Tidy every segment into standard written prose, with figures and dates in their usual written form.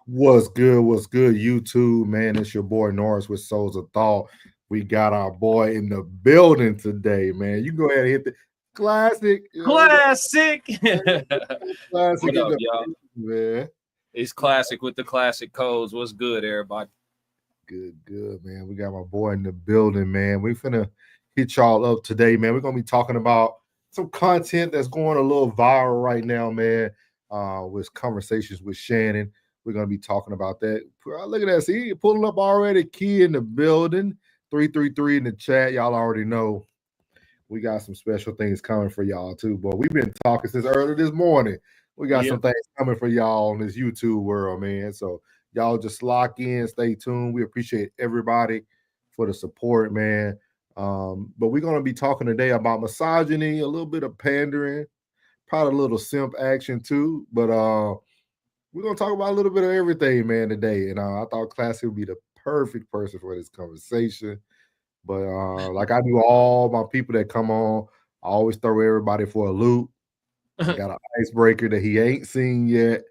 What's good, YouTube, man? It's your boy Norris with Souls of Thought. We got our boy in the building today, man. You go ahead and hit the classic. Classic. Classic What up, y'all? Man. It's classic with the classic codes. What's good, everybody? Good, man. We got my boy in the building, man. We finna hit y'all up today, man. We're gonna be talking about some content that's going a little viral right now, man. With conversations with Shannon. We're going to be talking about that. Look at that. See, pulling up already. Key in the building. 333 in the chat. Y'all already know we got some special things coming for y'all too. But we've been talking since early this morning. We got some things coming for y'all on this YouTube world, man. So y'all just lock in, stay tuned. We appreciate everybody for the support, man. But we're going to be talking today about misogyny, a little bit of pandering, probably a little simp action too. But we're going to talk about a little bit of everything, man, today. And I thought Classic would be the perfect person for this conversation. But like I do all my people that come on, I always throw everybody for a loop. I got an icebreaker that he ain't seen yet.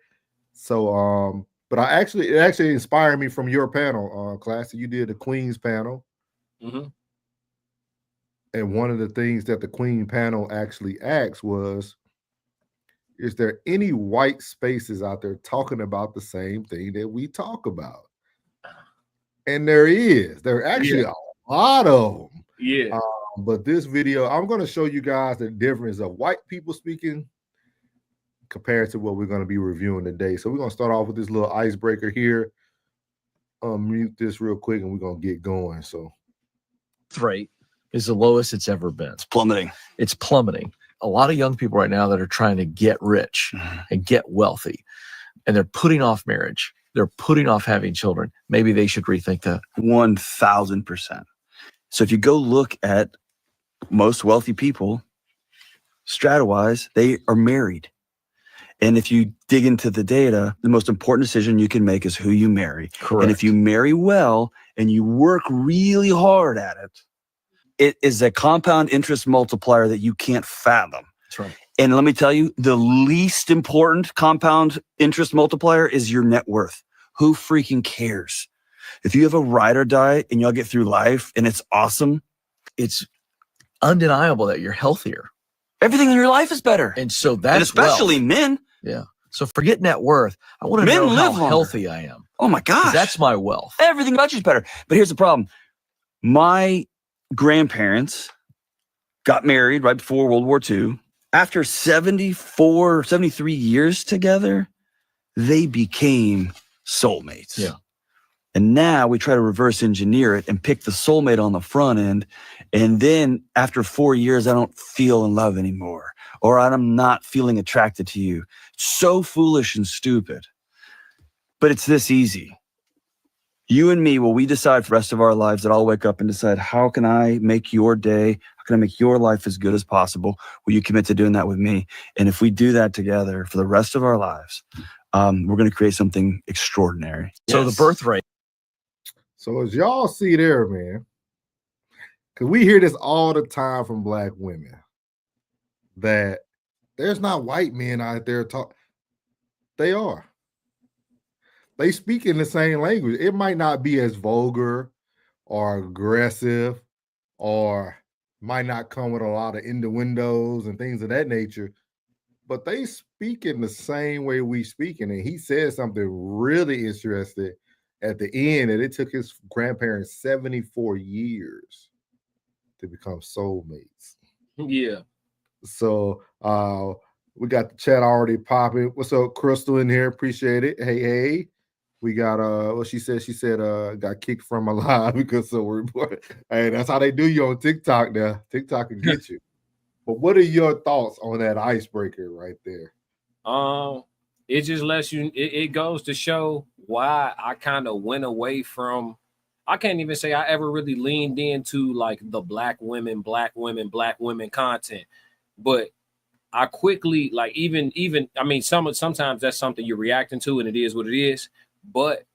So, but it actually inspired me from your panel, Classic. You did the Queen's panel. Mm-hmm. And one of the things that the Queen panel actually asked was, is there any white spaces out there talking about the same thing that we talk about? And there is. There are actually a lot of them. Yeah. But this video, I'm going to show you guys the difference of white people speaking compared to what we're going to be reviewing today. So we're going to start off with this little icebreaker here. Mute this real quick and we're going to get going. So rate is the lowest it's ever been. It's plummeting. It's plummeting. A lot of young people right now that are trying to get rich and get wealthy, and they're putting off marriage. They're putting off having children. Maybe they should rethink that. 1,000%. So if you go look at most wealthy people, strata-wise, they are married. And if you dig into the data, the most important decision you can make is who you marry. Correct. And if you marry well and you work really hard at it, it is a compound interest multiplier that you can't fathom. That's right. And let me tell you, the least important compound interest multiplier is your net worth. Who freaking cares? If you have a ride or die and y'all get through life and it's awesome, It's undeniable that you're healthier. everything in your life is better. And so that's And especially wealth. men. Yeah. So forget net worth. I want to Men know how live longer. healthy I am. Oh my 'Cause gosh. that's my wealth. Everything about you is better. But here's the problem. My grandparents got married right before World War II. After 73 years together, they became soulmates. Yeah. And now we try to reverse engineer it and pick the soulmate on the front end. And then after 4 years, I don't feel in love anymore, or I'm not feeling attracted to you. So foolish and stupid. But it's this easy. You and me, will we decide for the rest of our lives that I'll wake up and decide, how can I make your day? How can I make your life as good as possible? Will you commit to doing that with me? And if we do that together for the rest of our lives, we're going to create something extraordinary. So the birth rate. So as y'all see there, man, because we hear this all the time from Black women, that there's not white men out there talk. They are. They speak in the same language. It might not be as vulgar or aggressive, or might not come with a lot of innuendos and things of that nature, but they speak in the same way we speak. And he said something really interesting at the end, that it took his grandparents 74 years to become soulmates. Yeah. So we got the chat already popping. What's up, Crystal in here? Appreciate it. Hey. We got what she said got kicked from a live because so we're hey, that's how they do you on TikTok now. TikTok can get you. But what are your thoughts on that icebreaker right there? It just lets you, it goes to show why I kind of went away from, I can't even say I ever really leaned into like the black women content, but I quickly, like, even I mean, sometimes that's something you're reacting to and it is what it is, but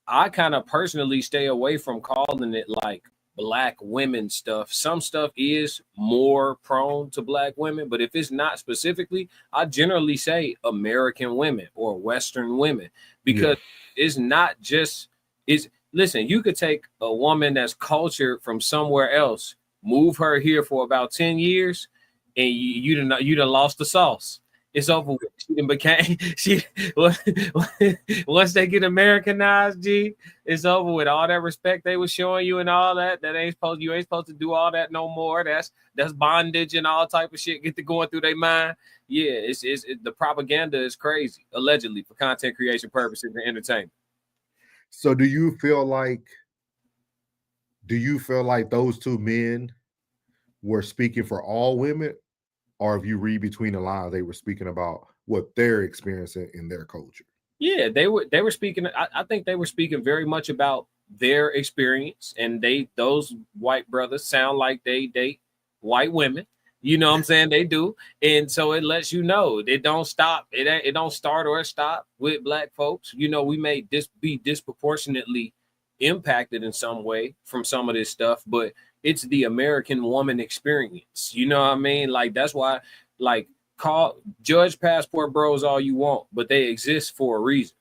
I kind of personally stay away from calling it like black women stuff. Some stuff is more prone to black women, but if it's not specifically, I generally say American women or Western women, because it's not just it's listen, you could take a woman that's cultured from somewhere else, move her here for about 10 years, and you done lost the sauce. It's over with. She done became she once they get Americanized, G, it's over with. All that respect they was showing you and all that you ain't supposed to do all that no more. That's bondage and all type of shit get to going through their mind. Yeah, it's the propaganda is crazy, allegedly, for content creation purposes and entertainment. So do you feel like those two men were speaking for all women, or if you read between the lines, they were speaking about what they're experiencing in their culture? Yeah, they were speaking. I think they were speaking very much about their experience, and those white brothers sound like they date white women. You know what I'm saying? They do, and so it lets you know it don't stop. It don't start or stop with black folks. You know, we may be disproportionately impacted in some way from some of this stuff, but it's the American woman experience. You know what I mean? Like that's why, like, judge passport bros all you want, but they exist for a reason.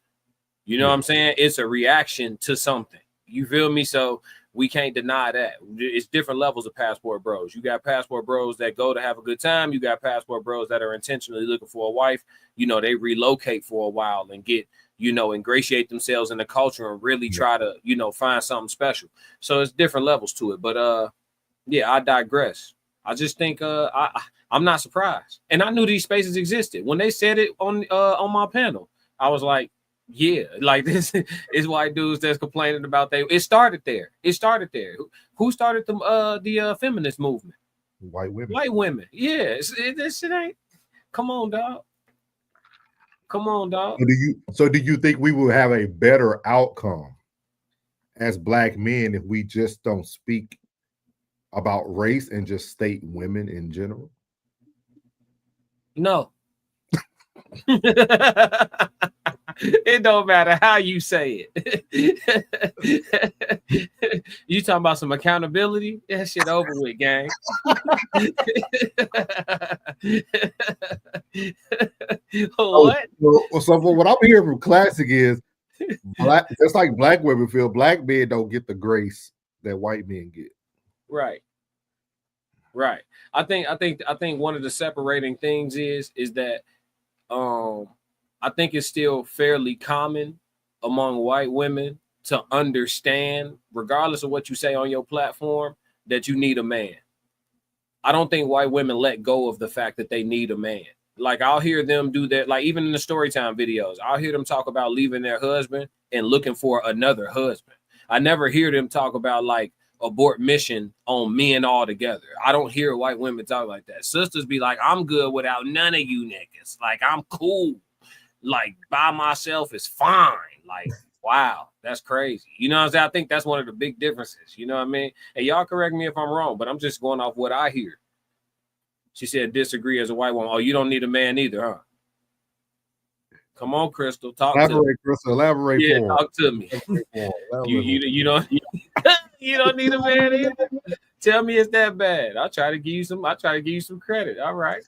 You know what I'm saying? It's a reaction to something. You feel me? So we can't deny that. It's different levels of passport bros. You got passport bros that go to have a good time. You got passport bros that are intentionally looking for a wife. You know, they relocate for a while and get, you know, ingratiate themselves in the culture and really try to, you know, find something special. So it's different levels to it. But yeah, I digress. I just think I'm not surprised. And I knew these spaces existed. When they said it on my panel, I was like, yeah, like this is white dudes that's complaining about it started there. It started there. Who started the feminist movement? White women. White women. Yeah, this shit ain't. Come on, dog. Come on, dog. So do you think we will have a better outcome as black men if we just don't speak about race and just state women in general? No. It don't matter how you say it. You talking about some accountability? That shit over with, gang. What? So what I'm hearing from Classic is just like black women feel black men don't get the grace that white men get. Right. I think one of the separating things is that I think it's still fairly common among white women to understand, regardless of what you say on your platform, that you need a man. I don't think white women let go of the fact that they need a man. Like I'll hear them do that, like even in the storytime videos, I'll hear them talk about leaving their husband and looking for another husband. I never hear them talk about like abort mission on men altogether. I don't hear white women talk like that. Sisters be like, I'm good without none of you niggas. Like I'm cool. Like by myself is fine. Like, wow, that's crazy. You know what I'm saying? I think that's one of the big differences. You know what I mean? And y'all correct me if I'm wrong, but I'm just going off what I hear. She said, disagree as a white woman. Oh, you don't need a man either, huh? Come on, Crystal. Elaborate, to me. Crystal. Elaborate. Yeah, talk to me. You don't you don't need a man either. Tell me it's that bad. I'll try to give you some credit. All right.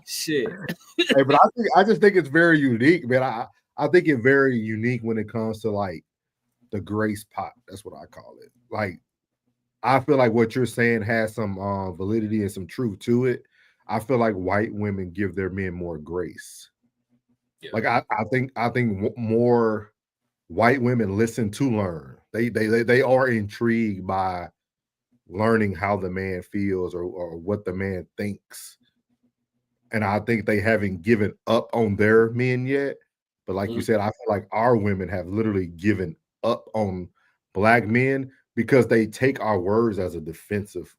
Shit. Hey, but I just think it's very unique, man. I think it's very unique when it comes to like the grace pot. That's what I call it. Like I feel like what you're saying has some validity and some truth to it. I feel like white women give their men more grace. Yeah. Like I think more white women listen to learn. They are intrigued by learning how the man feels or what the man thinks. And I think they haven't given up on their men yet. But like you said, I feel like our women have literally given up on black men because they take our words as a defensive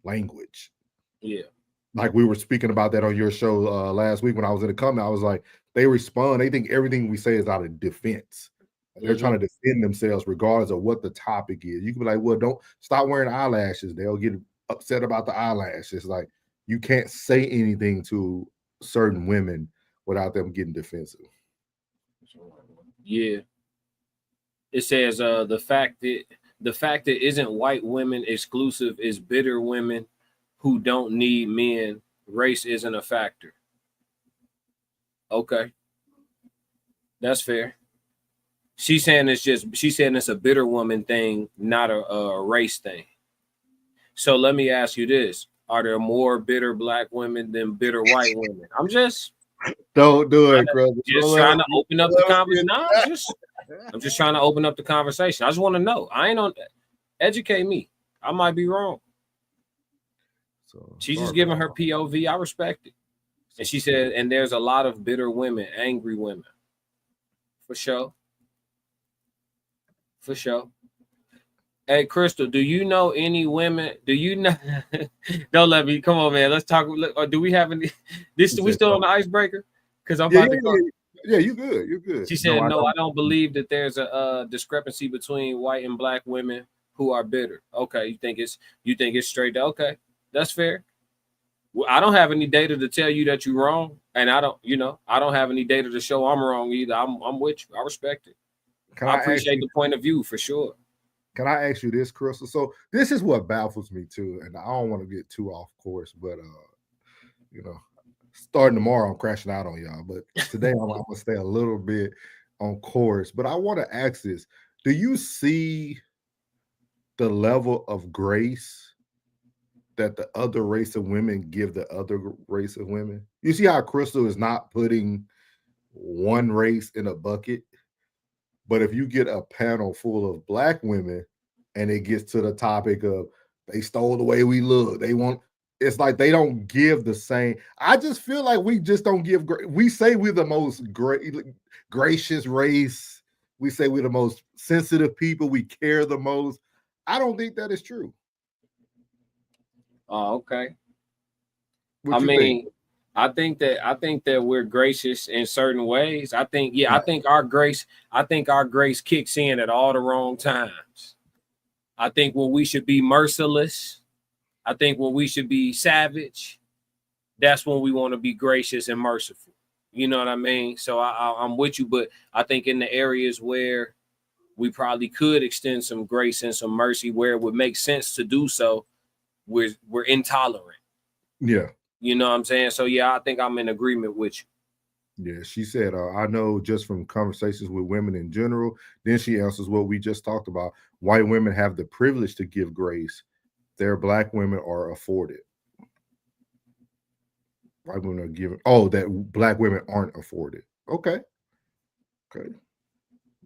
language. Yeah. Like we were speaking about that on your show last week when I was in the comment. I was like, they respond. They think everything we say is out of defense. They're trying to defend themselves regardless of what the topic is. You can be like, well, don't stop wearing eyelashes. They'll get upset about the eyelashes. Like you can't say anything to certain women without them getting defensive. Yeah. It says the fact that isn't white women exclusive is bitter women who don't need men. Race isn't a factor. Okay, that's fair. She's saying it's a bitter woman thing, not a race thing. So let me ask you this: are there more bitter black women than bitter white women? I'm just Don't do it, brother. trying to open up the conversation. No, I'm just trying to open up the conversation. I just want to know. I ain't on educate me. I might be wrong. So She's just giving her POV. I respect it. And she said, and there's a lot of bitter women, angry women. For sure. For sure. Hey, Crystal, do you know any women? Do you know? Don't let me. Come on, man. Let's talk. Or do we have any? This we still on the icebreaker? Because I'm about to go. Yeah, you good. You're good. She said, no, I don't believe that there's a discrepancy between white and black women who are bitter. Okay, you think it's straight? Okay, that's fair. Well, I don't have any data to tell you that you're wrong, and I don't have any data to show I'm wrong either. I'm with you. I respect it. I appreciate the point of view for sure. Can I ask you this, Crystal? So this is what baffles me too, and I don't want to get too off course, but starting tomorrow, I'm crashing out on y'all. But today, I'm gonna stay a little bit on course. But I want to ask this: do you see the level of grace that the other race of women give the other race of women? You see how Crystal is not putting one race in a bucket, but if you get a panel full of black women and it gets to the topic of they stole the way we look, it's like they don't give the same. I just feel like we just don't give. We say we're the most gracious race. We say we're the most sensitive people. We care the most. I don't think that is true. Oh, okay. I mean, I think that we're gracious in certain ways. I think our grace kicks in at all the wrong times. I think when we should be merciless, I think when we should be savage, that's when we want to be gracious and merciful. You know what I mean? So I'm with you, but I think in the areas where we probably could extend some grace and some mercy, where it would make sense to do so, we're intolerant. Yeah. You know what I'm saying? So yeah, I think I'm in agreement with you. Yeah, she said, I know just from conversations with women in general. Then she answers what we just talked about. White women have the privilege to give grace. Their black women are afforded. White women are given. Oh, that black women aren't afforded. Okay.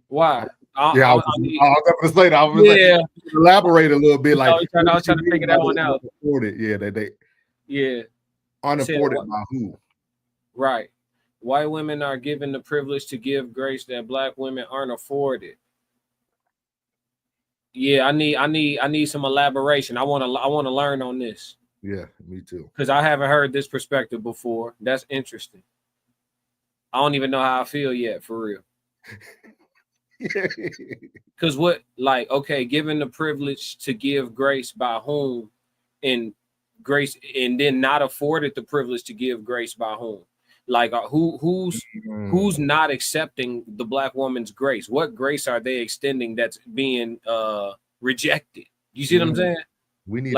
Why? I was going to say that. I was like, elaborate a little bit. Like I was trying to figure that one out. Afforded. Yeah, they unafforded by who? Right. White women are given the privilege to give grace that black women aren't afforded. Yeah, I need some elaboration. I want to learn on this. Yeah, me too. Because I haven't heard this perspective before. That's interesting. I don't even know how I feel yet, for real. Because given the privilege to give grace by whom, and grace, and then not afforded the privilege to give grace by whom? Like who's not accepting the black woman's grace? What grace are they extending that's being rejected? You see what I'm saying? We need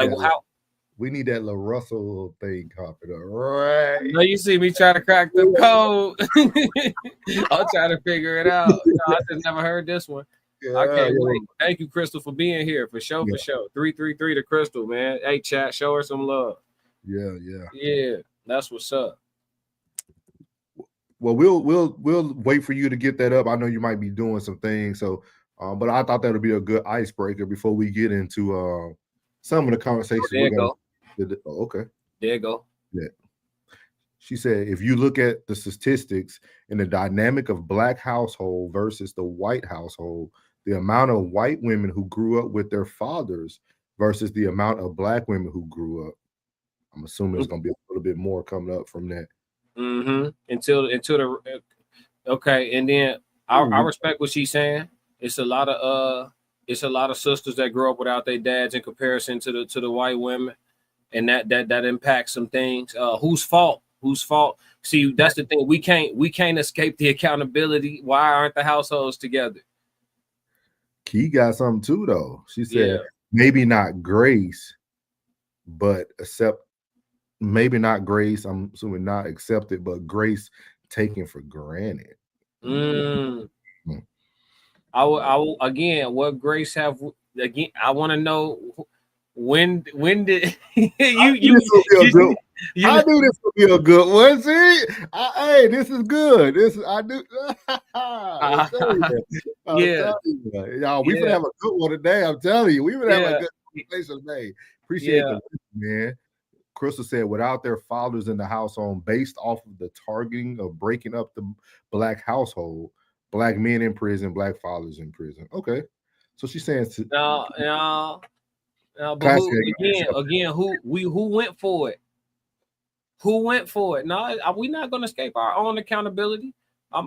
we need that La Russell thing copied up, right? No, you see me trying to crack the code. I'm trying to figure it out. I just never heard this one. Yeah, I can't wait. Thank you, Crystal, for being here. For sure. 333 to Crystal, man. Hey, chat, show her some love. Yeah. That's what's up. Well, we'll wait for you to get that up. I know you might be doing some things, so but I thought that would be a good icebreaker before we get into some of the conversations. There you go. Okay. There you go. Yeah. She said, if you look at the statistics in the dynamic of black household versus the white household, the amount of white women who grew up with their fathers versus the amount of black women who grew up, I'm assuming there's going to be a little bit more coming up from that. Until okay, and then I respect what she's saying. It's a lot of sisters that grow up without their dads in comparison to the white women, and that impacts some things. Whose fault? See, that's the thing. We can't escape the accountability. Why aren't the households together? Key got something too, though. She said Yeah. maybe not grace, but maybe not grace. I'm assuming not accepted, but grace taken for granted. Mm. Hmm. I will again. What grace have again? I want to know when did This will be a good. I knew this would be a good one. See, hey, this is good. This is I do. I'm telling you. I'm Yeah. telling you. Y'all, we Yeah. gonna have a good one today. I'm telling you, we gonna have a Yeah. good conversation today. Appreciate Yeah. the man. Crystal said, without their fathers in the household, based off of the targeting of breaking up the black household, black men in prison, black fathers in prison. Okay, so she's saying No, but classic again, who went for it? Who went for it? No, we not gonna escape our own accountability. I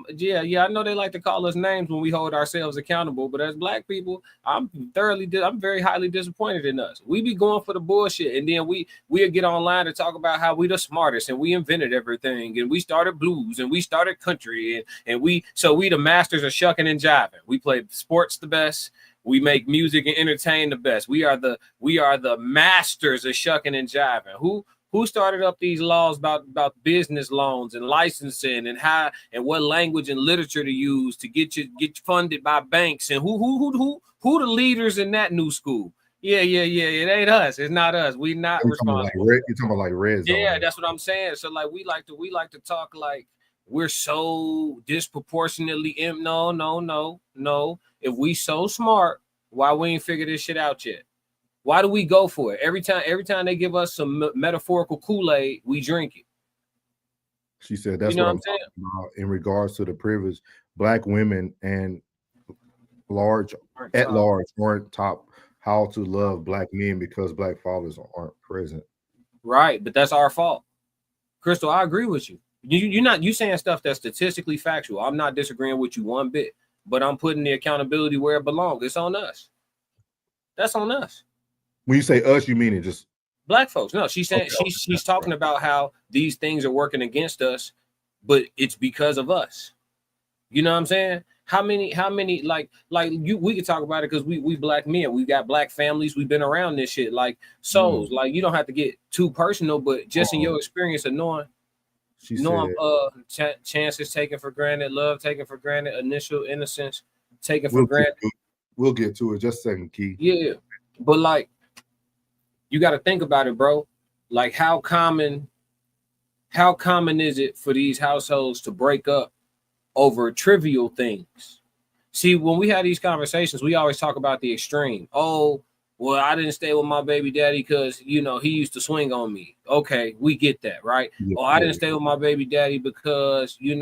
know they like to call us names when we hold ourselves accountable, but as black people, I'm very highly disappointed in us. We be going for the bullshit, and then we'll get online and talk about how we the smartest and we invented everything, and we started blues and we started country, and we the masters of shucking and jiving. We play sports the best. We make music and entertain the best. We are the masters of shucking and jiving. Who started up these laws about business loans and licensing and how and what language and literature to use to get funded by banks, and who the leaders in that new school? Yeah. It ain't us. It's not us. We not responsible. You're talking about like red zone. Yeah, that's what I'm saying. So like we like to talk like we're so disproportionately no. If we so smart, why we ain't figured this shit out yet? Why do we go for it? Every time they give us some metaphorical Kool-Aid, we drink it. She said that's what I'm saying about in regards to the privilege. Black women and large aren't taught how to love black men because black fathers aren't present. Right, but that's our fault. Crystal, I agree with you. You saying stuff that's statistically factual. I'm not disagreeing with you one bit, but I'm putting the accountability where it belongs. It's on us. That's on us. When you say us, you mean it just black folks. No, she's saying she's talking about how these things are working against us, but it's because of us. You know what I'm saying? How many like we could talk about it because we black men, we got black families, we've been around this shit like souls. Like you don't have to get too personal, but just in your experience of knowing chances taken for granted, love taken for granted, initial innocence taken for granted. We'll get to it just a second, Key. Yeah, but like you got to think about it, bro. Like how common is it for these households to break up over trivial things? See, when we have these conversations, we always talk about the extreme. Oh, well, I didn't stay with my baby daddy because, he used to swing on me. Okay, we get that, right? Yeah, I didn't stay with my baby daddy because, he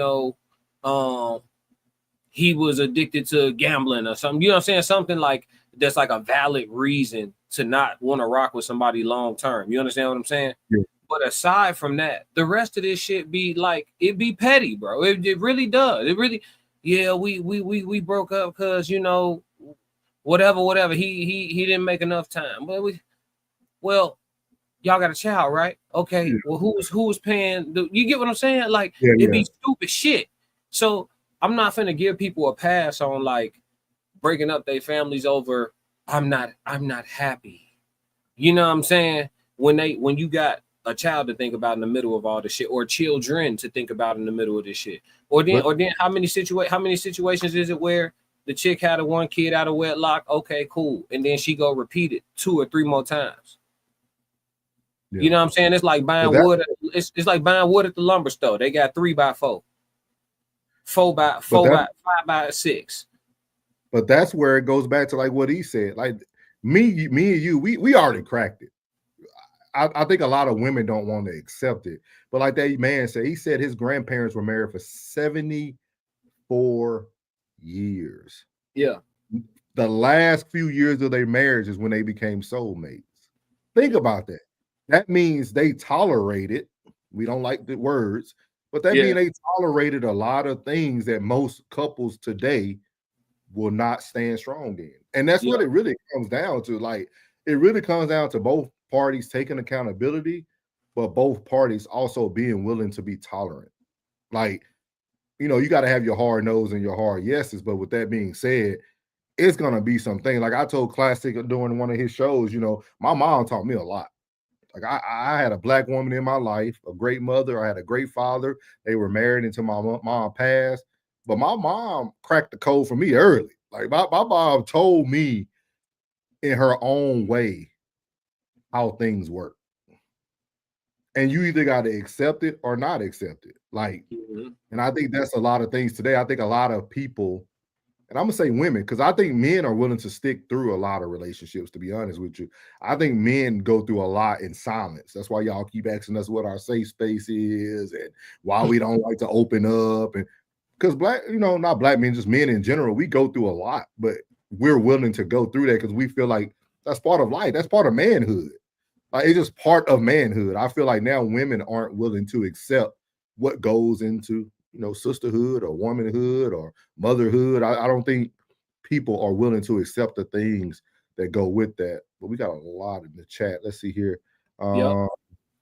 was addicted to gambling or something. You know what I'm saying? Something like that's like a valid reason to not want to rock with somebody long term. You understand what I'm saying? Yeah. But aside from that, the rest of this shit be like it be petty, bro. It really does. It really, yeah. We broke up because whatever. He didn't make enough time. But y'all got a child, right? Okay. Yeah. Well, who was paying? You get what I'm saying? Like it'd be stupid shit. So I'm not finna give people a pass on like breaking up their families over. I'm not happy. You know what I'm saying? When you got a child to think about in the middle of all this shit, or children to think about in the middle of this shit, or then how many situations is it where the chick had one kid out of wedlock? Okay, cool, and then she go repeat it 2 or 3 more times. Yeah. You know what I'm saying? It's like buying wood. It's like buying wood at the lumber store. They got 3x4, 5x6. But that's where it goes back to like what he said. Like me and you, we already cracked it. I think a lot of women don't want to accept it. But like that man said, he said his grandparents were married for 74 years. Yeah. The last few years of their marriage is when they became soulmates. Think about that. That means they tolerated. We don't like the words, but that means they tolerated a lot of things that most couples today will not stand strong in. And that's what it really comes down to. Like, it really comes down to both parties taking accountability, but both parties also being willing to be tolerant. Like, you got to have your hard nose and your hard yeses. But with that being said, it's gonna be something. Like I told Classic during one of his shows, you know, my mom taught me a lot. Like I had a black woman in my life, a great mother. I had a great father. They were married until my mom passed. But my mom cracked the code for me early. Like my mom told me in her own way how things work. And you either got to accept it or not accept it. Like, and I think that's a lot of things today. I think a lot of people, and I'm gonna say women, because I think men are willing to stick through a lot of relationships, to be honest with you. I think men go through a lot in silence. That's why y'all keep asking us what our safe space is and why we don't like to open up. And because black, you know, not black men, just men in general, we go through a lot, but we're willing to go through that because we feel like that's part of life. That's part of manhood. Like it's just part of manhood. I feel like now women aren't willing to accept what goes into, you know, sisterhood or womanhood or motherhood. I don't think people are willing to accept the things that go with that. But we got a lot in the chat. Let's see here.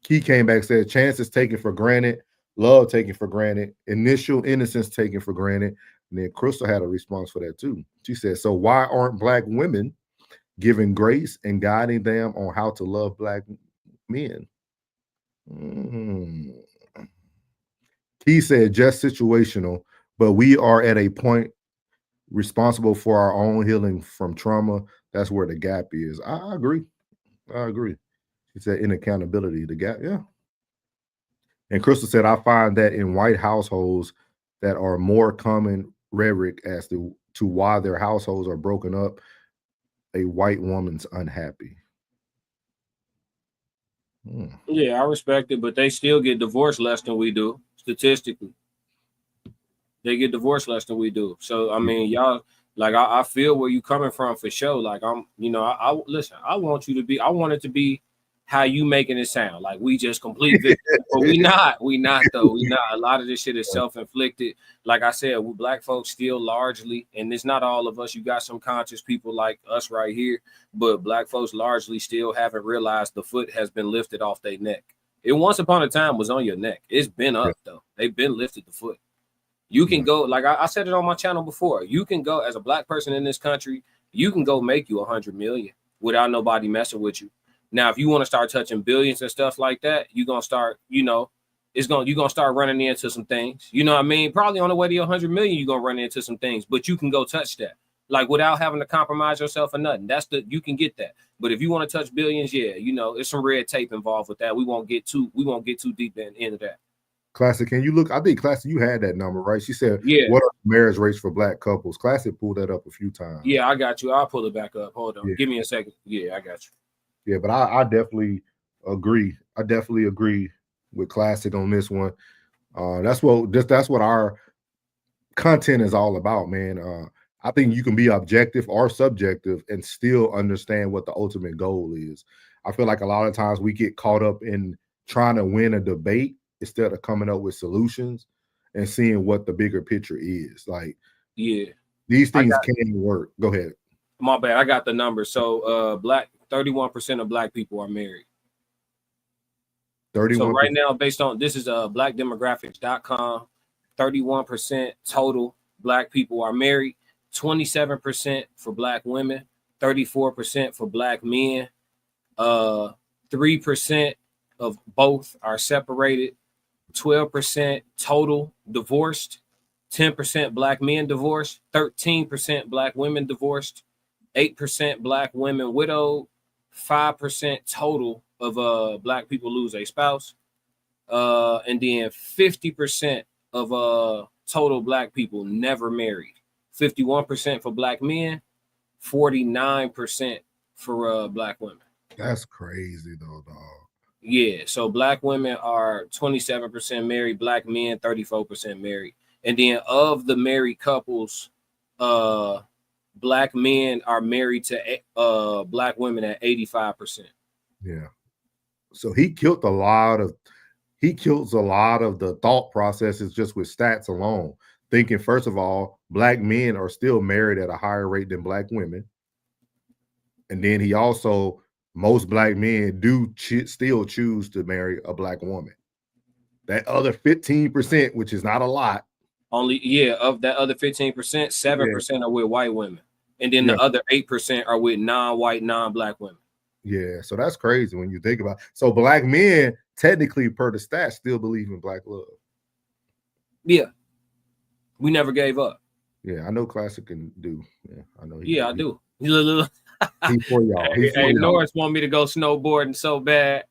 Key came back, said chances taken for granted, love taken for granted, initial innocence taken for granted. And then Crystal had a response for that too. She said, so why aren't black women giving grace and guiding them on how to love black men? He said just situational, but we are at a point responsible for our own healing from trauma. That's where the gap is. I agree. He said in accountability, the gap, yeah. And Crystal said, I find that in white households that are more common rhetoric as to why their households are broken up, a white woman's unhappy. Yeah, I respect it, but they still get divorced less than we do, statistically. They get divorced less than we do. So I mean, y'all, like I feel where you coming from for sure. Like I'm, you know, I listen, I want it to be how you making it sound. Like we just complete victims. But we not though. We not. A lot of this shit is self-inflicted. Like I said, we black folks still largely, and it's not all of us. You got some conscious people like us right here, but black folks largely still haven't realized the foot has been lifted off their neck. It once upon a time was on your neck. It's been up though. They've been lifted the foot. You can go, like I said it on my channel before. You can go as a black person in this country. You can go make you 100 million without nobody messing with you. Now, if you want to start touching billions and stuff like that, you're gonna start, you know, you're gonna start running into some things. You know what I mean? Probably on the way to 100 million, you're gonna run into some things, but you can go touch that, like without having to compromise yourself or nothing. You can get that. But if you want to touch billions, yeah, you know, there's some red tape involved with that. We won't get too deep into that. Classic, can you look? I think Classic, you had that number, right? She said, what are marriage rates for black couples? Classic pulled that up a few times. Yeah, I got you. I'll pull it back up. Hold on. Give me a second. Yeah, I got you. Yeah, but I definitely agree. I definitely agree with Classic on this one. That's what our content is all about, man. I think you can be objective or subjective and still understand what the ultimate goal is. I feel like a lot of times we get caught up in trying to win a debate instead of coming up with solutions and seeing what the bigger picture is. Like, yeah, these things can work. Go ahead. My bad. I got the number. So 31% of black people are married. 31%. So right now, based on this is blackdemographics.com, 31% total black people are married, 27% for black women, 34% for black men, 3% of both are separated, 12% total divorced, 10% black men divorced, 13% black women divorced, 8% black women widowed, 5% total of black people lose a spouse, and then 50% of total black people never married, 51% for black men, 49% for black women. That's crazy though, dog. Yeah, so black women are 27% married, black men 34% married. And then of the married couples, black men are married to black women at 85%. Yeah. So he kills a lot of the thought processes just with stats alone. Thinking, first of all, black men are still married at a higher rate than black women. And then he also, most black men do still choose to marry a black woman. That other 15%, which is not a lot. Of that other 15%, 7% are with white women. and then the other 8% are with non-white, non-black women. Yeah, so that's crazy when you think about it. So black men, technically per the stats, still believe in black love. Yeah. We never gave up. Yeah, I know Classic can do. Yeah, I know. I do. He's for y'all. Hey, Norris want me to go snowboarding so bad.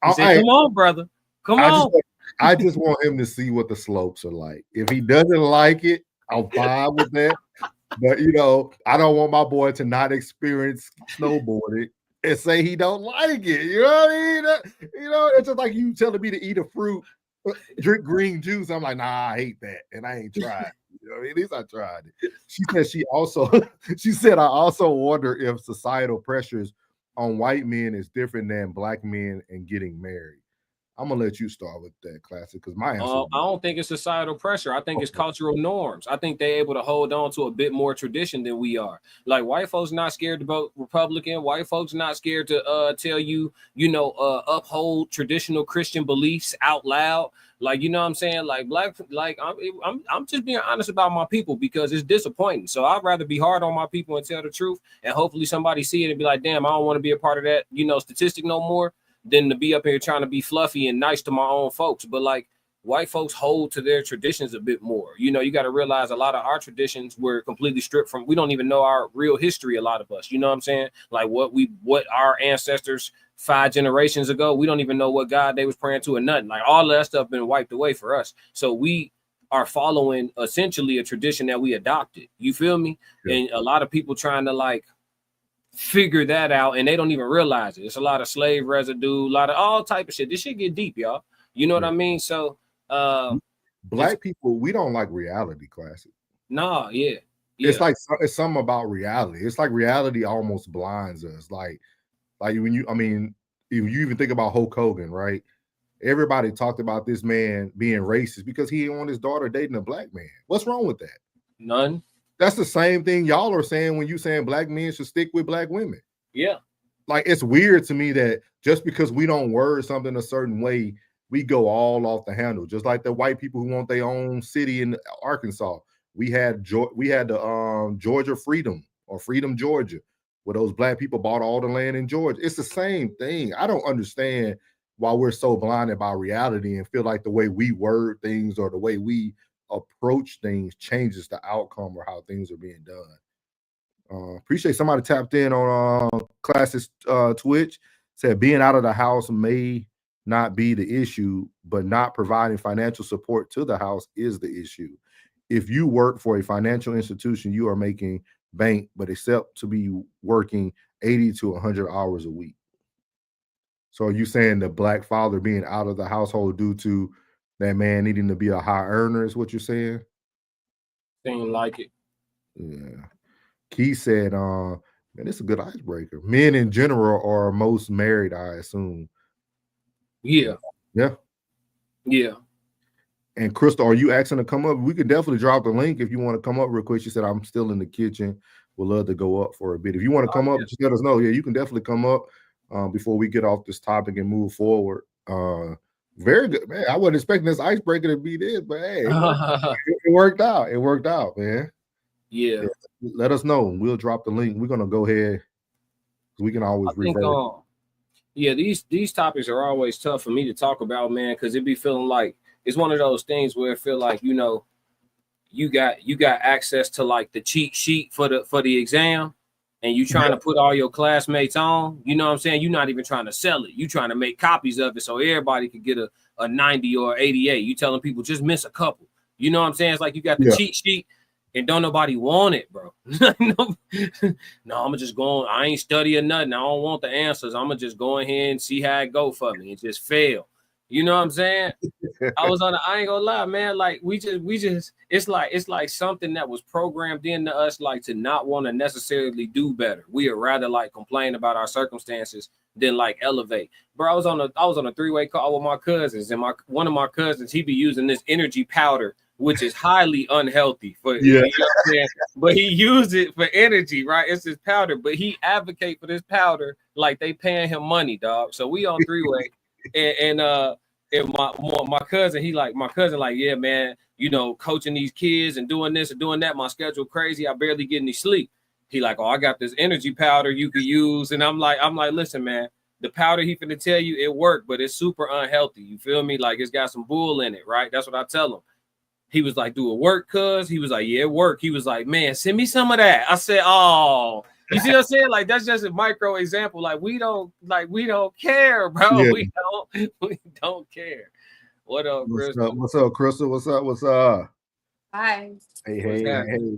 He said, hey, come on, brother. Come on. I just want him to see what the slopes are like. If he doesn't like it, I'm fine with that. But, you know, I don't want my boy to not experience snowboarding and say he don't like it. You know what I mean? You know, it's just like you telling me to eat a fruit, drink green juice. I'm like, nah, I hate that. And I ain't tried. You know what I mean? At least I tried it. She said, I also wonder if societal pressures on white men is different than black men and getting married. I'm gonna let you start with that, Classic, because my answer. I don't think it's societal pressure. I think it's cultural norms. I think they're able to hold on to a bit more tradition than we are. Like white folks not scared to vote Republican. White folks not scared to tell you, uphold traditional Christian beliefs out loud. Like, you know what I'm saying? Like I'm just being honest about my people because it's disappointing. So I'd rather be hard on my people and tell the truth, and hopefully somebody see it and be like, damn, I don't want to be a part of that, statistic no more, than to be up here trying to be fluffy and nice to my own folks. But like white folks hold to their traditions a bit more. You got to realize a lot of our traditions were completely stripped from. We don't even know our real history. A lot of us, you know what I'm saying? Like what our ancestors 5 generations ago, we don't even know what God they was praying to or nothing. Like all of that stuff been wiped away for us. So we are following essentially a tradition that we adopted. You feel me? Yeah. And a lot of people trying to like figure that out, and they don't even realize it. It's a lot of slave residue, a lot of all type of shit. This shit get deep, y'all. You know what I mean? So black people, we don't like reality, Classic. Nah, yeah. It's like it's something about reality. It's like reality almost blinds us. Like when if you even think about Hulk Hogan, right? Everybody talked about this man being racist because he didn't want his daughter dating a black man. What's wrong with that? None. That's the same thing y'all are saying when you saying black men should stick with black women. Yeah. Like, it's weird to me that just because we don't word something a certain way, we go all off the handle. Just like the white people who want their own city in Arkansas. We had the Georgia Freedom, or Freedom, Georgia, where those black people bought all the land in Georgia. It's the same thing. I don't understand why we're so blinded by reality and feel like the way we word things or the way we approach things changes the outcome or how things are being done. Appreciate somebody tapped in on Classic's Twitch. Said being out of the house may not be the issue, but not providing financial support to the house is the issue. If you work for a financial institution, you are making bank, but except to be working 80 to 100 hours a week. So are you saying the black father being out of the household due to that man needing to be a high earner is what you're saying? Seem like it. Yeah. Key said, man, it's a good icebreaker. Men in general are most married, I assume. Yeah. Yeah. Yeah. And Crystal, are you asking to come up? We could definitely drop the link if you want to come up real quick. She said, I'm still in the kitchen. Would love to go up for a bit. If you want to come up, just let us know. Yeah, you can definitely come up before we get off this topic and move forward. Very good, man. I wasn't expecting this icebreaker to be this, but hey, it worked out. It worked out, man. Yeah. Let us know. We'll drop the link. We're gonna go ahead. We can always revert. Yeah, these topics are always tough for me to talk about, man, because it be feeling like it's one of those things where it feel like, you got access to like the cheat sheet for the exam, and you trying to put all your classmates on. You know what I'm saying? You're not even trying to sell it. You trying to make copies of it so everybody could get a 90 or 88. You telling people just miss a couple. You know what I'm saying? It's like you got the cheat sheet and don't nobody want it, bro. No, I'm just going. I ain't studying nothing. I don't want the answers. I'm gonna just go in here and see how it go for me and just fail. You know what I'm saying? I ain't gonna lie, man. Like we just it's like something that was programmed into us, like to not want to necessarily do better. We would rather like complain about our circumstances than like elevate. Bro, I was on a 3-way call with my cousins, and one of my cousins, he be using this energy powder, which is highly unhealthy for you know what I'm saying? But he used it for energy, right? It's this powder, but he advocate for this powder like they paying him money, dog. So we on 3-way, and my cousin, yeah, man, coaching these kids and doing this and doing that. My schedule crazy. I barely get any sleep. He like, oh, I got this energy powder you could use. And I'm like, listen, man, the powder he finna tell you it worked, but it's super unhealthy. You feel me? Like it's got some bull in it, right? That's what I tell him. He was like, do it work, cuz? He was like, yeah, it work. He was like, man, send me some of that. I said, oh, you see what I'm saying? Like, that's just a micro example. Like, we don't care, bro. Yeah. We don't care. What up, Chris? What's up, Crystal? What's up? Hi. Hey,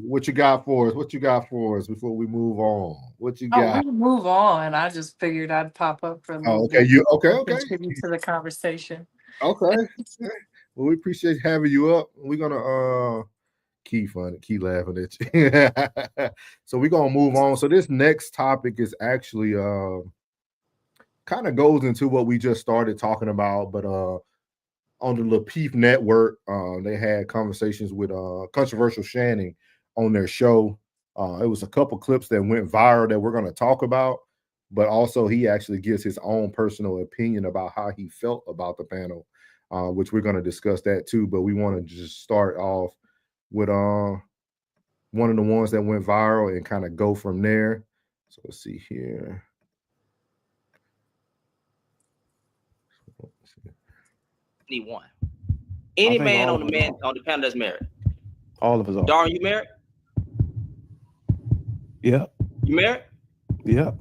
what you got for us? What you got for us before we move on? What you Oh, got? we'll move on. I just figured I'd pop up for a little okay. bit. Okay. Contribute to the conversation. Okay. Well, we appreciate having you up. We're gonna key laughing at you. So we're gonna move on. So this next topic is actually kind of goes into what we just started talking about, but on the Lapeef Network, they had conversations with Controversial Shannon on their show. It was a couple clips that went viral that we're going to talk about, but also he actually gives his own personal opinion about how he felt about the panel, which we're going to discuss that too. But we want to just start off with one of the ones that went viral and kind of go from there. So let's see here. One. Any man on the panel that's married. All of us are. Darren, you married? Yeah. You married? Yeah.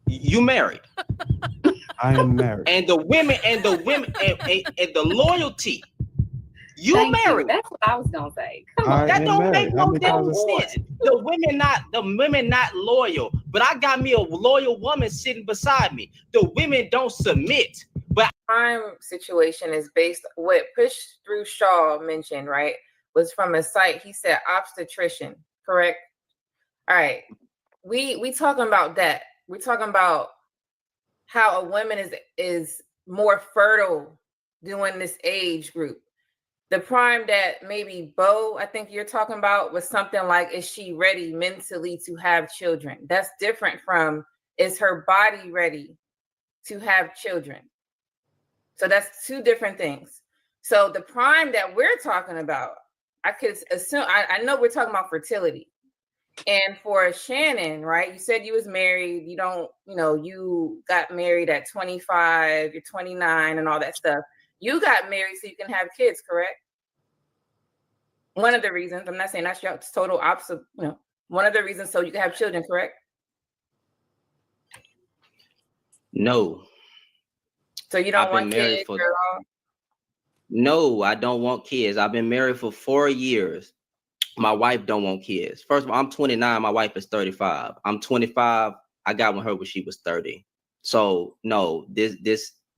You married. I am married. And the women and the loyalty. You married. That's what I was gonna say. Come I on. That am don't married. make no How many damn times sense. The women not loyal. But I got me a loyal woman sitting beside me. The women don't submit. But Prime situation is based what Push Through Shaw mentioned, right? Was from a site. He said obstetrician, correct? All right. We talking about that. We're talking about how a woman is more fertile during this age group. The prime that maybe Bo, I think you're talking about, was something like, is she ready mentally to have children? That's different from, is her body ready to have children? So that's two different things. So the prime that we're talking about, I could assume, I know we're talking about fertility. And for Shannon, right, you said you was married, you got married at 25, you're 29 and all that stuff. You got married so you can have kids, correct? One of the reasons, I'm not saying that's your total opposite, one of the reasons so you can have children, correct? no. So you don't I've want been married kids, for- girl? No, I don't want kids. I've been married for 4 years. My wife don't want kids. First of all, I'm 29. My wife is 35. I'm 25. I got with her when she was 30. So no,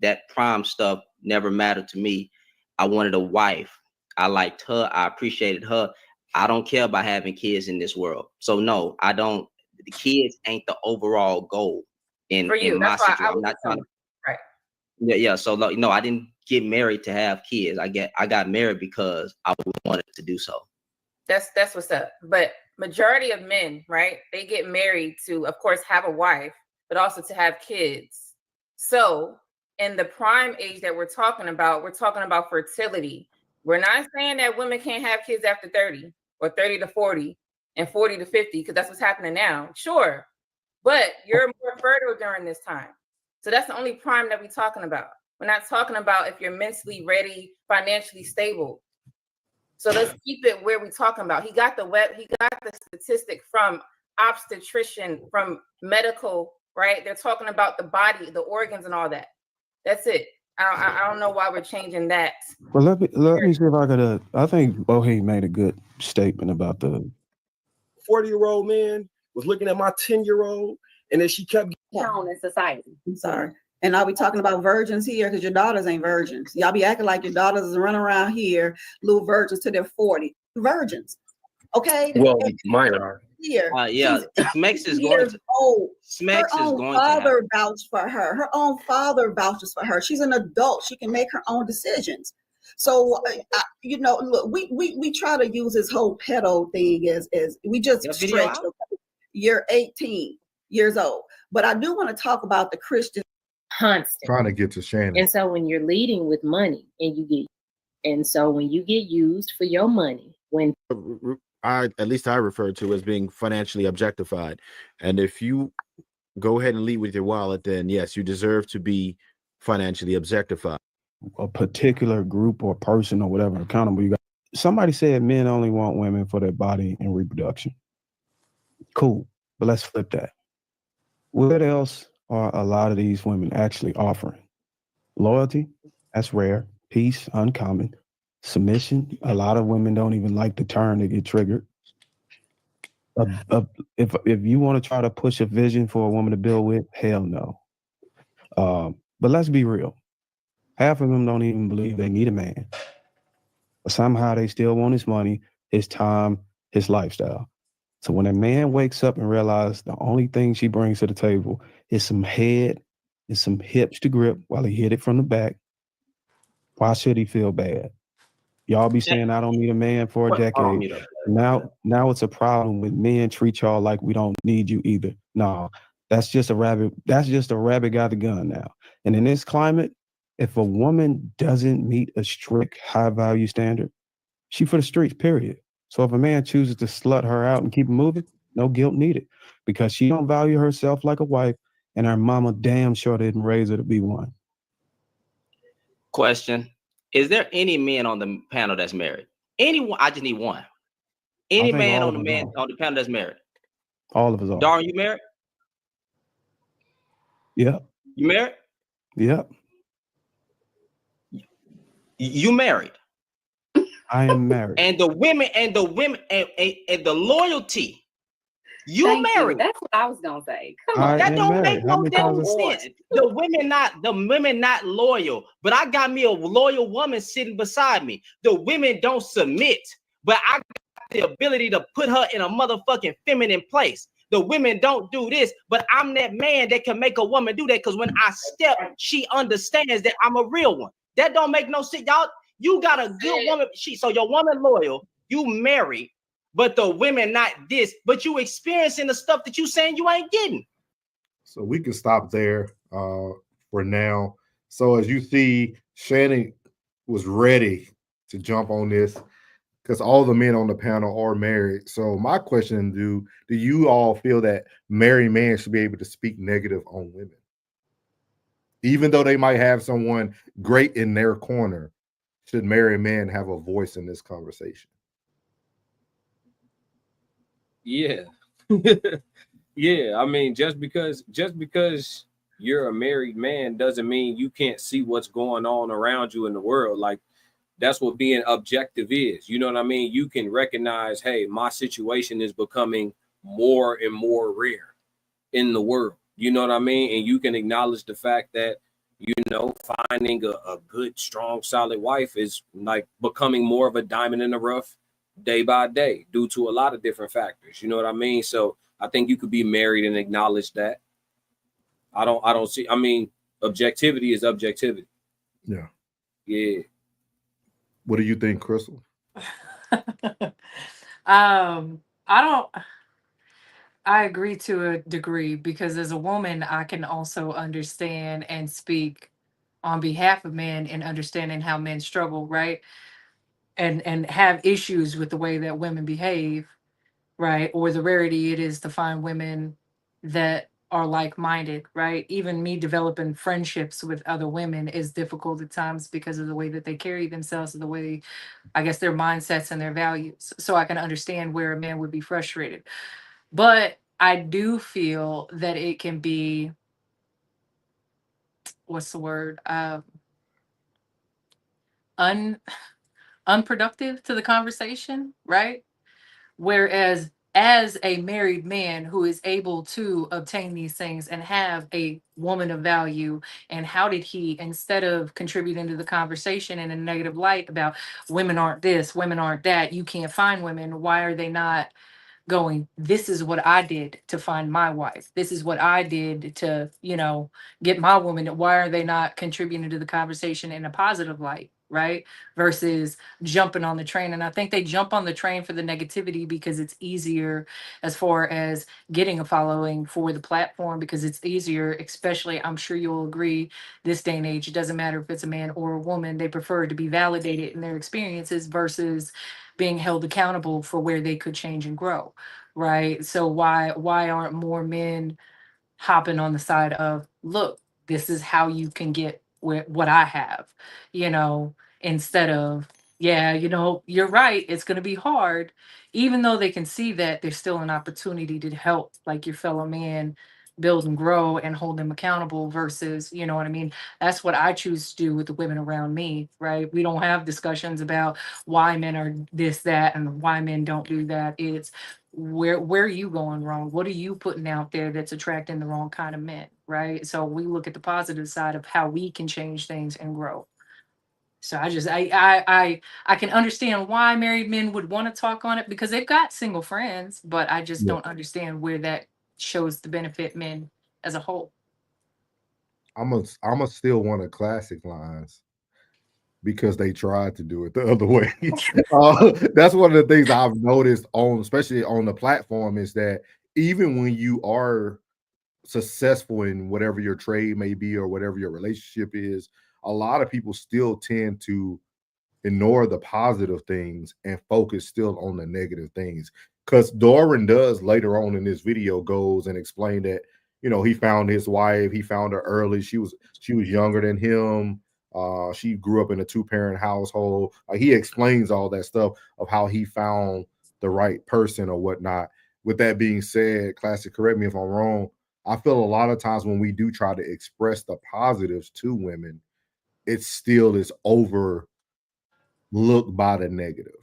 that prime stuff never mattered to me. I wanted a wife. I liked her. I appreciated her. I don't care about having kids in this world. So no, I don't. The kids ain't the overall goal in my situation. I'm not trying to. Right. Yeah. So no, I didn't get married to have kids. I got married because I wanted to do so. That's what's up. But majority of men, right? They get married to, of course, have a wife, but also to have kids. So in the prime age that we're talking about fertility. We're not saying that women can't have kids after 30 or 30 to 40 and 40 to 50, because that's what's happening now. Sure. But you're more fertile during this time. So that's the only prime that we're talking about. We're not talking about if you're mentally ready, financially stable. So let's keep it where we're talking about. He got the statistic from obstetrician, from medical, right? They're talking about the body, the organs and all that. That's it. I don't know why we're changing that. Well, let me see if I could. I think Bohe made a good statement about the 40-year-old man was looking at my 10-year-old, and then she kept Shown in society. I'm sorry. And are we talking about virgins here? Because your daughters ain't virgins. Y'all be acting like your daughters is running around here, little virgins to their 40. Virgins. Okay? Well, mine are. Here. Yeah. Smex is going to. Old. Smex Her is own going to. father vouched for her. Her own father vouches for her. She's an adult. She can make her own decisions. So, look, we try to use this whole pedo thing as we just stretch. You're 18 years old. But I do want to talk about the Christian. Constant. Trying to get to Shannon. And so when you're leading with money and when you get used for your money, when at least I refer to as being financially objectified. And if you go ahead and lead with your wallet, then yes, you deserve to be financially objectified. A particular group or person or whatever accountable you got. Somebody said men only want women for their body and reproduction. Cool, but let's flip that. What else are a lot of these women actually offering? Loyalty, that's rare. Peace, uncommon. Submission, a lot of women don't even like the term, they get triggered. If you want to try to push a vision for a woman to build with, hell no. But let's be real. Half of them don't even believe they need a man. But somehow they still want his money, his time, his lifestyle. So when a man wakes up and realizes the only thing she brings to the table is some head and some hips to grip while he hit it from the back, why should he feel bad? Y'all be saying I don't need a man for a decade. Now it's a problem when men treat y'all like we don't need you either. No, that's just a rabbit got the gun now. And in this climate, if a woman doesn't meet a strict high value standard, she for the streets, period. So if a man chooses to slut her out and keep it moving, no guilt needed, because she don't value herself like a wife, and her mama damn sure didn't raise her to be one. Question: is there any men on the panel that's married? Anyone? I just need one. Any man on the panel that's married? All of us are. Darren, you married? Yeah. You married? Yeah. You married? I am married. And the women and the loyalty. You married. That's what I was gonna say. Come on. That don't make no damn sense. The women not loyal, but I got me a loyal woman sitting beside me. The women don't submit, but I got the ability to put her in a motherfucking feminine place. The women don't do this, but I'm that man that can make a woman do that, because when I step, she understands that I'm a real one. That don't make no sense. Y'all, you got a good woman. So your woman loyal, you married, but the women not this, but you experiencing the stuff that you saying you ain't getting. So we can stop there for now. So as you see, Shannon was ready to jump on this because all the men on the panel are married. So my question, do you all feel that married men should be able to speak negative on women? Even though they might have someone great in their corner, should married men have a voice in this conversation? Yeah. Yeah. I mean, just because you're a married man doesn't mean you can't see what's going on around you in the world. Like, that's what being objective is. You know what I mean? You can recognize, hey, my situation is becoming more and more rare in the world. You know what I mean? And you can acknowledge the fact that, you know, finding a good, strong, solid wife is like becoming more of a diamond in the rough day by day due to a lot of different factors. You know what I mean? So I think you could be married and acknowledge that. I don't see, I mean, objectivity is objectivity. Yeah. Yeah. What do you think, Crystal? I agree to a degree, because as a woman, I can also understand and speak on behalf of men and understanding how men struggle, right? And have issues with the way that women behave, right? Or the rarity it is to find women that are like-minded, right? Even me developing friendships with other women is difficult at times because of the way that they carry themselves and the way, I guess, their mindsets and their values. So I can understand where a man would be frustrated. But I do feel that it can be, what's the word? Unproductive to the conversation, right? Whereas as a married man who is able to obtain these things and have a woman of value, and how did he, instead of contributing to the conversation in a negative light about women aren't this, women aren't that, you can't find women, why are they not going, this is what I did to find my wife, this is what I did to, you know, get my woman, why are they not contributing to the conversation in a positive light? right? Versus jumping on the train. And I think they jump on the train for the negativity because it's easier as far as getting a following for the platform, because it's easier, especially, I'm sure you'll agree, this day and age, it doesn't matter if it's a man or a woman, they prefer to be validated in their experiences versus being held accountable for where they could change and grow, right? So why aren't more men hopping on the side of, look, this is how you can get what I have, you know, instead of, yeah, you know, you're right, it's going to be hard, even though they can see that there's still an opportunity to help like your fellow man build and grow and hold them accountable versus, you know what I mean? That's what I choose to do with the women around me, right? We don't have discussions about why men are this, that, and why men don't do that. It's where are you going wrong? What are you putting out there that's attracting the wrong kind of men, right? So we look at the positive side of how we can change things and grow. So I can understand why married men would want to talk on it because they've got single friends, but I just Yeah. don't understand where that shows the benefit men as a whole. I'm a still one of classic lines because they tried to do it the other way. That's one of the things I've noticed on, especially on the platform, is that even when you are successful in whatever your trade may be or whatever your relationship is, a lot of people still tend to ignore the positive things and focus still on the negative things. Because Doran does later on in this video goes and explain that, you know, he found his wife, he found her early. She was younger than him. She grew up in a two-parent household. He explains all that stuff of how he found the right person or whatnot. With that being said, Classic, correct me if I'm wrong. I feel a lot of times when we do try to express the positives to women, it still is overlooked by the negative.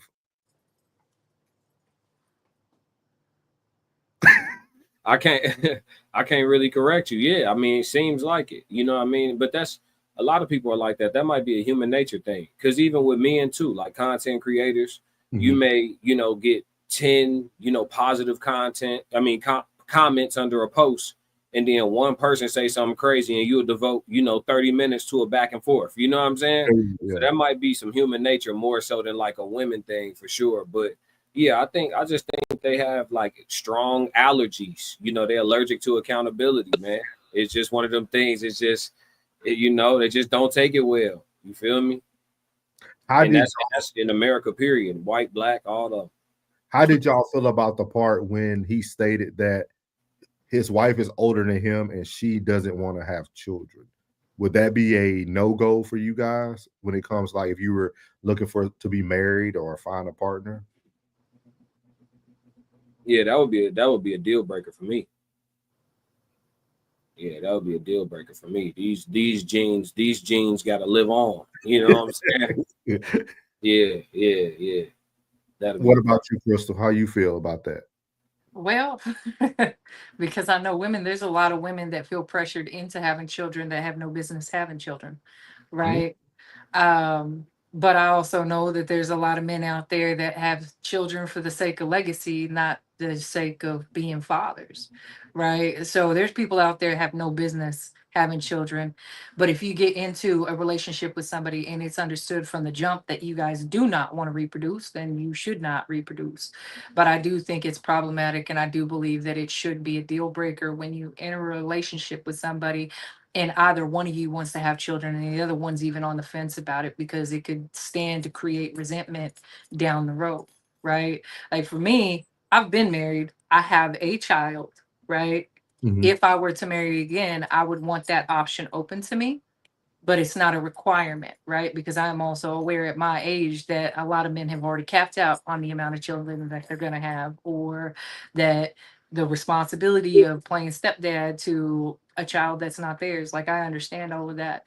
I can't I can't really correct you. Yeah, I mean, it seems like it. You know what I mean? But that's a lot of people are like that. That might be a human nature thing. Because even with men too, like content creators, you Mhm. may, get 10, positive content. I mean, comments under a post, and then one person say something crazy, and you'll devote, 30 minutes to a back and forth. You know what I'm saying? So Yeah. that might be some human nature more so than like a women thing for sure. But yeah, I just think they have like strong allergies. They're allergic to accountability, man. It's just one of them things. It's just, they just don't take it well. You feel me? How And did that's in America, period. White, black, all of. how did y'all feel about the part when he stated that his wife is older than him and she doesn't want to have children? Would that be a no-go for you guys when it comes, like, if you were looking for to be married or find a partner? Yeah, that would be a deal breaker for me. Yeah, that would be a deal breaker for me. These genes got to live on. You know what I'm saying? Yeah, yeah, yeah. That'll be What the about part. you, Crystal? How you feel about that? Well, because I know women, there's a lot of women that feel pressured into having children that have no business having children, Mhm. right? But I also know that there's a lot of men out there that have children for the sake of legacy, not the sake of being fathers, right? So there's people out there have no business having children. But if you get into a relationship with somebody and it's understood from the jump that you guys do not want to reproduce, then you should not reproduce. But I do think it's problematic, and I do believe that it should be a deal breaker when you enter a relationship with somebody and either one of you wants to have children and the other one's even on the fence about it, because it could stand to create resentment down the road, right? Like for me, I've been married, I have a child, right? Mhm. If I were to marry again, I would want that option open to me, but it's not a requirement, right? Because I'm also aware at my age that a lot of men have already capped out on the amount of children that they're going to have, or that the responsibility of playing stepdad to a child that's not theirs. Like, I understand all of that,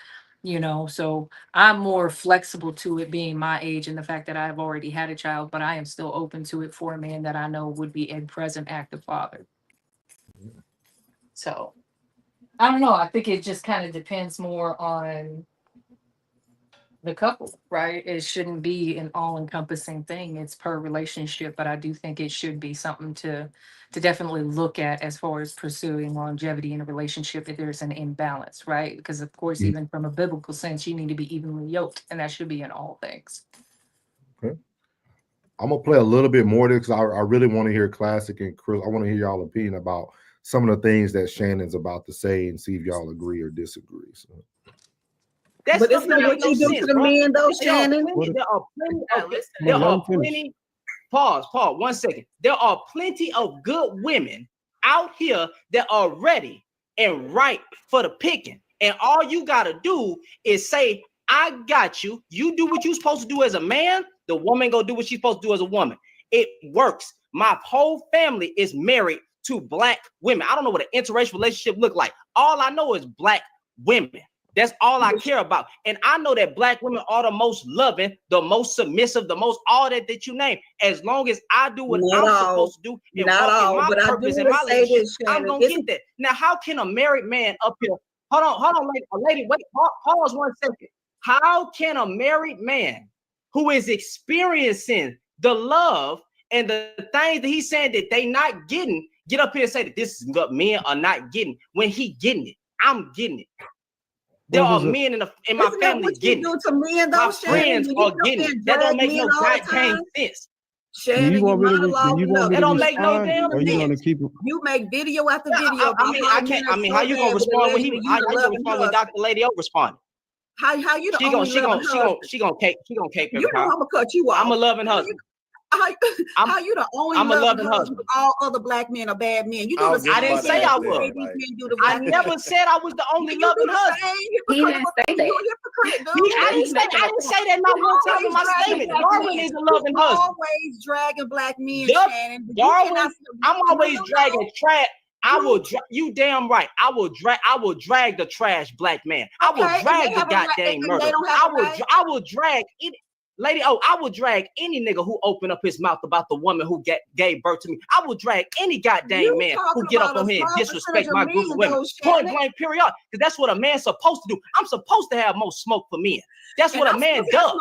so I'm more flexible to it being my age and the fact that I've already had a child, but I am still open to it for a man that I know would be a present active father. So I don't know. I think it just kind of depends more on the couple, right? It shouldn't be an all-encompassing thing. It's per relationship, but I do think it should be something to definitely look at as far as pursuing longevity in a relationship if there's an imbalance, right? Because of course, Mm. even from a biblical sense, you need to be evenly yoked, and that should be in all things. Okay. I'm gonna play a little bit more because I really want to hear Classic and Chris. I want to hear y'all opinion about some of the things that Shannon's about to say and see if y'all agree or disagree. So. But But isn't that what you do to the men, though, Shannon? There are plenty of There are plenty. Pause, 1 second. There are plenty of good women out here that are ready and ripe for the picking. And all you gotta do is say, I got you. You do what you're supposed to do as a man, the woman go do what she's supposed to do as a woman. It works. My whole family is married to black women. I don't know what an interracial relationship look like. All I know is black women. That's all I care about. And I know that black women are the most loving, the most submissive, the most all that you name. As long as I do what I'm supposed to do and walk in my purpose and my leadership, I'm going to get that. Now, how can a married man up here, hold on, lady, wait, pause 1 second. How can a married man who is experiencing the love and the things that he's saying that they not getting, get up here and say that this is what men are not getting when he getting it? I'm getting it. There are men in my family getting it. To men, though, my friends are getting it. That don't make no goddamn sense. Shannon, you want me to That don't make no respond, damn or you want to sense. keep it? You make video after video. I can't. I mean, how you gonna respond when he? How you gonna respond when Dr. Lady O responded? How you the only loving husband? She gonna cake. You know I'm gonna cut you off. I'm a loving husband. How you the only I'm a loving husband? All other black men are bad men. You do the same. I didn't say I was. I never said I was the only loving husband. He didn't say that. I didn't say that not one time in my statement. Darwin is a loving husband. Always dragging black men, Shannon. Darwin, I'm always dragging trash. I will you damn right. I will drag the trash black man. I will drag the goddamn murder. I will drag it. Lady, I will drag any nigga who open up his mouth about the woman who gave birth to me. I will drag any goddamn man who get up on here and disrespect my group of women. Point blank, period. Because that's what a man's supposed to do. I'm supposed to have more smoke for men. That's what a man does.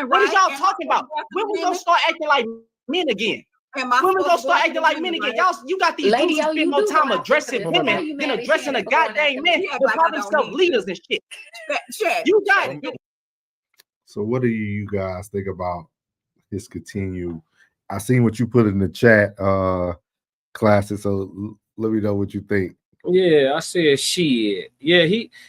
What is y'all talking about? When we gonna start acting like men again? When we gonna start acting like men again? Y'all, you got these dudes who spend more time addressing women than addressing a goddamn man who call themselves leaders and shit. You got it. So what do you guys think about his continue? I seen what you put in the chat, Classic. So let me know what you think. Yeah, I said shit. Yeah,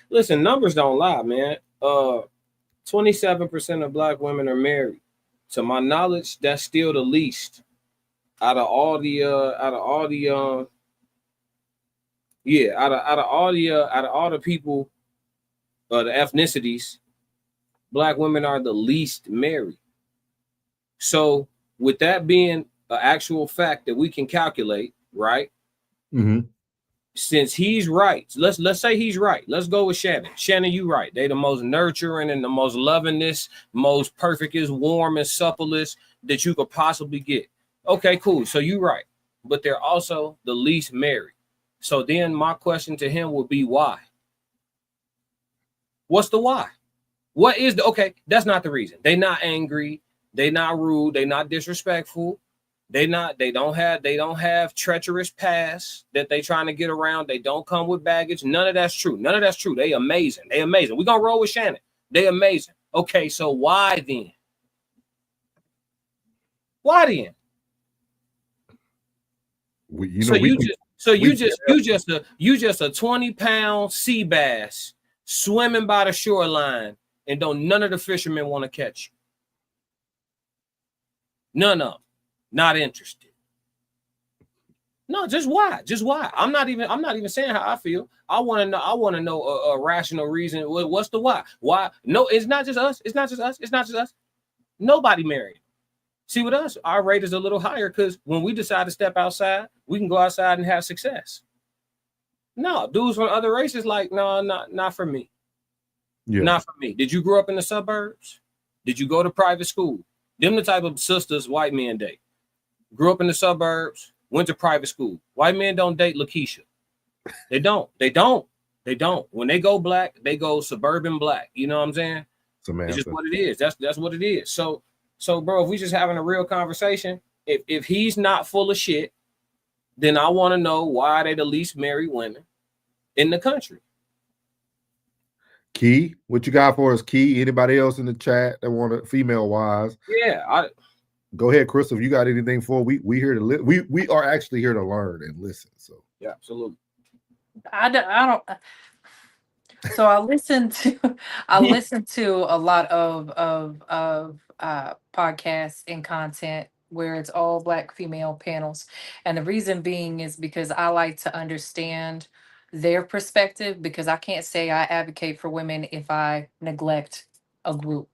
listen, numbers don't lie, man. 27% of black women are married. To my knowledge, that's still the least out of all the people, the ethnicities. Black women are the least married. So with that being an actual fact that we can calculate, right? Mm-hmm. Since he's right, let's say he's right. Let's go with Shannon. Shannon, you right. They the most nurturing and the most lovingest, most perfectest, warm and supplest that you could possibly get. Okay, cool. So you right. But they're also the least married. So then my question to him would be why? What's the why? What is okay? That's not the reason. They not angry. They not rude. They not disrespectful. They don't have treacherous past that they trying to get around. They don't come with baggage. None of that's true. None of that's true. They amazing. They amazing. We're gonna roll with Shannon. They amazing. Okay, so why then? Why then? You just a 20-pound sea bass swimming by the shoreline. And don't none of the fishermen want to catch you. None of them. Not interested. No, just why? Just why? I'm not even saying how I feel. I want to know a rational reason. What's the why? Why? No, it's not just us. It's not just us. It's not just us. Nobody married. See, with us, our rate is a little higher because when we decide to step outside, we can go outside and have success. No, dudes from other races like, no, not for me. Yeah. Not for me. Did you grow up in the suburbs? Did you go to private school? Them the type of sisters white men date. Grew up in the suburbs, went to private school. White men don't date Lakeisha. They don't. When they go black, they go suburban black. You know what I'm saying? Samantha. It's just what it is. That's what it is. So bro, if we just having a real conversation, if he's not full of shit, then I want to know why they the least married women in the country. Key, what you got for us, Key? Anybody else in the chat that want to female wise? Yeah, go ahead, Crystal. If you got anything for we here to we are actually here to learn and listen. So yeah, absolutely. I don't. So I listen to a lot of podcasts and content where it's all Black female panels, and the reason being is because I like to understand their perspective, because I can't say I advocate for women if I neglect a group,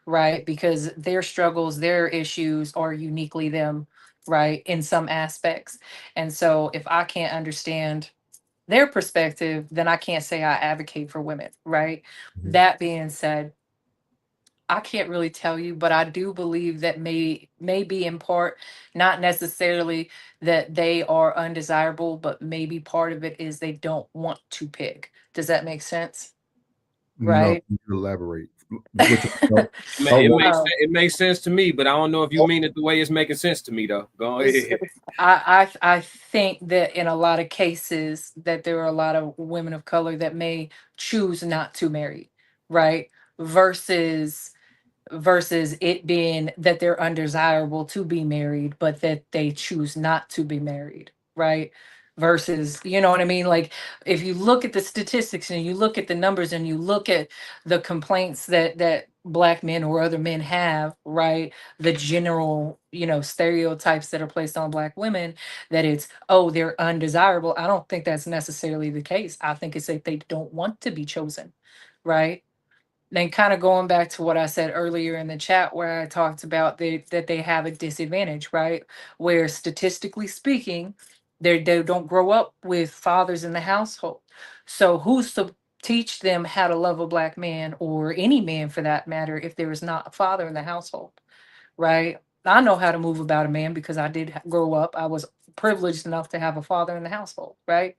right? Because their struggles, their issues are uniquely them, right, in some aspects. And so if I can't understand their perspective, then I can't say I advocate for women, right? That being said, I can't really tell you, but I do believe that may be in part, not necessarily that they are undesirable, but maybe part of it is they don't want to pick. Does that make sense? Right? No, elaborate. It makes sense to me, but I don't know if you mean it the way it's making sense to me though. Go ahead. I think that in a lot of cases that there are a lot of women of color that may choose not to marry, right? Versus it being that they're undesirable to be married, but that they choose not to be married, right? Versus, you know what I mean? Like if you look at the statistics and you look at the numbers and you look at the complaints that Black men or other men have, right? The general, stereotypes that are placed on Black women, that it's, oh, they're undesirable. I don't think that's necessarily the case. I think it's that they don't want to be chosen, right? Then kind of going back to what I said earlier in the chat where I talked about that they have a disadvantage, right? Where statistically speaking, they don't grow up with fathers in the household. So who's to teach them how to love a Black man, or any man for that matter, if there is not a father in the household, right? I know how to move about a man because I did grow up. I was privileged enough to have a father in the household, right?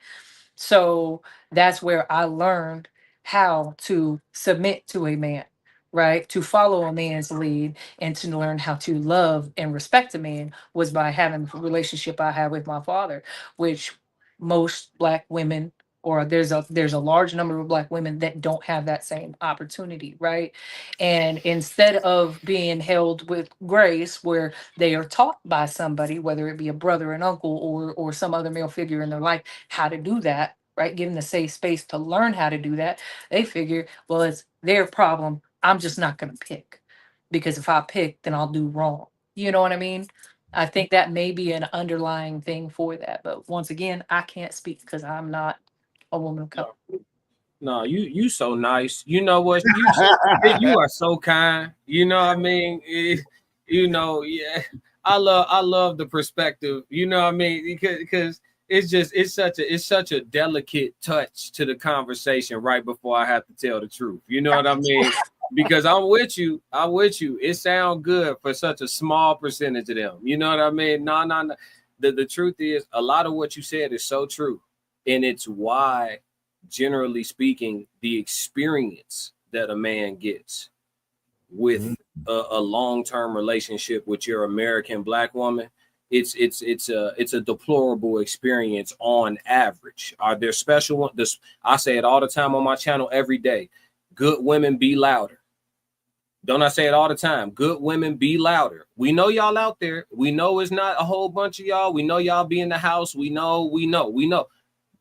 So that's where I learned how to submit to a man, right? To follow a man's lead and to learn how to love and respect a man was by having the relationship I had with my father, which most Black women, or there's a large number of Black women that don't have that same opportunity, right? And instead of being held with grace, where they are taught by somebody, whether it be a brother, an uncle, or some other male figure in their life, how to do that, right? Given the safe space to learn how to do that, they figure, well, it's their problem. I'm just not going to pick, because if I pick, then I'll do wrong. You know what I mean? I think that may be an underlying thing for that. But once again, I can't speak because I'm not a woman of color. No, you so nice. You know what? You are so kind. You know what I mean? Yeah. I love the perspective. You know what I mean? Because it's such a delicate touch to the conversation right before I have to tell the truth. You know what I mean? Because I'm with you. It sounds good for such a small percentage of them. You know what I mean? No. The truth is, a lot of what you said is so true. And it's why, generally speaking, the experience that a man gets with a long-term relationship with your American Black woman, it's a deplorable experience on average. Are there special ones? I say it all the time on my channel every day. Good women, be louder. Don't I say it all the time? Good women, be louder. We know y'all out there. We know it's not a whole bunch of y'all. We know y'all be in the house. We know.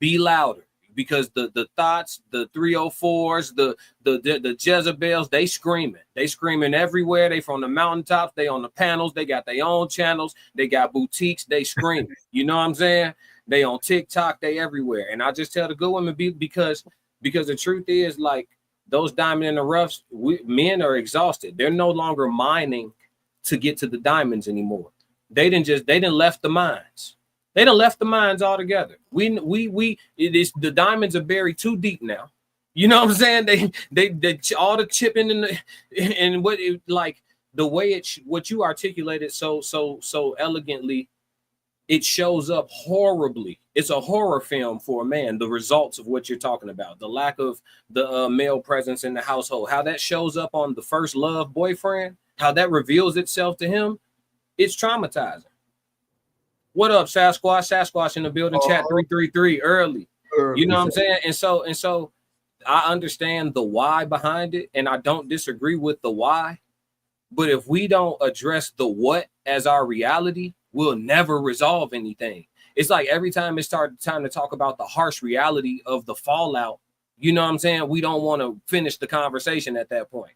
Be louder, because the thoughts, the 304s, the Jezebels, they screaming everywhere. They from the mountaintops, they on the panels, they got their own channels, they got boutiques, they screaming. You know what I'm saying? They on TikTok, they everywhere. And I just tell the good women, because the truth is, like, those diamond in the roughs, men are exhausted. They're no longer mining to get to the diamonds anymore. They didn't left the mines. They done left the mines altogether. The diamonds are buried too deep now. You know what I'm saying? They all the chipping and what it, like the way what you articulated so elegantly it shows up horribly. It's a horror film for a man. The results of what you're talking about, the lack of the male presence in the household, how that shows up on the first love boyfriend, how that reveals itself to him, it's traumatizing. What up, Sasquatch? Sasquatch in the building, chat 333 early. You know what I'm saying? And so I understand the why behind it, and I don't disagree with the why. But if we don't address the what as our reality, we'll never resolve anything. It's like every time it's time to talk about the harsh reality of the fallout, you know what I'm saying? We don't want to finish the conversation at that point.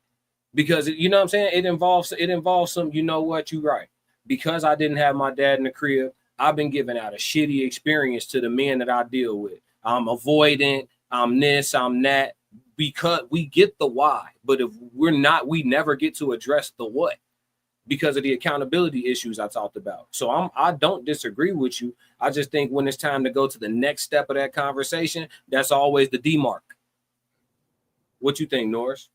Because you know what I'm saying? It involves some, you know what, you're right. Because I didn't have my dad in the crib, I've been giving out a shitty experience to the men that I deal with. I'm avoidant, I'm this, I'm that, because we get the why. But if we're not, we never get to address the what because of the accountability issues I talked about. So I don't disagree with you. I just think when it's time to go to the next step of that conversation, that's always the demark. What you think, Norris?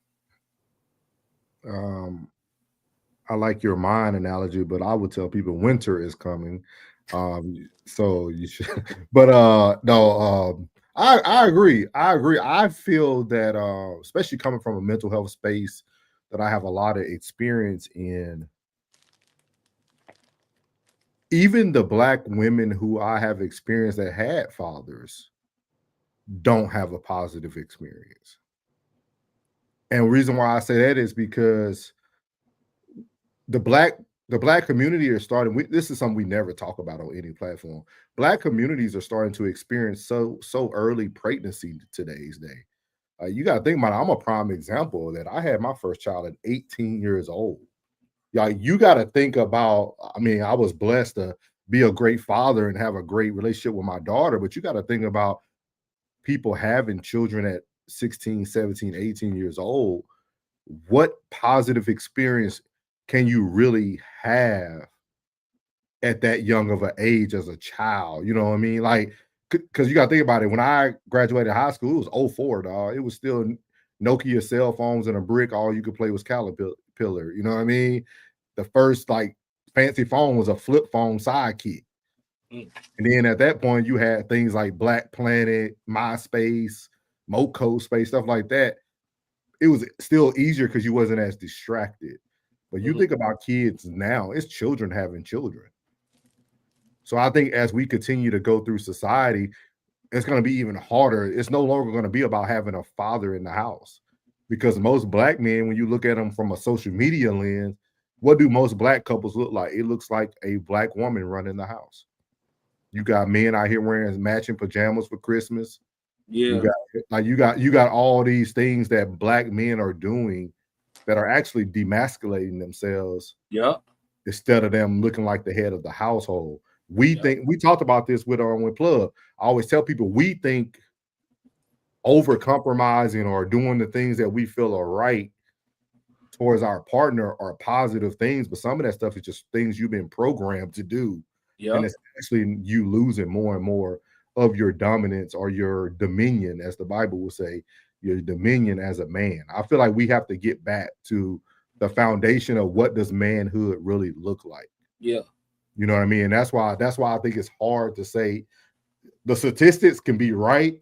I like your mind analogy, but I would tell people winter is coming. So you should, but no, I agree. I feel that especially coming from a mental health space, that I have a lot of experience in. Even the Black women who I have experienced that had fathers don't have a positive experience. And the reason why I say that is because the black community are starting. This is something we never talk about on any platform. Black communities are starting to experience so early pregnancy today's day. You got to think about it. I'm a prime example of that. I had my first child at 18 years old. You got to think about. I mean, I was blessed to be a great father and have a great relationship with my daughter, but you got to think about people having children at 16, 17, 18 years old. What positive experience can you really have at that young of an age as a child? You know what I mean? Like, because you got to think about it. When I graduated high school, it was 04, dog. It was still Nokia cell phones and a brick. All you could play was Caterpillar. You know what I mean? The first like fancy phone was a flip phone sidekick. And then at that point, you had things like Black Planet, MySpace, Moco Space, stuff like that. It was still easier because you wasn't as distracted. But you think about kids now, it's children having children. So I think as we continue to go through society, it's going to be even harder. It's no longer going to be about having a father in the house, because most Black men, when you look at them from a social media lens, what do most Black couples look like? It looks like a Black woman running the house. You got men out here wearing matching pajamas for Christmas. Yeah. You got all these things that Black men are doing that are actually demasculating themselves. Yep. Instead of them looking like the head of the household. We think, we talked about this with Plug. I always tell people, we think over compromising or doing the things that we feel are right towards our partner are positive things, but some of that stuff is just things you've been programmed to do. Yep. And it's actually you losing more and more of your dominance or your dominion, as the Bible will say, your dominion as a man. I feel like we have to get back to the foundation of what does manhood really look like. Yeah. You know what I mean? And that's why I think it's hard to say. The statistics can be right,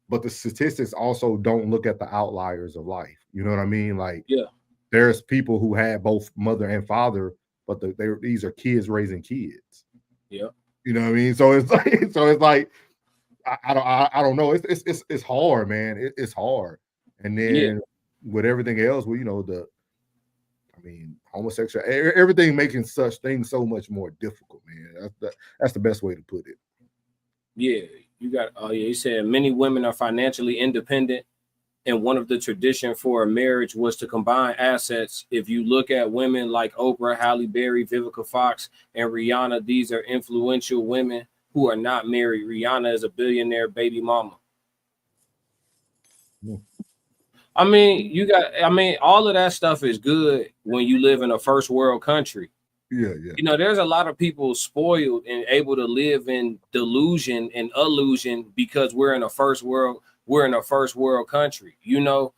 but the statistics also don't look at the outliers of life. You know what I mean? Like, yeah, there's people who had both mother and father, but these are kids raising kids. Yeah. You know what I mean? So it's like I don't know. It's hard, man. It's hard. And then with everything else, homosexual, everything making such things so much more difficult, man. That's the best way to put it. Yeah, you said many women are financially independent, and one of the tradition for a marriage was to combine assets. If you look at women like Oprah, Halle Berry, Vivica Fox, and Rihanna, these are influential women who are not married. Rihanna is a billionaire baby mama. I mean, all of that stuff is good when you live in a first world country. Yeah. You know, there's a lot of people spoiled and able to live in delusion and illusion because we're in a first world country. You know,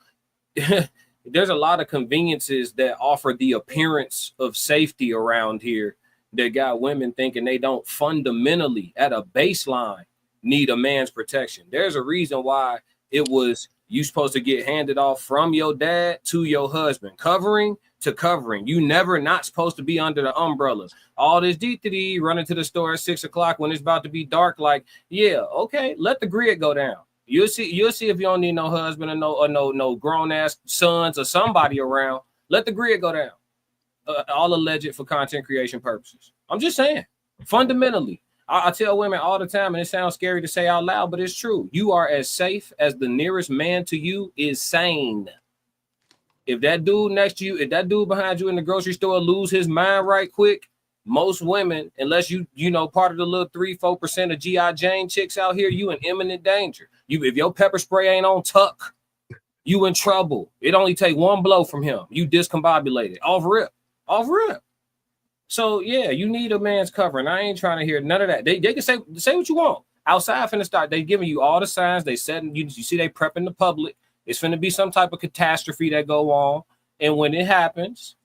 there's a lot of conveniences that offer the appearance of safety around here that got women thinking they don't fundamentally at a baseline need a man's protection. There's a reason why it was you supposed to get handed off from your dad to your husband, covering to covering. You never not supposed to be under the umbrella. All this DTD running to the store at 6 o'clock when it's about to be dark. Like, yeah, okay, let the grid go down. You'll see if you don't need no husband or no grown ass sons or somebody around. Let the grid go down. All alleged for content creation purposes. I'm just saying, fundamentally, I tell women all the time, and it sounds scary to say out loud, but it's true. You are as safe as the nearest man to you is sane. If that dude next to you, if that dude behind you in the grocery store lose his mind right quick, most women, unless you know part of the little 3-4% of GI Jane chicks out here, you in imminent danger. If your pepper spray ain't on tuck, you in trouble. It only take one blow from him. You discombobulated. Off rip. So yeah, you need a man's covering. I ain't trying to hear none of that. They can say what you want. Outside finna start. They giving you all the signs. They said you see they prepping the public. It's finna be some type of catastrophe that go on. And when it happens,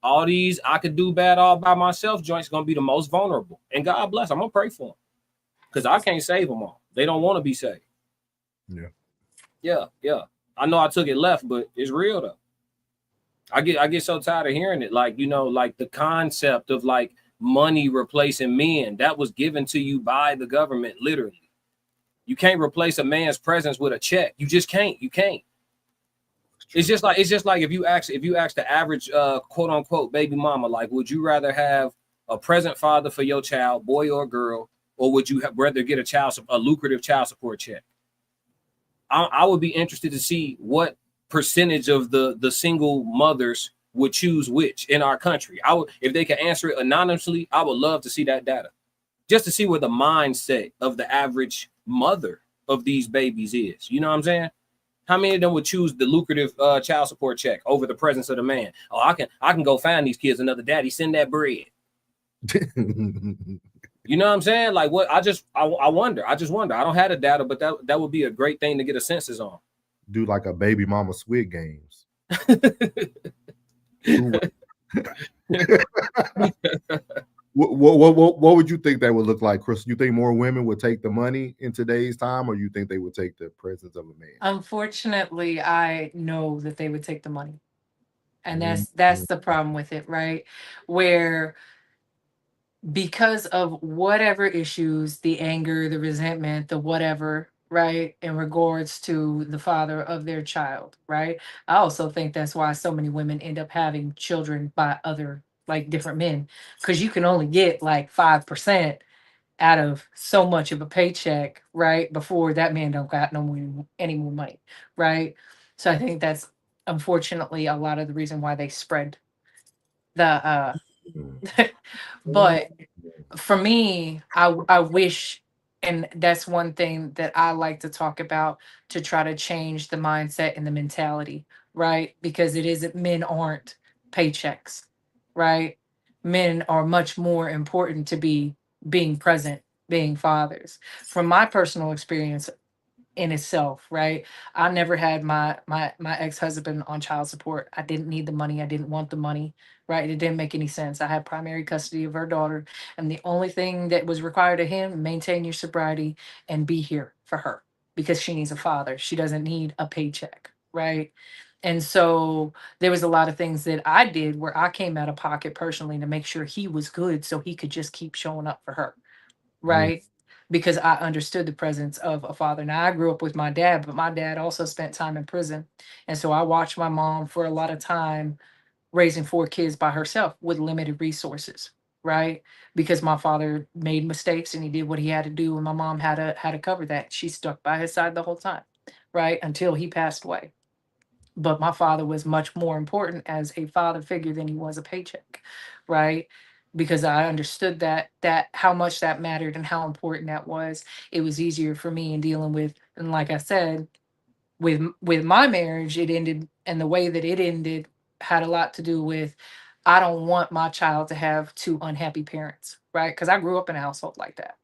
all these I could do bad all by myself joints gonna be the most vulnerable. And God bless. I'm gonna pray for them. Because I can't save them all. They don't want to be saved. Yeah. I know I took it left, but it's real though. I get so tired of hearing it. Like, like the concept of like money replacing men that was given to you by the government, literally. You can't replace a man's presence with a check. You just can't. You can't. It's just like if you ask the average quote unquote baby mama, like, would you rather have a present father for your child, boy or girl, or would you rather get a lucrative child support check? I would be interested to see what percentage of the single mothers would choose which in our country. If they can answer it anonymously, I would love to see that data, just to see where the mindset of the average mother of these babies is. You know what I'm saying? How many of them would choose the lucrative child support check over the presence of the man? Oh, I can go find these kids another daddy. Send that bread. You know what I'm saying? Like what? I wonder. I don't have the data, but that would be a great thing to get a census on. Do like a baby mama Squid Games. What would you think that would look like, Chris? You think more women would take the money in today's time, or you think they would take the presence of a man? Unfortunately, I know that they would take the money. And that's the problem with it, right? Where because of whatever issues, the anger, the resentment, the whatever, right, in regards to the father of their child, right? I also think that's why so many women end up having children by other, like different men, because you can only get like 5% out of so much of a paycheck, right? Before that man don't got any more money, right? So I think that's unfortunately a lot of the reason why they spread the but for me, I wish, and that's one thing that I like to talk about to try to change the mindset and the mentality, right? Because it isn't, men aren't paychecks, right? Men are much more important to being present, being fathers. From my personal experience in itself, right? I never had my ex-husband on child support. I didn't need the money. I didn't want the money, right? It didn't make any sense. I had primary custody of her daughter, and the only thing that was required of him, maintain your sobriety and be here for her because she needs a father. She doesn't need a paycheck, right? And so there was a lot of things that I did where I came out of pocket personally to make sure he was good so he could just keep showing up for her, right? Because I understood the presence of a father. Now, I grew up with my dad, but my dad also spent time in prison. And so I watched my mom for a lot of time raising 4 kids by herself with limited resources, right? Because my father made mistakes and he did what he had to do, and my mom had to cover that. She stuck by his side the whole time, right? Until he passed away. But my father was much more important as a father figure than he was a paycheck, right? Because I understood that how much that mattered and how important that was. It was easier for me in dealing with, and like I said, with my marriage, it ended, and the way that it ended had a lot to do with, I don't want my child to have two unhappy parents, right? Because I grew up in a household like that.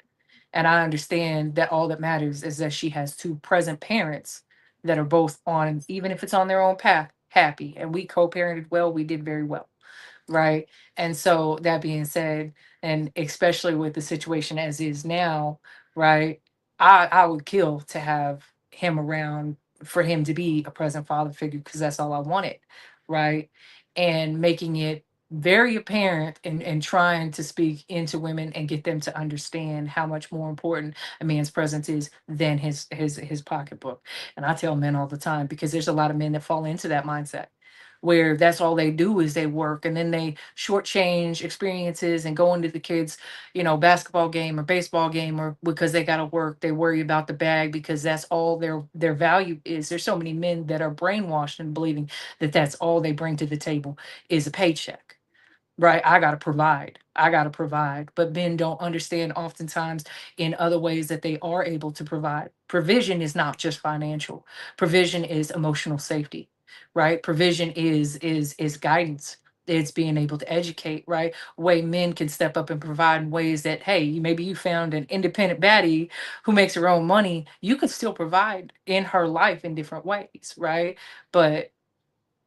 And I understand that all that matters is that she has two present parents that are both on, even if it's on their own path, happy. And we co parented well, we did very well. right? And so that being said, and especially with the situation as is now, right? I would kill to have him around, for him to be a present father figure, because that's all I wanted, right? And making it very apparent, and trying to speak into women and get them to understand how much more important a man's presence is than his pocketbook. And I tell men all the time, because there's a lot of men that fall into that mindset where that's all they do is they work, and then they shortchange experiences and go into the kids, basketball game or baseball game, or because they got to work, they worry about the bag because that's all their value is. There's so many men that are brainwashed and believing that that's all they bring to the table is a paycheck. Right, I gotta provide. I gotta provide. But men don't understand oftentimes in other ways that they are able to provide. Provision is not just financial. Provision is emotional safety, right? Provision is guidance. It's being able to educate, right? Way men can step up and provide in ways that, hey, maybe you found an independent baddie who makes her own money. You can still provide in her life in different ways, right? But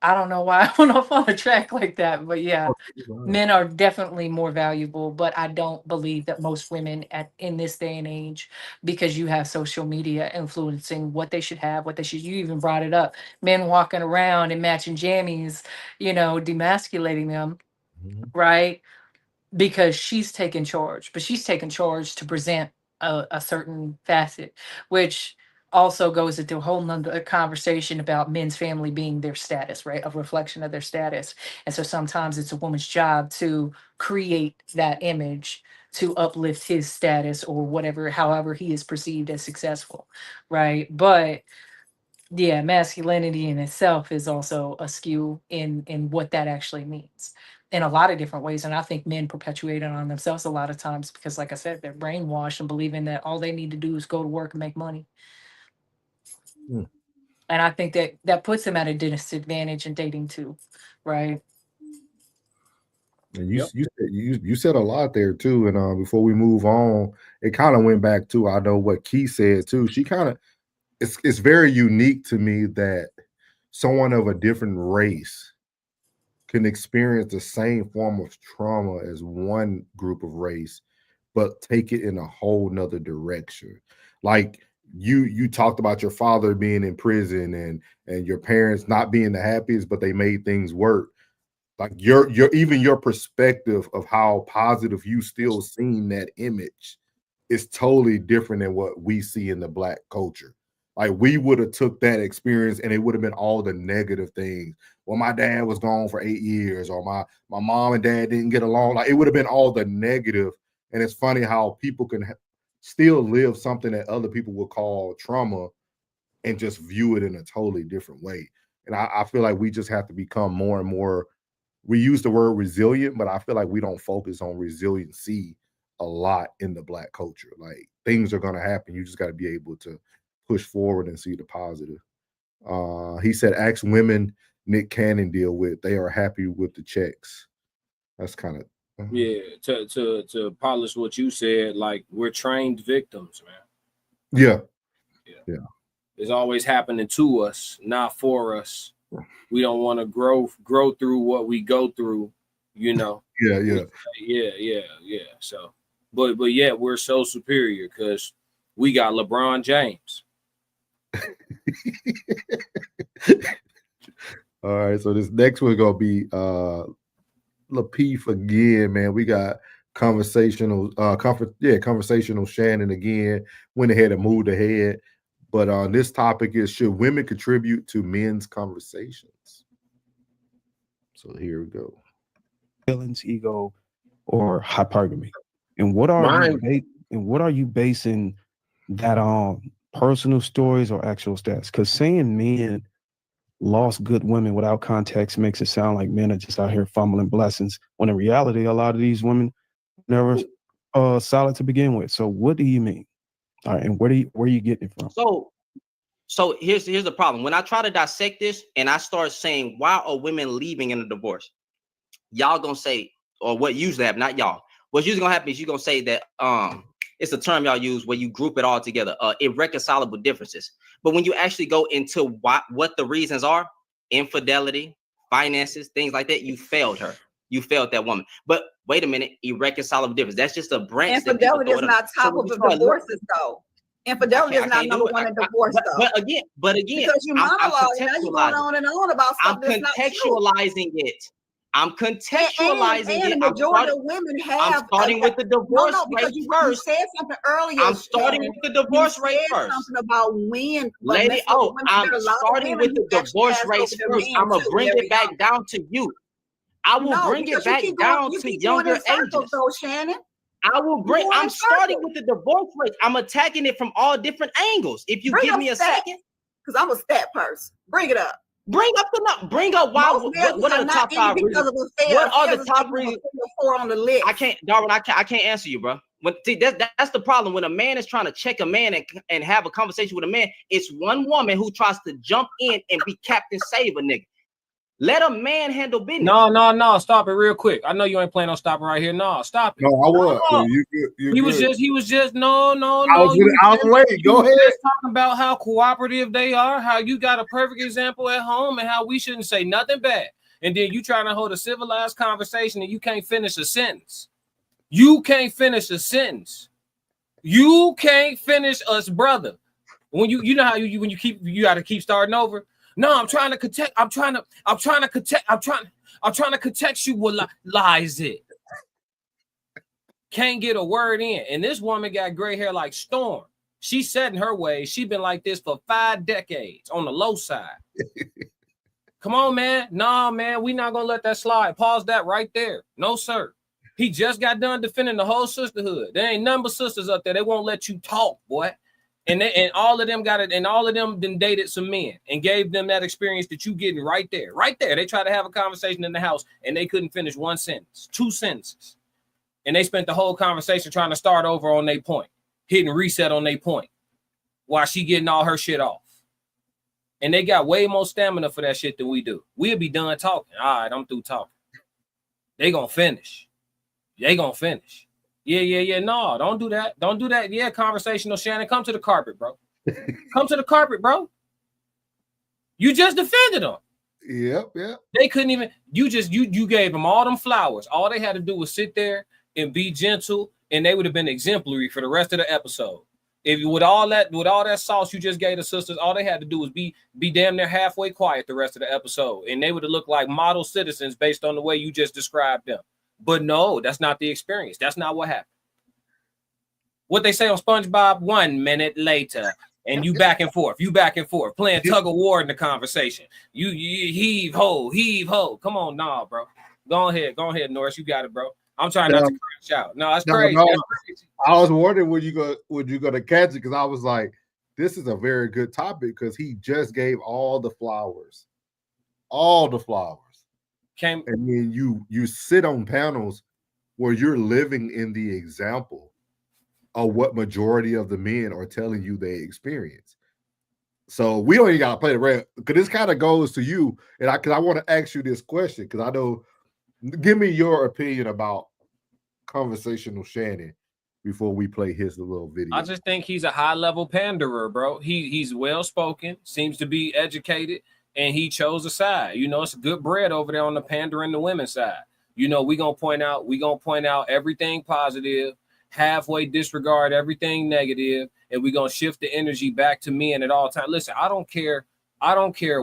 I don't know why I went off on a track like that, but yeah, men are definitely more valuable. But I don't believe that most women in this day and age, because you have social media influencing what they should have, what they should. You even brought it up, men walking around in matching jammies, demasculating them, Mhm. right? Because she's taken charge, but she's taken charge to present a certain facet, which also goes into a whole nother conversation about men's family being their status, right? A reflection of their status. And so sometimes it's a woman's job to create that image to uplift his status or whatever, however he is perceived as successful, right? But yeah, masculinity in itself is also a skew in what that actually means in a lot of different ways. And I think men perpetuate it on themselves a lot of times because, like I said, they're brainwashed and believing that all they need to do is go to work and make money. Mm. And I think that that puts them at a disadvantage in dating too, right? And Yep. you said a lot there too. And before we move on, it kind of went back to, I know what Key said too. She kind of, it's very unique to me that someone of a different race can experience the same form of trauma as one group of race, but take it in a whole nother direction. Like you talked about your father being in prison and your parents not being the happiest, but they made things work. Like your even your perspective of how positive you still seeing that image is totally different than what we see in the Black culture. Like we would have took that experience and it would have been all the negative things. Well, my dad was gone for 8 years, or my mom and dad didn't get along. Like it would have been all the negative. And it's funny how people can still live something that other people would call trauma and just view it in a totally different way. And I feel like we just have to become more and more. We use the word resilient, but I feel like we don't focus on resiliency a lot in the Black culture. Like things are going to happen. You just got to be able to push forward and see the positive. He said, ask women Nick Cannon deal with. They are happy with the checks. That's kind of, Yeah, to polish what you said, like we're trained victims, man. yeah. Yeah. Yeah. It's always happening to us, not for us. We don't want to grow through what we go through, you know. Yeah. Yeah. So, but yet we're so superior because we got LeBron James. All right. So this next one gonna be Lapeef again, man. We got conversational Shannon again. Went ahead and moved ahead. But this topic is, should women contribute to men's conversations? So here we go. Feelings, ego, or hypergamy. And what are Mine, you basing that on? Personal stories or actual stats? Because saying men lost good women without context makes it sound like men are just out here fumbling blessings, when in reality, a lot of these women never solid to begin with. So what do you mean? All right, and where are you getting it from? So here's the problem. When I try to dissect this and I start saying, why are women leaving in a divorce? Y'all gonna say, or what usually happens, not y'all. What's usually gonna happen is you're gonna say that it's a term y'all use where you group it all together, irreconcilable differences. But when you actually go into what the reasons are, infidelity, finances, things like that, you failed her. You failed that woman. But wait a minute, irreconcilable difference. That's just a branch. Infidelity is not top of the divorces, though. Infidelity is not number one in divorce, though. But again, because you monologue, now you're going on and on about stuff that's not true. Contextualizing it. I'm contextualizing it. And the majority of women have. I'm starting with the divorce rate first. You said something earlier. I'm starting with the divorce rate first. Something about when, lady. I'm starting with the divorce rate first. I'm gonna bring it back down to you. I will bring it back down to younger ages. Though, Shannon. I'm starting with the divorce rate. I'm attacking it from all different angles. If you give me a second, because I'm a stat person. Bring it up. Bring up why. What are the top 5 reasons? What are the top reasons? On the list. I can't, Darwin. I can't answer you, bro. See, that's the problem. When a man is trying to check a man and have a conversation with a man, it's one woman who tries to jump in and be Captain Save a nigga. Let a man handle business. No. Stop it real quick. I know you ain't planning on stopping right here. No, stop it. No, I was. No. He was just no. I was waiting. Go ahead. Talking about how cooperative they are, how you got a perfect example at home, and how we shouldn't say nothing bad. And then you trying to hold a civilized conversation and you can't finish a sentence. You can't finish a sentence. You can't finish us, brother. When you know how you got to keep starting over. No, I'm trying to contextualize it. Can't get a word in. And this woman got gray hair like Storm. She's set in her ways. She's been like this for 5 decades on the low side. Come on, man. Nah, man, we not gonna let that slide. Pause that right there. No, sir. He just got done defending the whole sisterhood. There ain't none but sisters up there. They won't let you talk, boy. And all of them got it, and all of them then dated some men and gave them that experience that you getting right there. Right there. They tried to have a conversation in the house and they couldn't finish 1 sentence, 2 sentences. And they spent the whole conversation trying to start over on their point, hitting reset on their point while she getting all her shit off. And they got way more stamina for that shit than we do. We'll be done talking. All right, I'm through talking. They gonna finish. Yeah. No, don't do that. Don't do that. Yeah, conversational, Shannon. Come to the carpet, bro. Come to the carpet, bro. You just defended them. Yep. They couldn't even. You gave them all them flowers. All they had to do was sit there and be gentle, and they would have been exemplary for the rest of the episode. If with all that sauce you just gave the sisters, all they had to do was be damn near halfway quiet the rest of the episode, and they would have looked like model citizens based on the way you just described them. But no, that's not the experience. That's not what happened. What they say on SpongeBob, 1 minute later, and you back and forth, playing tug of war in the conversation. You heave ho. Come on, nah, bro. Go ahead, Norris. You got it, bro. I'm trying not to crash out. No, that's crazy. No. I was wondering when you gonna catch it, because I was like, this is a very good topic because he just gave all the flowers. And then you sit on panels where you're living in the example of what majority of the men are telling you they experience. So we don't even gotta play the rap, because this kind of goes to you, and I want to ask you this question, because I know. Give me your opinion about conversational Shannon before we play his little video. I just think he's a high-level panderer, bro. He's well-spoken, seems to be educated, and he chose a side. You know, it's good bread over there on the pandering the women's side. You know, we gonna point out everything positive, halfway disregard everything negative, and we're gonna shift the energy back to men at all times. Listen, I don't care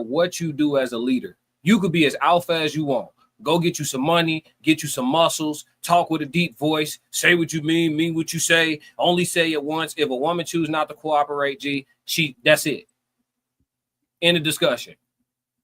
what you do as a leader. You could be as alpha as you want. Go get you some money, get you some muscles, talk with a deep voice, say what you mean what you say, only say it once. If a woman chooses not to cooperate, that's it. End of discussion.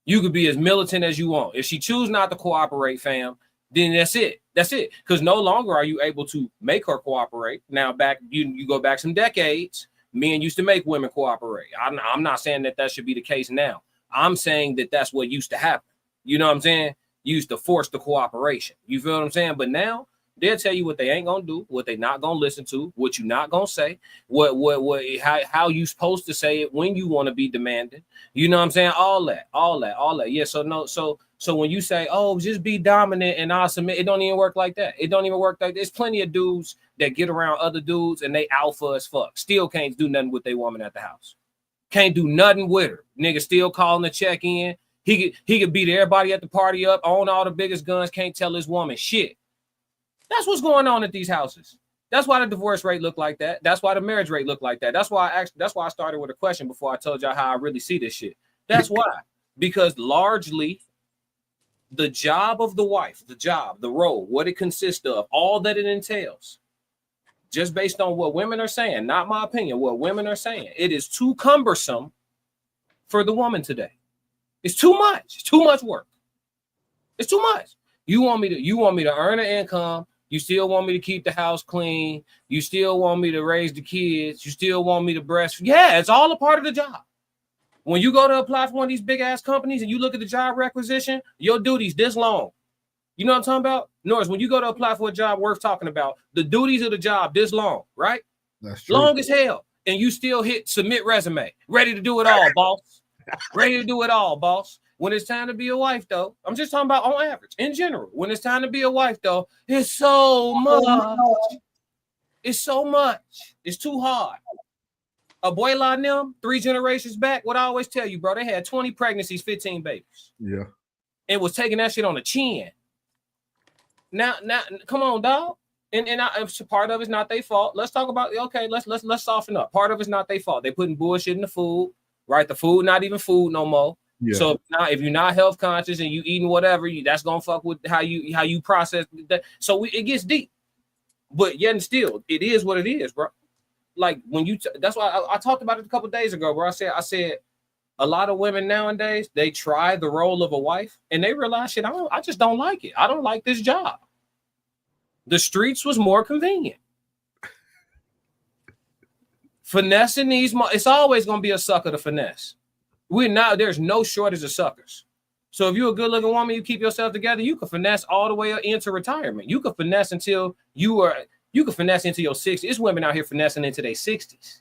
You could be as militant as you want. If she chooses not to cooperate, fam, then that's it. Because no longer are you able to make her cooperate. Now, you go back some decades, men used to make women cooperate. I'm not saying that should be the case now. I'm saying that that's what used to happen. You know what I'm saying? Used to force the cooperation. You feel what I'm saying? But now they'll tell you what they ain't gonna do, what they not gonna listen to, what you not gonna say, how you supposed to say it when you want to be demanding. You know what I'm saying? All that. Yeah. So when you say, oh, just be dominant and I'll submit, it don't even work like that. There's plenty of dudes that get around other dudes and they alpha as fuck. Still can't do nothing with their woman at the house. Can't do nothing with her. Nigga still calling to check in. He could beat everybody at the party up, own all the biggest guns, can't tell his woman shit. That's what's going on at these houses. That's why the divorce rate look like that. That's why the marriage rate look like that. That's why I started with a question before I told y'all how I really see this shit. That's why. Because largely the job of the wife, the role, what it consists of, all that it entails, just based on what women are saying, not my opinion, what women are saying, it is too cumbersome for the woman today. It's too much. It's too much work. It's too much. You want me to earn an income. You still want me to keep the house clean. You still want me to raise the kids. You still want me to breastfeed. Yeah, it's all a part of the job. When you go to apply for one of these big ass companies and you look at the job requisition, your duties this long. You know what I'm talking about? Norris, when you go to apply for a job worth talking about, the duties of the job this long, right? That's true. Long as hell. And you still hit submit resume. Ready to do it all, boss. Ready to do it all, boss. When it's time to be a wife, though, I'm just talking about on average, in general. When it's time to be a wife, though, it's so much. It's so much. It's too hard. A boy like them, 3 generations back, what I always tell you, bro, they had 20 pregnancies, 15 babies. Yeah. And was taking that shit on the chin. Now, come on, dog. And part of it's not their fault. Let's talk about, okay, let's soften up. Part of it's not their fault. They putting bullshit in the food, right? The food not even food no more. Yeah. So if you're not health conscious and you eating whatever, that's gonna fuck with how you process that. So it gets deep. But yet and still, it is what it is, bro. Like when that's why I talked about it a couple of days ago, bro. I said a lot of women nowadays, they try the role of a wife and they realize, shit, I just don't like it. I don't like this job. The streets was more convenient. Finessing these, it's always gonna be a sucker to finesse. There's no shortage of suckers. So if you're a good looking woman, you keep yourself together, you can finesse all the way into retirement. You can finesse until you can finesse into your 60s. There's women out here finessing into their 60s.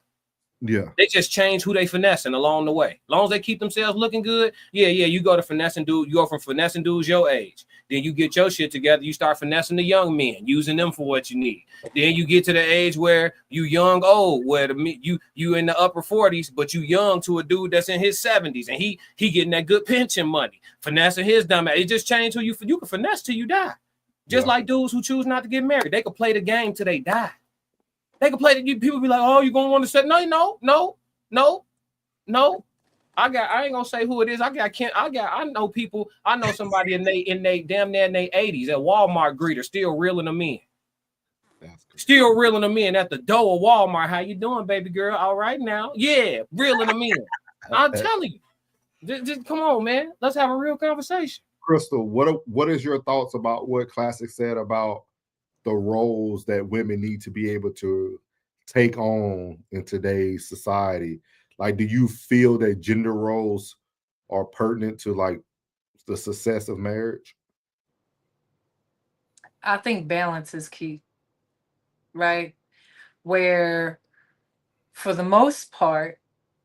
Yeah. They just change who they finessing along the way. As long as they keep themselves looking good, you go to finessing dude, you go from finessing dudes your age. Then you get your shit together, you start finessing the young men, using them for what you need. Then you get to the age where you young old, where you in the upper 40s, but you young to a dude that's in his 70s, and he getting that good pension money, finessing his dumb ass. It just changed who you can finesse till you die. Just like dudes who choose not to get married, they could play the game till they die. They can play the people be like, oh, you're gonna want to say no. I ain't gonna say who it is. I know people. I know somebody in they damn near in their 80s at Walmart greeter, still reeling them in. Still reeling them in at the door of Walmart. How you doing, baby girl? All right now. Yeah, reeling them in. I'm telling you. Just come on, man. Let's have a real conversation. Crystal, what is your thoughts about what Classic said about the roles that women need to be able to take on in today's society? Like, do you feel that gender roles are pertinent to like the success of marriage? I think balance is key, right? Where for the most part,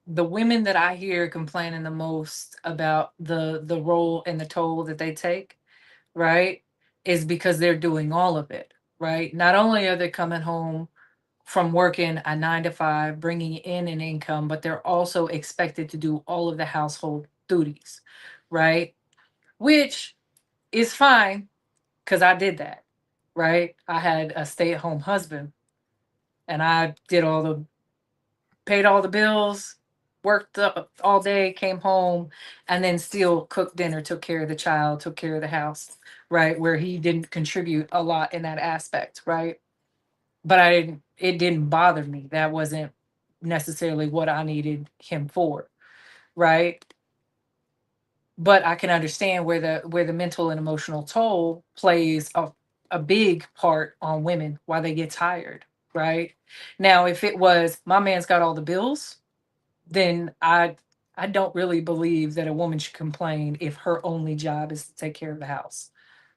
the women that I hear complaining the most about the role and the toll that they take, right, is because they're doing all of it, right? Not only are they coming home from working a 9 to 5, bringing in an income, but they're also expected to do all of the household duties, right? Which is fine because I did that, right? I had a stay-at-home husband and I paid all the bills, worked up all day, came home, and then still cooked dinner, took care of the child, took care of the house, right? Where he didn't contribute a lot in that aspect, right? But it didn't bother me. That wasn't necessarily what I needed him for, right? But I can understand where the mental and emotional toll plays a big part on women, why they get tired, right? Now, if it was my man's got all the bills, then I don't really believe that a woman should complain if her only job is to take care of the house,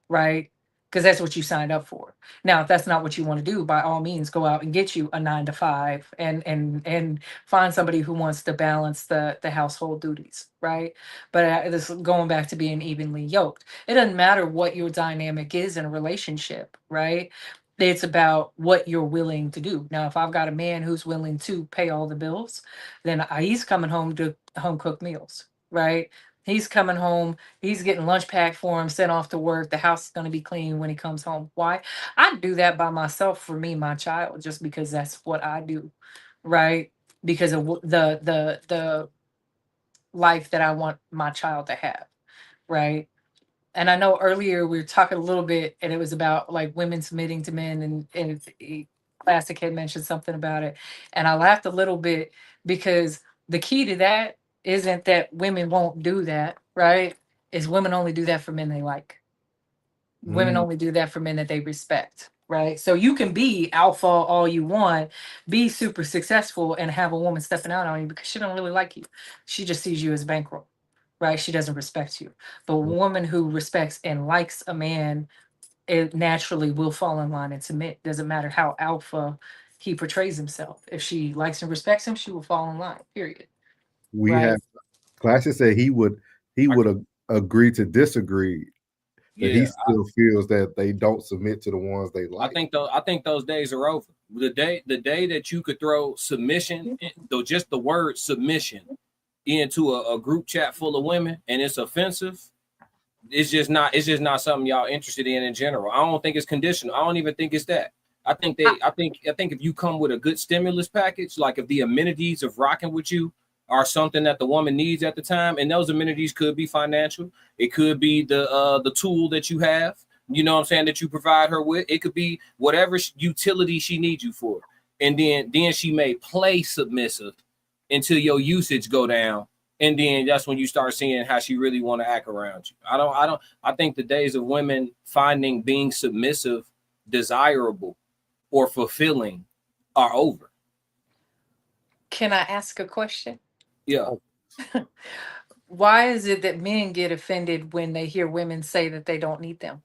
right? Because that's what you signed up for. Now, if that's not what you want to do, by all means, go out and get you a 9 to 5 and find somebody who wants to balance the household duties, right? But this going back to being evenly yoked. It doesn't matter what your dynamic is in a relationship, right? It's about what you're willing to do. Now, if I've got a man who's willing to pay all the bills, then he's coming home to home cooked meals, right? He's coming home. He's getting lunch packed for him, sent off to work. The house is going to be clean when he comes home. Why? I do that by myself for me, my child, just because that's what I do, right? Because of the life that I want my child to have, right? And I know earlier we were talking a little bit, and it was about like women submitting to men, and Classic had mentioned something about it, and I laughed a little bit because the key to that isn't that women won't do that, right? Is women only do that for men they like. Women Mm. only do that for men that they respect, right? So you can be alpha all you want, be super successful, and have a woman stepping out on you because she don't really like you. She just sees you as bankroll, right? She doesn't respect you. But a woman who respects and likes a man, it naturally will fall in line and submit. Doesn't matter how alpha he portrays himself. If she likes and respects him, she will fall in line. Period. We Right? have Classic said he would agree to disagree, that he Yeah, still feels that they don't submit to the ones they I like. think those days are over. The day that you could throw submission, though just the word submission, into a group chat full of women and it's offensive, it's just not something y'all interested in general. I don't think it's conditional. I don't even think it's that. I think if you come with a good stimulus package, like if the amenities of rocking with you are something that the woman needs at the time, and those amenities could be financial, it could be the tool that you have, you know what I'm saying, that you provide her with. It could be whatever utility she needs you for. And then she may play submissive until your usage go down. And then that's when you start seeing how she really want to act around you. I think the days of women finding being submissive desirable or fulfilling are over. Can I ask a question? Yeah. Why is it that men get offended when they hear women say that they don't need them?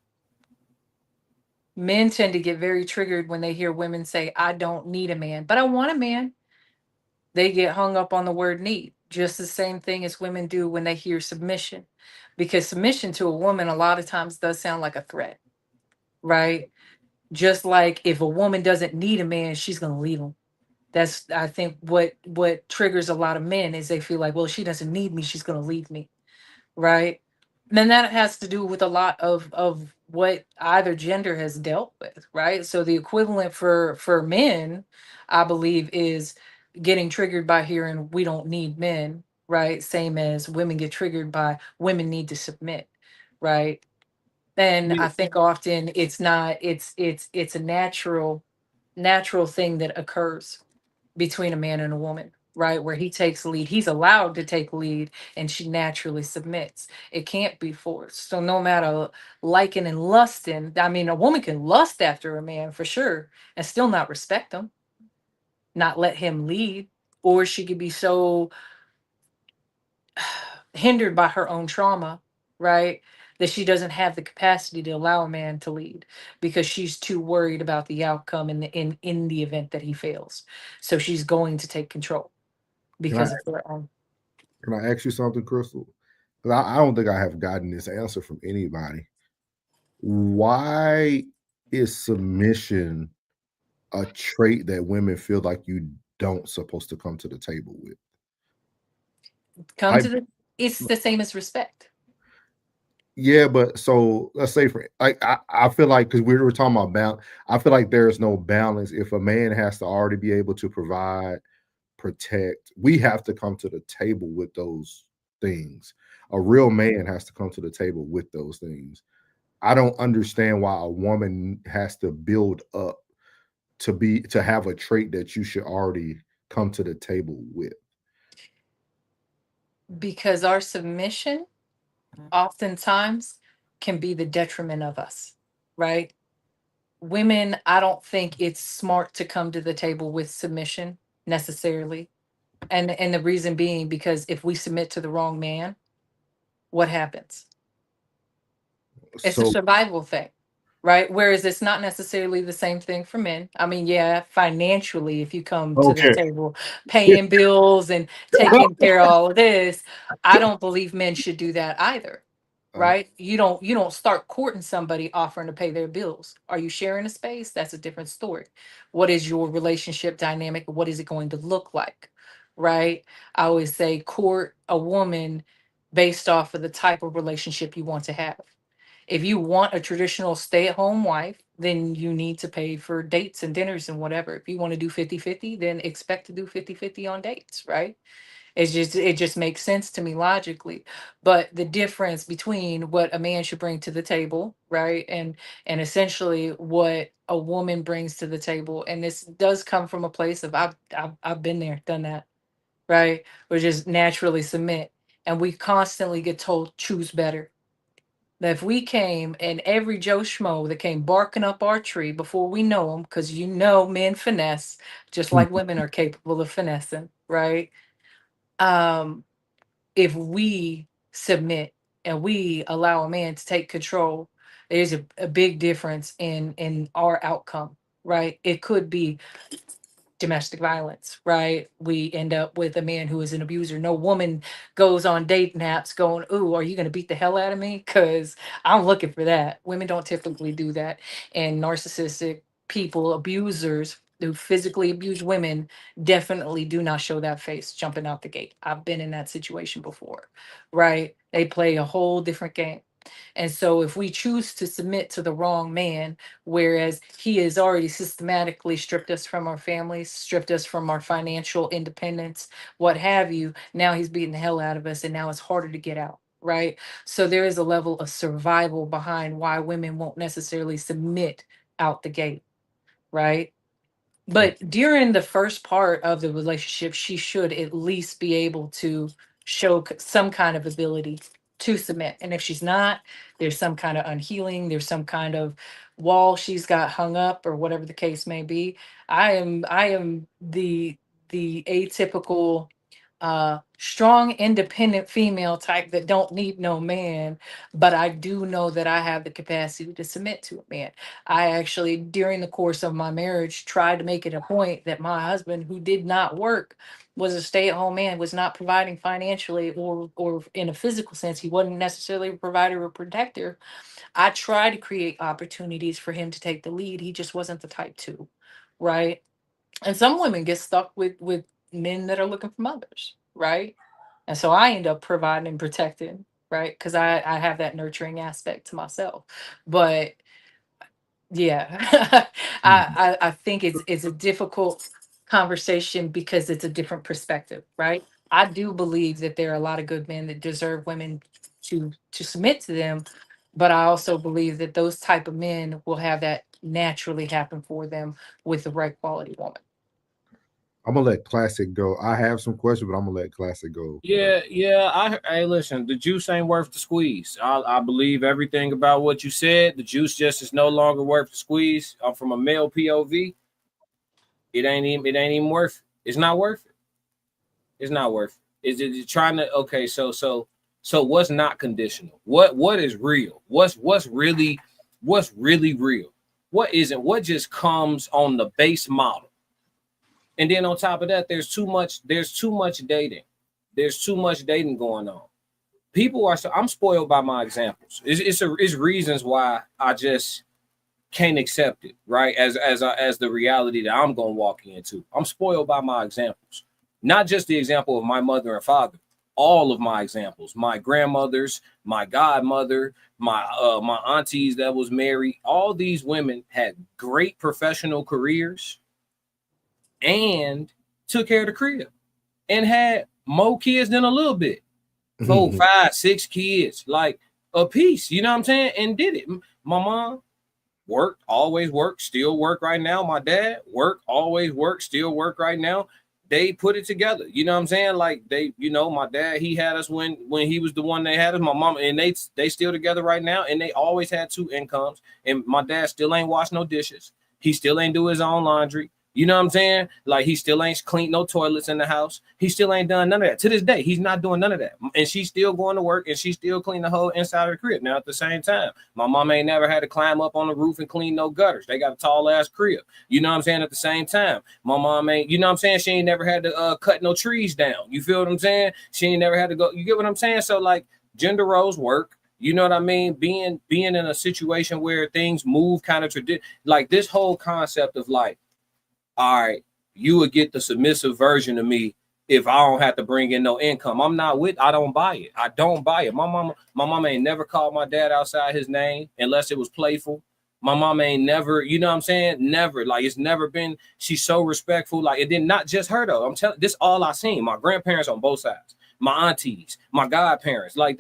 Men tend to get very triggered when they hear women say, I don't need a man, but I want a man. They get hung up on the word need, just the same thing as women do when they hear submission. Because submission to a woman a lot of times does sound like a threat, right? Just like if a woman doesn't need a man, she's going to leave him. That's, I think, what triggers a lot of men is they feel like, well, she doesn't need me, she's going to leave me, right? Then that has to do with a lot of what either gender has dealt with, right? So the equivalent for men, I believe, is getting triggered by hearing we don't need men, right? Same as women get triggered by women need to submit, right? And I think often it's not, it's a natural thing that occurs between a man and a woman, right? Where he takes lead, he's allowed to take lead, and she naturally submits. It can't be forced. So no matter liking and lusting, I mean, a woman can lust after a man for sure and still not respect him, not let him lead, or she could be so hindered by her own trauma, right? That she doesn't have the capacity to allow a man to lead because she's too worried about the outcome in the event that he fails. So she's going to take control Can I because of her own. can I ask you something, Crystal? 'Cause I don't think I have gotten this answer from anybody. Why is submission a trait that women feel like you don't supposed to come to the table with? Come I to the It's the same as respect. Yeah, but so let's say for like I feel like because we were talking about balance, I feel like there is no balance if a man has to already be able to provide, protect. We have to come to the table with those things. A real man has to come to the table with those things. I don't understand why a woman has to build up to have a trait that you should already come to the table with. Because our submission oftentimes can be the detriment of us, right? Women, I don't think it's smart to come to the table with submission necessarily. And the reason being because if we submit to the wrong man, what happens? It's a So survival thing, right? Whereas it's not necessarily the same thing for men. I mean, yeah, financially, if you come to the okay. table paying bills and taking care of all of this, I don't believe men should do that either. Right? You don't start courting somebody offering to pay their bills. Are you sharing a space? That's a different story. What is your relationship dynamic? What is it going to look like? Right? I always say court a woman based off of the type of relationship you want to have. If you want a traditional stay-at-home wife, then you need to pay for dates and dinners and whatever. If you want to do 50-50, then expect to do 50-50 on dates, right? It just makes sense to me logically. But the difference between what a man should bring to the table, right? And essentially what a woman brings to the table. And this does come from a place of I've been there, done that, right? We just naturally submit. And we constantly get told choose better. That if we came and every Joe Schmo that came barking up our tree before we know them, because you know men finesse, just like women are capable of finessing, right? Um, if we submit and we allow a man to take control, there's a big difference in our outcome, right? It could be domestic violence, right? We end up with a man who is an abuser. No woman goes on dating apps going, "Ooh, are you going to beat the hell out of me?" Because I'm looking for that. Women don't typically do that. And narcissistic people, abusers who physically abuse women, definitely do not show that face jumping out the gate. I've been in that situation before, right? They play a whole different game. And so if we choose to submit to the wrong man, whereas he has already systematically stripped us from our families, stripped us from our financial independence, what have you, now he's beating the hell out of us and now it's harder to get out. Right. So there is a level of survival behind why women won't necessarily submit out the gate. Right. But during the first part of the relationship, she should at least be able to show some kind of ability to submit. And if she's not, there's some kind of unhealing, there's some kind of wall she's got hung up or whatever the case may be. I am the atypical strong independent female type that don't need no man, but I do know that I have the capacity to submit to a man. I actually, during the course of my marriage, tried to make it a point that my husband, who did not work, was a stay-at-home man, was not providing financially or in a physical sense. He wasn't necessarily a provider or protector. I tried to create opportunities for him to take the lead. He just wasn't the type to, right? And some women get stuck with men that are looking for mothers, right? And so I end up providing and protecting, right? Because I have that nurturing aspect to myself. But yeah, I think it's a difficult conversation because it's a different perspective, right? I do believe that there are a lot of good men that deserve women to submit to them, but I also believe that those type of men will have that naturally happen for them with the right quality woman. I'm gonna let Classic go. I have some questions, but I'm gonna let Classic go. Yeah. Hey, listen, the juice ain't worth the squeeze. I believe everything about what you said. The juice just is no longer worth the squeeze. I'm from a male POV. It ain't even worth it. It's not worth it. It's not worth it. Is it trying to okay? So what's not conditional? What is real? What's really real? What isn't? What just comes on the base model? And then on top of that, there's too much dating. There's too much dating going on. People are I'm spoiled by my examples. It's reasons why I just can't accept it, right? As the reality that I'm gonna walk into. I'm spoiled by my examples. Not just the example of my mother and father, all of my examples, my grandmothers, my godmother, my aunties that was married, all these women had great professional careers and took care of the crib and had more kids than a little bit. 4, 5, 6 kids, like a piece, you know what I'm saying? And did it. My mom worked, always worked, still work right now. My dad worked, always work, still work right now. They put it together, you know what I'm saying? Like they, my dad, he had us when he was the one that had us. My mom, and they still together right now, and they always had 2 incomes. And my dad still ain't wash no dishes. He still ain't do his own laundry. You know what I'm saying? Like he still ain't cleaned no toilets in the house. He still ain't done none of that. To this day, he's not doing none of that. And she's still going to work and she still clean the whole inside of the crib. Now at the same time, my mom ain't never had to climb up on the roof and clean no gutters. They got a tall ass crib. You know what I'm saying? At the same time, my mom ain't, you know what I'm saying? She ain't never had to cut no trees down. You feel what I'm saying? She ain't never had to go. You get what I'm saying? So like gender roles work. You know what I mean? Being in a situation where things move kind of tradition, like this whole concept of like, all right, you would get the submissive version of me if I don't have to bring in no income. I don't buy it. I don't buy it. My mama ain't never called my dad outside his name unless it was playful. My mom ain't never, you know what I'm saying? Never. Like, it's never been, she's so respectful. Like, it did not just her though. I'm telling, this all I seen. My grandparents on both sides, my aunties, my godparents, like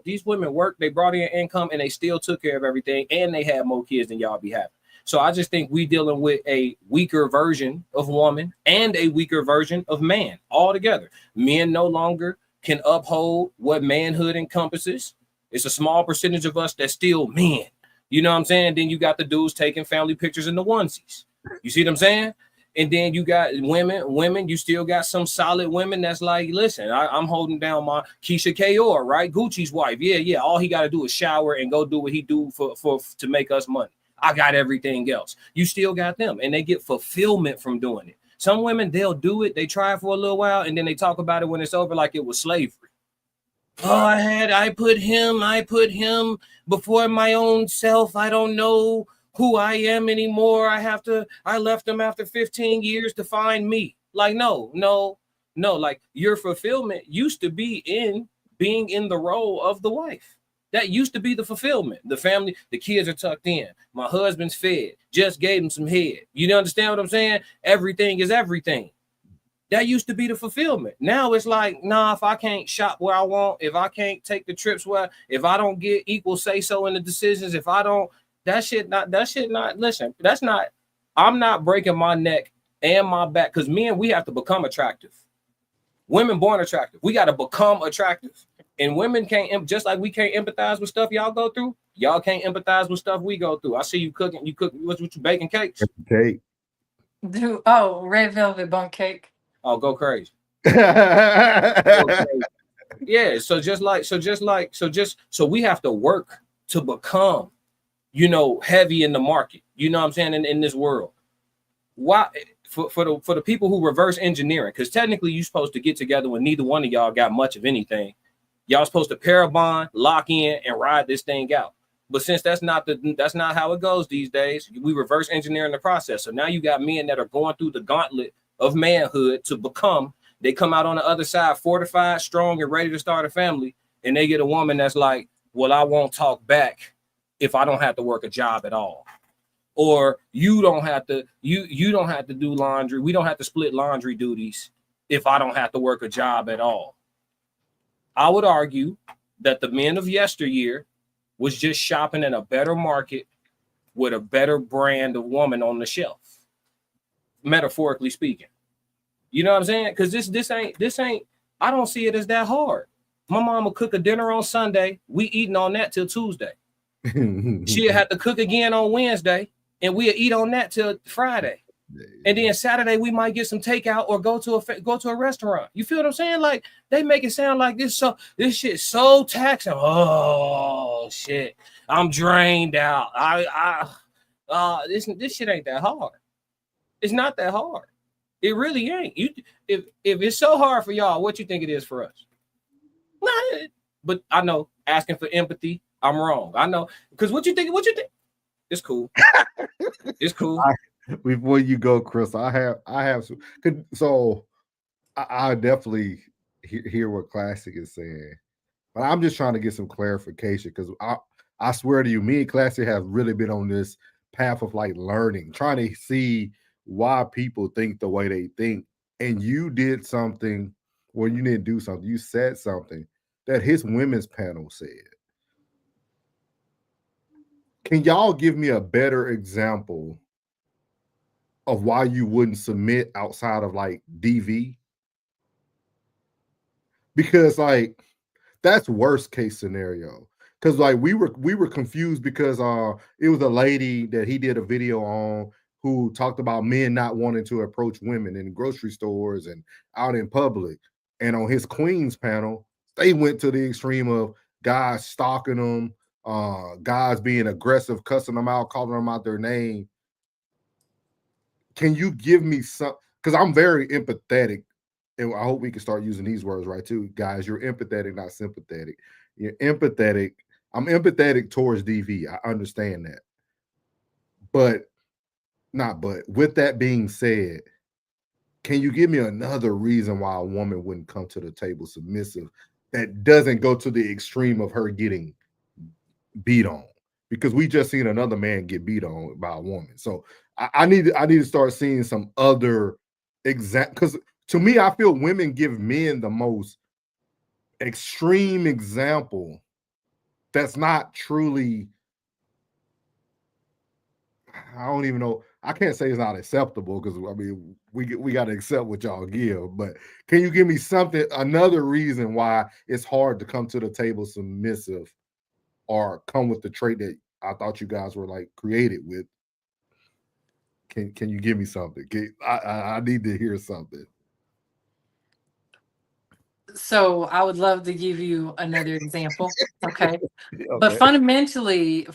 these women worked, they brought in income and they still took care of everything. And they had more kids than y'all be having. So I just think we dealing with a weaker version of woman and a weaker version of man altogether. Men no longer can uphold what manhood encompasses. It's a small percentage of us that's still men. You know what I'm saying? Then you got the dudes taking family pictures in the onesies. You see what I'm saying? And then you got women, you still got some solid women that's like, listen, I'm holding down my Keisha Kayor, right? Gucci's wife. Yeah. All he got to do is shower and go do what he do to make us money. I got everything else. You still got them, and they get fulfillment from doing it. Some women, they'll do it, they try for a little while, and then they talk about it when it's over like it was slavery. Oh, I put him before my own self. I don't know who I am anymore. I left him after 15 years to find me. Like, no. Like, your fulfillment used to be in being in the role of the wife. That used to be the fulfillment. The family, the kids are tucked in. My husband's fed. Just gave him some head. You understand what I'm saying? Everything is everything. That used to be the fulfillment. Now it's like, nah, if I can't shop where I want, if I can't take the trips if I don't get equal say so in the decisions, if I don't, listen, I'm not breaking my neck and my back, because men, we have to become attractive. Women born attractive. We got to become attractive. And women can't, just like we can't empathize with stuff y'all go through, y'all can't empathize with stuff we go through. I see you cooking. You cook, what you baking cakes? Cake. Red velvet bundt cake. Oh, go crazy. Go crazy. Yeah. So we have to work to become, heavy in the market. You know what I'm saying? In this world. Why? For the people who reverse engineering, because technically you're supposed to get together when neither one of y'all got much of anything. Y'all supposed to pair a bond, lock in, and ride this thing out. But since that's not how it goes these days, we reverse engineering the process. So now you got men that are going through the gauntlet of manhood to become. They come out on the other side fortified, strong, and ready to start a family, and they get a woman that's like, well, I won't talk back if I don't have to work a job at all. Or you don't have to do laundry. We don't have to split laundry duties if I don't have to work a job at all. I would argue that the men of yesteryear was just shopping in a better market with a better brand of woman on the shelf, metaphorically speaking. You know what I'm saying? Because this ain't. I don't see it as that hard. My mom will cook a dinner on Sunday. We eating on that till Tuesday. She'll have to cook again on Wednesday, and we'll eat on that till Friday. And then Saturday we might get some takeout or go to a restaurant. You feel what I'm saying? Like, they make it sound like this shit's so taxing. Oh shit, I'm drained out. This shit ain't that hard. It's not that hard. It really ain't. If it's so hard for y'all, what you think it is for us? But I know, asking for empathy, I'm wrong. I know, because what you think? It's cool. It's cool. Before you go, Chris, I have some. So I definitely hear what Classic is saying, but I'm just trying to get some clarification, because I swear to you, me and Classic have really been on this path of like learning, trying to see why people think the way they think. And you did something, well, you didn't do something. You said something that his women's panel said. Can y'all give me a better example of why you wouldn't submit outside of like DV? Because like that's worst case scenario. Because like we were confused because it was a lady that he did a video on who talked about men not wanting to approach women in grocery stores and out in public. And on his Queens panel, they went to the extreme of guys stalking them, guys being aggressive, cussing them out, calling them out their name. Can you give me some? Because I'm very empathetic, and I hope we can start using these words right too, guys. You're empathetic, not sympathetic. You're empathetic. I'm empathetic towards DV. I understand that, but with that being said, can you give me another reason why a woman wouldn't come to the table submissive that doesn't go to the extreme of her getting beat on? Because we just seen another man get beat on by a woman. So I need to start seeing some other because to me, I feel women give men the most extreme example that's not truly, I don't even know. I can't say it's not acceptable because I mean we got to accept what y'all give. But can you give me something, another reason why it's hard to come to the table submissive, or come with the trait that I thought you guys were like created with? Can you give me something? I need to hear something. So I would love to give you another example. Okay. But Okay. fundamentally,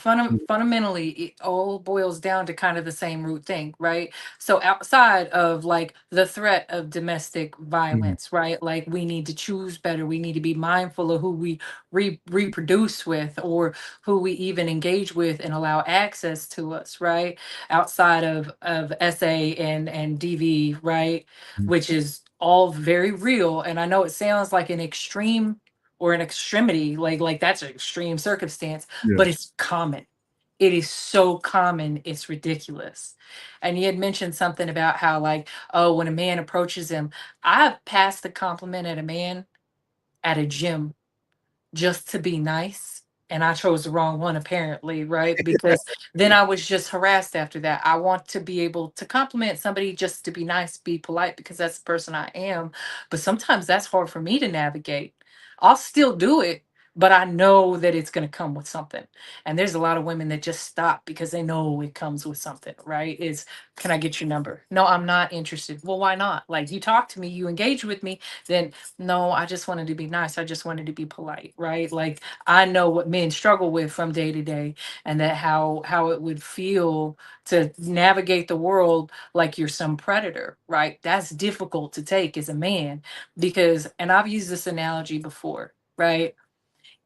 it all boils down to kind of the same root thing, right? So outside of like the threat of domestic Mhm. violence, right? Like we need to choose better. We need to be mindful of who we reproduce with, or who we even engage with and allow access to us, right? Outside of SA and DV, right? Mhm. Which is all very real. And I know it sounds like an extreme or an extremity, like that's an extreme circumstance, Yeah. but it's common. It is so common, it's ridiculous. And he had mentioned something about how, like, oh, when a man approaches him, I've passed the compliment at a man at a gym just to be nice. And I chose the wrong one, apparently, right? Because then I was just harassed after that. I want to be able to compliment somebody just to be nice, be polite, because that's the person I am. But sometimes that's hard for me to navigate. I'll still do it, but I know that it's going to come with something. And there's a lot of women that just stop because they know it comes with something, right? Is, can I get your number? No, I'm not interested. Well, why not? Like, you talk to me, you engage with me, then no, I just wanted to be nice. I just wanted to be polite, right? Like, I know what men struggle with from day to day, and that how it would feel to navigate the world like you're some predator, right? That's difficult to take as a man, because, and I've used this analogy before, right?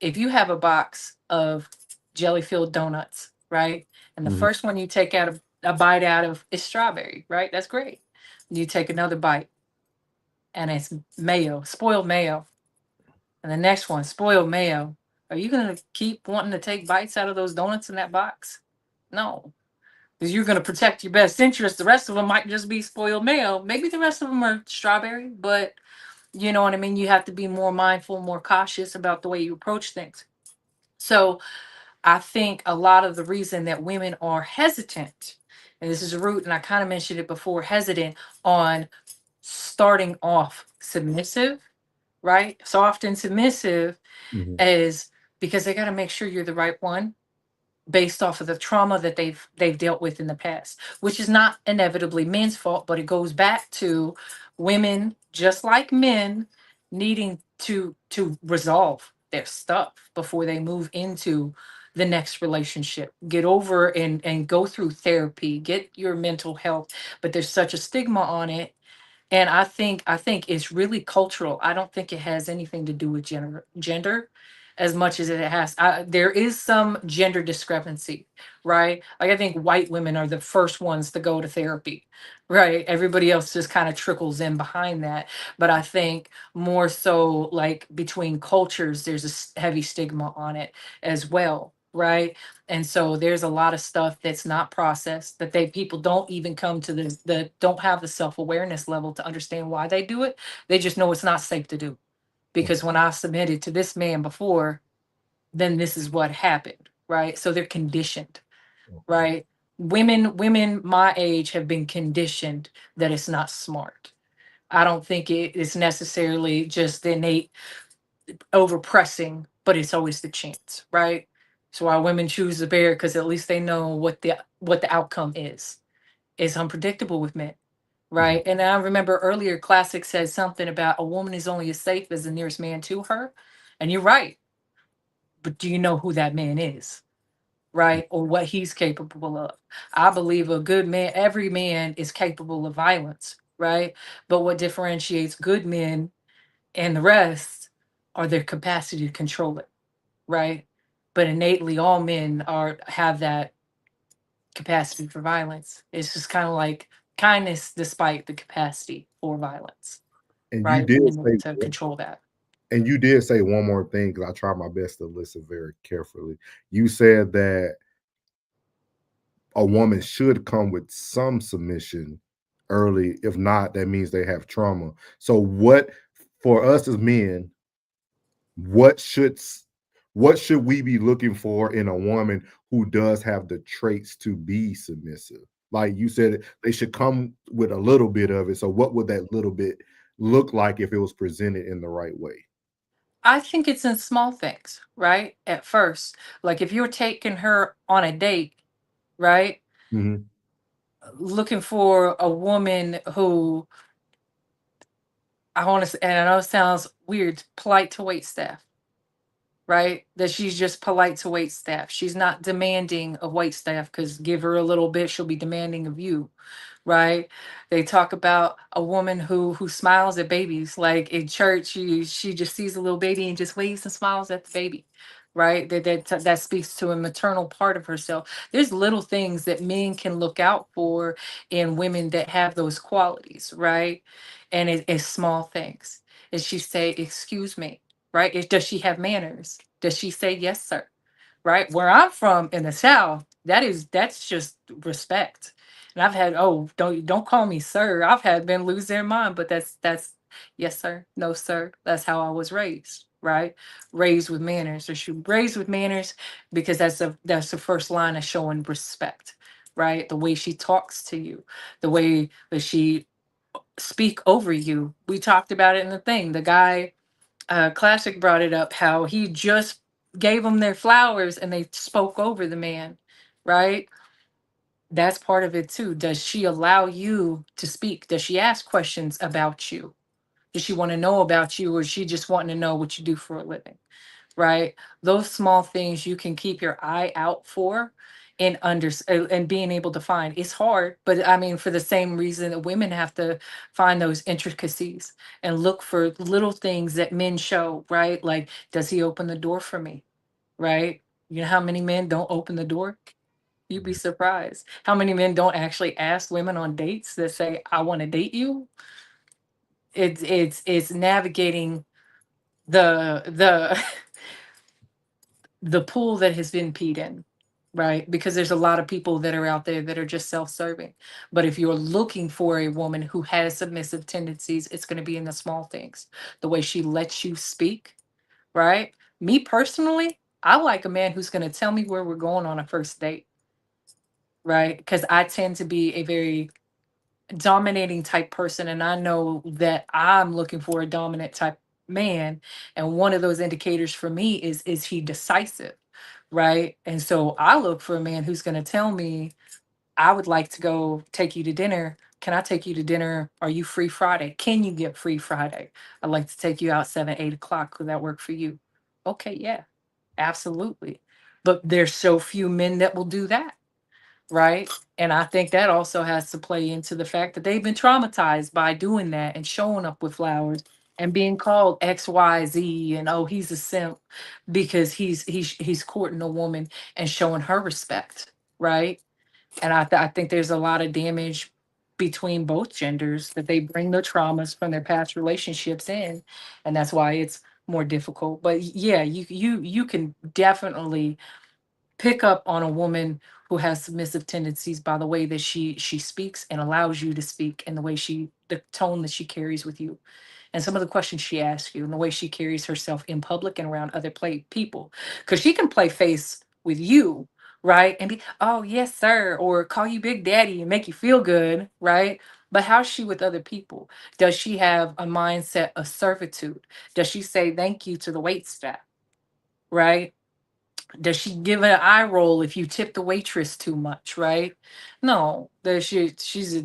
If you have a box of jelly filled donuts, right? And the Mhm. first one you take out a bite out of is strawberry, right? That's great. You take another bite and it's mayo, spoiled mayo. And the next one, spoiled mayo. Are you going to keep wanting to take bites out of those donuts in that box? No, because you're going to protect your best interest. The rest of them might just be spoiled mayo. Maybe the rest of them are strawberry, but you know what I mean? You have to be more mindful, more cautious about the way you approach things. So I think a lot of the reason that women are hesitant, and this is a root, and I kind of mentioned it before, hesitant on starting off submissive, right? Soft and submissive, Mhm. is because they got to make sure you're the right one based off of the trauma that they've dealt with in the past, which is not inevitably men's fault, but it goes back to women just like men needing to resolve their stuff before they move into the next relationship. Get over and go through therapy, get your mental health, but there's such a stigma on it. And I think it's really cultural. I don't think it has anything to do with gender as much as it has. There is some gender discrepancy, right? Like, I think white women are the first ones to go to therapy, right? Everybody else just kind of trickles in behind that. But I think more so, like, between cultures, there's a heavy stigma on it as well, right? And so there's a lot of stuff that's not processed, that people don't even come to the don't have the self-awareness level to understand why they do it. They just know it's not safe to do, because when I submitted to this man before, then this is what happened, right? So they're conditioned, right? Women my age have been conditioned that it's not smart. I don't think it is necessarily just innate overpressing, but it's always the chance, right? So why women choose the bear, because at least they know what the outcome is. It's unpredictable with men, right? And I remember earlier Classic said something about a woman is only as safe as the nearest man to her. And you're right. But do you know who that man is? Right? Or what he's capable of? I believe a good man, every man is capable of violence, right? But what differentiates good men and the rest are their capacity to control it, right? But innately, all men have that capacity for violence. It's just kind of like kindness despite the capacity for violence, And right? you did Being able say, to control that. and you did say one more thing because I try my best to listen very carefully. You said that a woman should come with some submission early. If not, that means they have trauma. So, what for us as men? What should we be looking for in a woman who does have the traits to be submissive? Like you said, they should come with a little bit of it. So, what would that little bit look like if it was presented in the right way? I think it's in small things, right? At first, like if you're taking her on a date, right? Mhm. Looking for a woman who I want to, and I know it sounds weird, polite to wait staff, right? That she's just polite to wait staff. She's not demanding of wait staff because give her a little bit, she'll be demanding of you, right? They talk about a woman who smiles at babies. Like in church, she just sees a little baby and just waves and smiles at the baby, right? That speaks to a maternal part of herself. There's little things that men can look out for in women that have those qualities, right? And it's small things. Is she say, "Excuse me," right? Does she have manners? Does she say, "Yes, sir"? Right? Where I'm from in the South, that's just respect. And I've had, oh, don't call me sir. I've had men lose their mind, but that's yes, sir, no, sir. That's how I was raised, right? Raised with manners. Or she raised with manners because that's the first line of showing respect, right? The way she talks to you, the way that she speak over you. We talked about it in the thing. The guy Classic brought it up how he just gave them their flowers and they spoke over the man, right? That's part of it too. Does she allow you to speak? Does she ask questions about you? Does she want to know about you, or is she just wanting to know what you do for a living? Right? Those small things you can keep your eye out for and being able to find. It's hard, but I mean, for the same reason that women have to find those intricacies and look for little things that men show, right? Like, does he open the door for me? Right? You know how many men don't open the door? You'd be surprised. How many men don't actually ask women on dates that say, I want to date you? It's navigating the the pool that has been peed in, right? Because there's a lot of people that are out there that are just self-serving. But if you're looking for a woman who has submissive tendencies, it's going to be in the small things. The way she lets you speak, right? Me personally, I like a man who's going to tell me where we're going on a first date, right? Because I tend to be a very dominating type person, and I know that I'm looking for a dominant type man, and one of those indicators for me is he decisive, right? And so I look for a man who's going to tell me, I would like to go take you to dinner. Can I take you to dinner? Are you free Friday? Can you get free Friday? I'd like to take you out 7, 8 o'clock. Could that work for you? Okay, yeah, absolutely. But there's so few men that will do that, right? And I think that also has to play into the fact that they've been traumatized by doing that and showing up with flowers and being called XYZ and oh, he's a simp because he's courting a woman and showing her respect, right? And I think there's a lot of damage between both genders that they bring their traumas from their past relationships in, and that's why it's more difficult. But yeah, you can definitely pick up on a woman who has submissive tendencies by the way that she speaks and allows you to speak, and the way the tone that she carries with you, and some of the questions she asks you, and the way she carries herself in public and around other people, because she can play face with you, right, and be, oh yes sir, or call you big daddy and make you feel good, right? But how's she with other people? Does she have a mindset of servitude? Does she say thank you to the wait staff, right? Does she give an eye roll if you tip the waitress too much, right? No, she's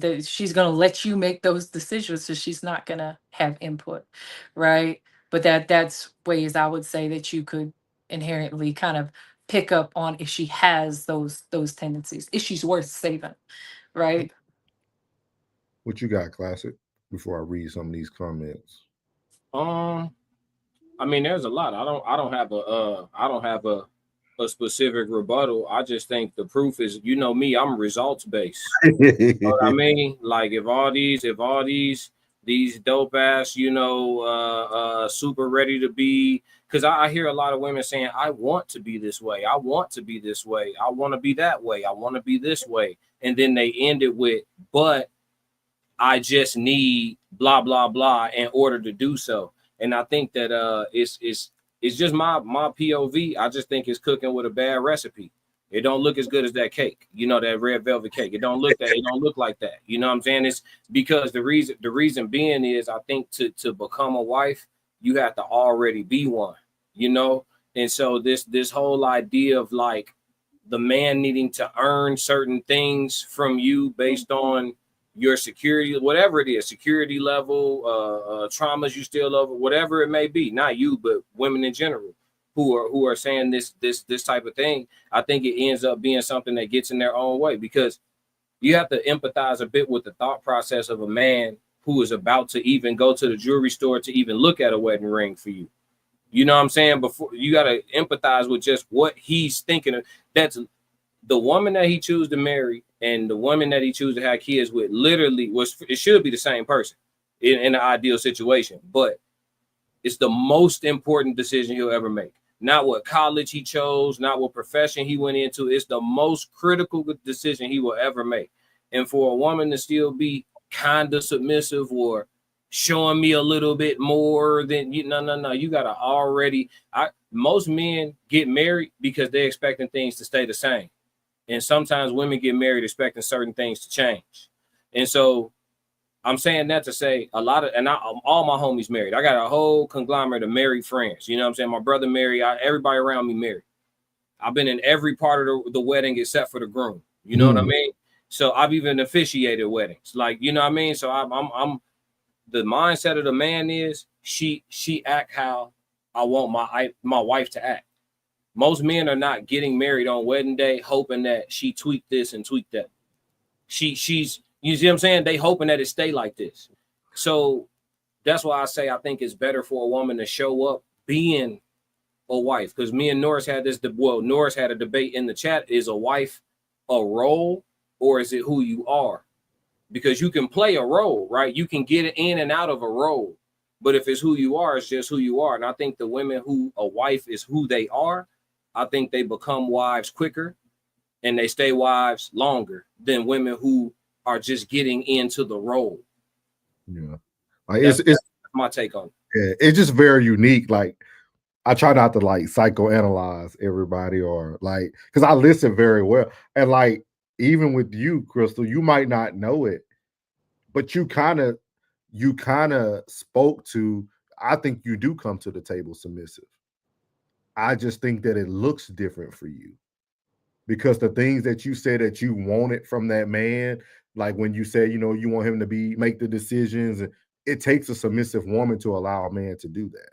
gonna let you make those decisions, so she's not gonna have input, right? But that's ways I would say that you could inherently kind of pick up on if she has those tendencies, if she's worth saving, right? What you got, Classic? Before I read some of these comments. I mean, there's a lot. I don't have a a specific rebuttal. I just think the proof is, you know me, I'm results based. You know what I mean? Like if all these dope ass, you know, super ready to be, because I hear a lot of women saying, I want to be this way, I want to be this way, I want to be that way, I want to be this way. And then they end it with, but I just need blah blah blah in order to do so. And I think that it's just my POV. I just think it's cooking with a bad recipe. It don't look as good as that cake, you know, that red velvet cake. It don't look like that. You know what I'm saying? It's because the reason being is, I think to become a wife, you have to already be one, you know. And so this whole idea of like the man needing to earn certain things from you based on your security, whatever it is, security level, traumas you still over, whatever it may be, not you, but women in general who are saying this type of thing. I think it ends up being something that gets in their own way, because you have to empathize a bit with the thought process of a man who is about to even go to the jewelry store to even look at a wedding ring for you. You know what I'm saying? Before you got to empathize with just what he's thinking of. That's the woman that he chooses to marry and the woman that he chooses to have kids with. Literally, it should be the same person in the ideal situation, but it's the most important decision he'll ever make. Not what college he chose, not what profession he went into. It's the most critical decision he will ever make. And for a woman to still be kind of submissive or showing me a little bit more than you, no. You gotta already. Most men get married because they're expecting things to stay the same. And sometimes women get married expecting certain things to change. And so I'm saying that to say all my homies married. I got a whole conglomerate of married friends. You know what I'm saying? My brother married. Everybody around me married. I've been in every part of the wedding except for the groom. You know what I mean? So I've even officiated weddings. Like, you know what I mean? So I'm the mindset of the man is she act how I want my wife to act. Most men are not getting married on wedding day hoping that she tweaked this and tweaked that. She's you see what I'm saying? They hoping that it stay like this. So that's why I say I think it's better for a woman to show up being a wife. Because me and Norris had Norris had a debate in the chat. Is a wife a role or is it who you are? Because you can play a role, right? You can get in and out of a role. But if it's who you are, it's just who you are. And I think the women who a wife is who they are, I think they become wives quicker and they stay wives longer than women who are just getting into the role. Yeah. Like that's my take on it. Yeah, it's just very unique. Like I try not to like psychoanalyze everybody or like, because I listen very well. And like, even with you, Crystal, you might not know it, but you kind of spoke to, I think you do come to the table submissive. I just think that it looks different for you because the things that you said that you wanted from that man, like when you say, you know, you want him to make the decisions, it takes a submissive woman to allow a man to do that.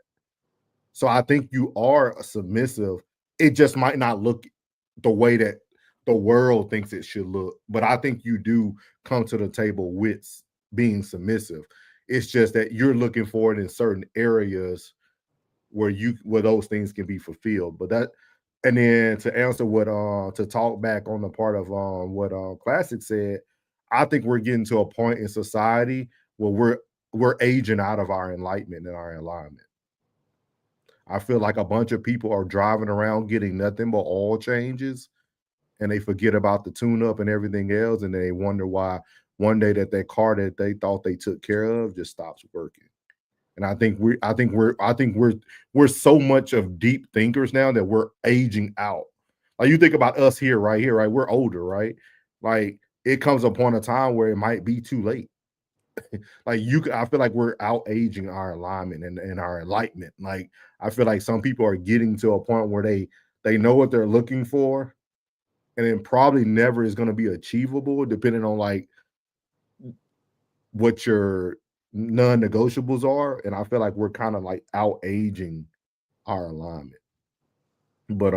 So I think you are a submissive. It just might not look the way that the world thinks it should look, but I think you do come to the table with being submissive. It's just that you're looking for it in certain areas where those things can be fulfilled. But that, and then to answer what to talk back on the part of what Classic said, I think we're getting to a point in society where we're aging out of our enlightenment and our alignment. I feel like a bunch of people are driving around getting nothing but oil changes, and they forget about the tune-up and everything else, and they wonder why one day that car that they thought they took care of just stops working. And I think we're so much of deep thinkers now that we're aging out. Like you think about us right here, right? We're older, right? Like it comes upon a time where it might be too late. Like I feel like we're out aging our alignment and our enlightenment. Like I feel like some people are getting to a point where they know what they're looking for, and it probably never is going to be achievable, depending on like what your non-negotiables are. And I feel like we're kind of like out aging our alignment. But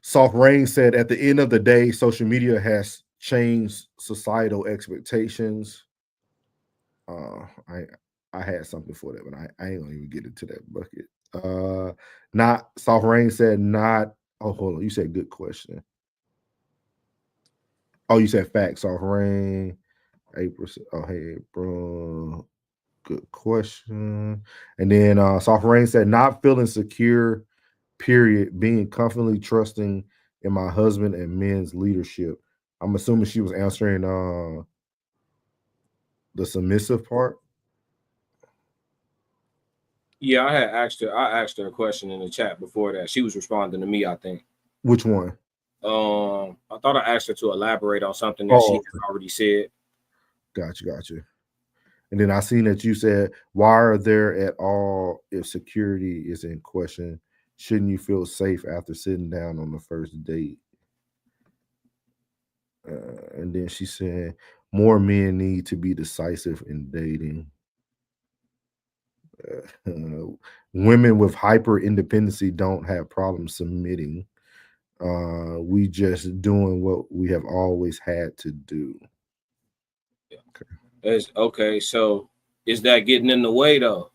Soft Rain said, at the end of the day, social media has changed societal expectations. I had something for that, but I ain't gonna even get into that bucket. Not Soft Rain said, not Oh, hold on. You said good question. Oh, you said facts off rain. April. Oh, hey, April. Good question. And then Soft Rain said, not feeling secure, period, being confidently trusting in my husband and men's leadership. I'm assuming she was answering the submissive part. Yeah, I asked her a question in the chat before that. She was responding to me, I think. Which one? I thought I asked her to elaborate on something that she Oh, had already said. gotcha. And then I seen that you said, why are there at all if security is in question? Shouldn't you feel safe after sitting down on the first date? And then she said, more men need to be decisive in dating. Women with hyper independency don't have problems submitting. We just doing what we have always had to do. Okay, so is that getting in the way though?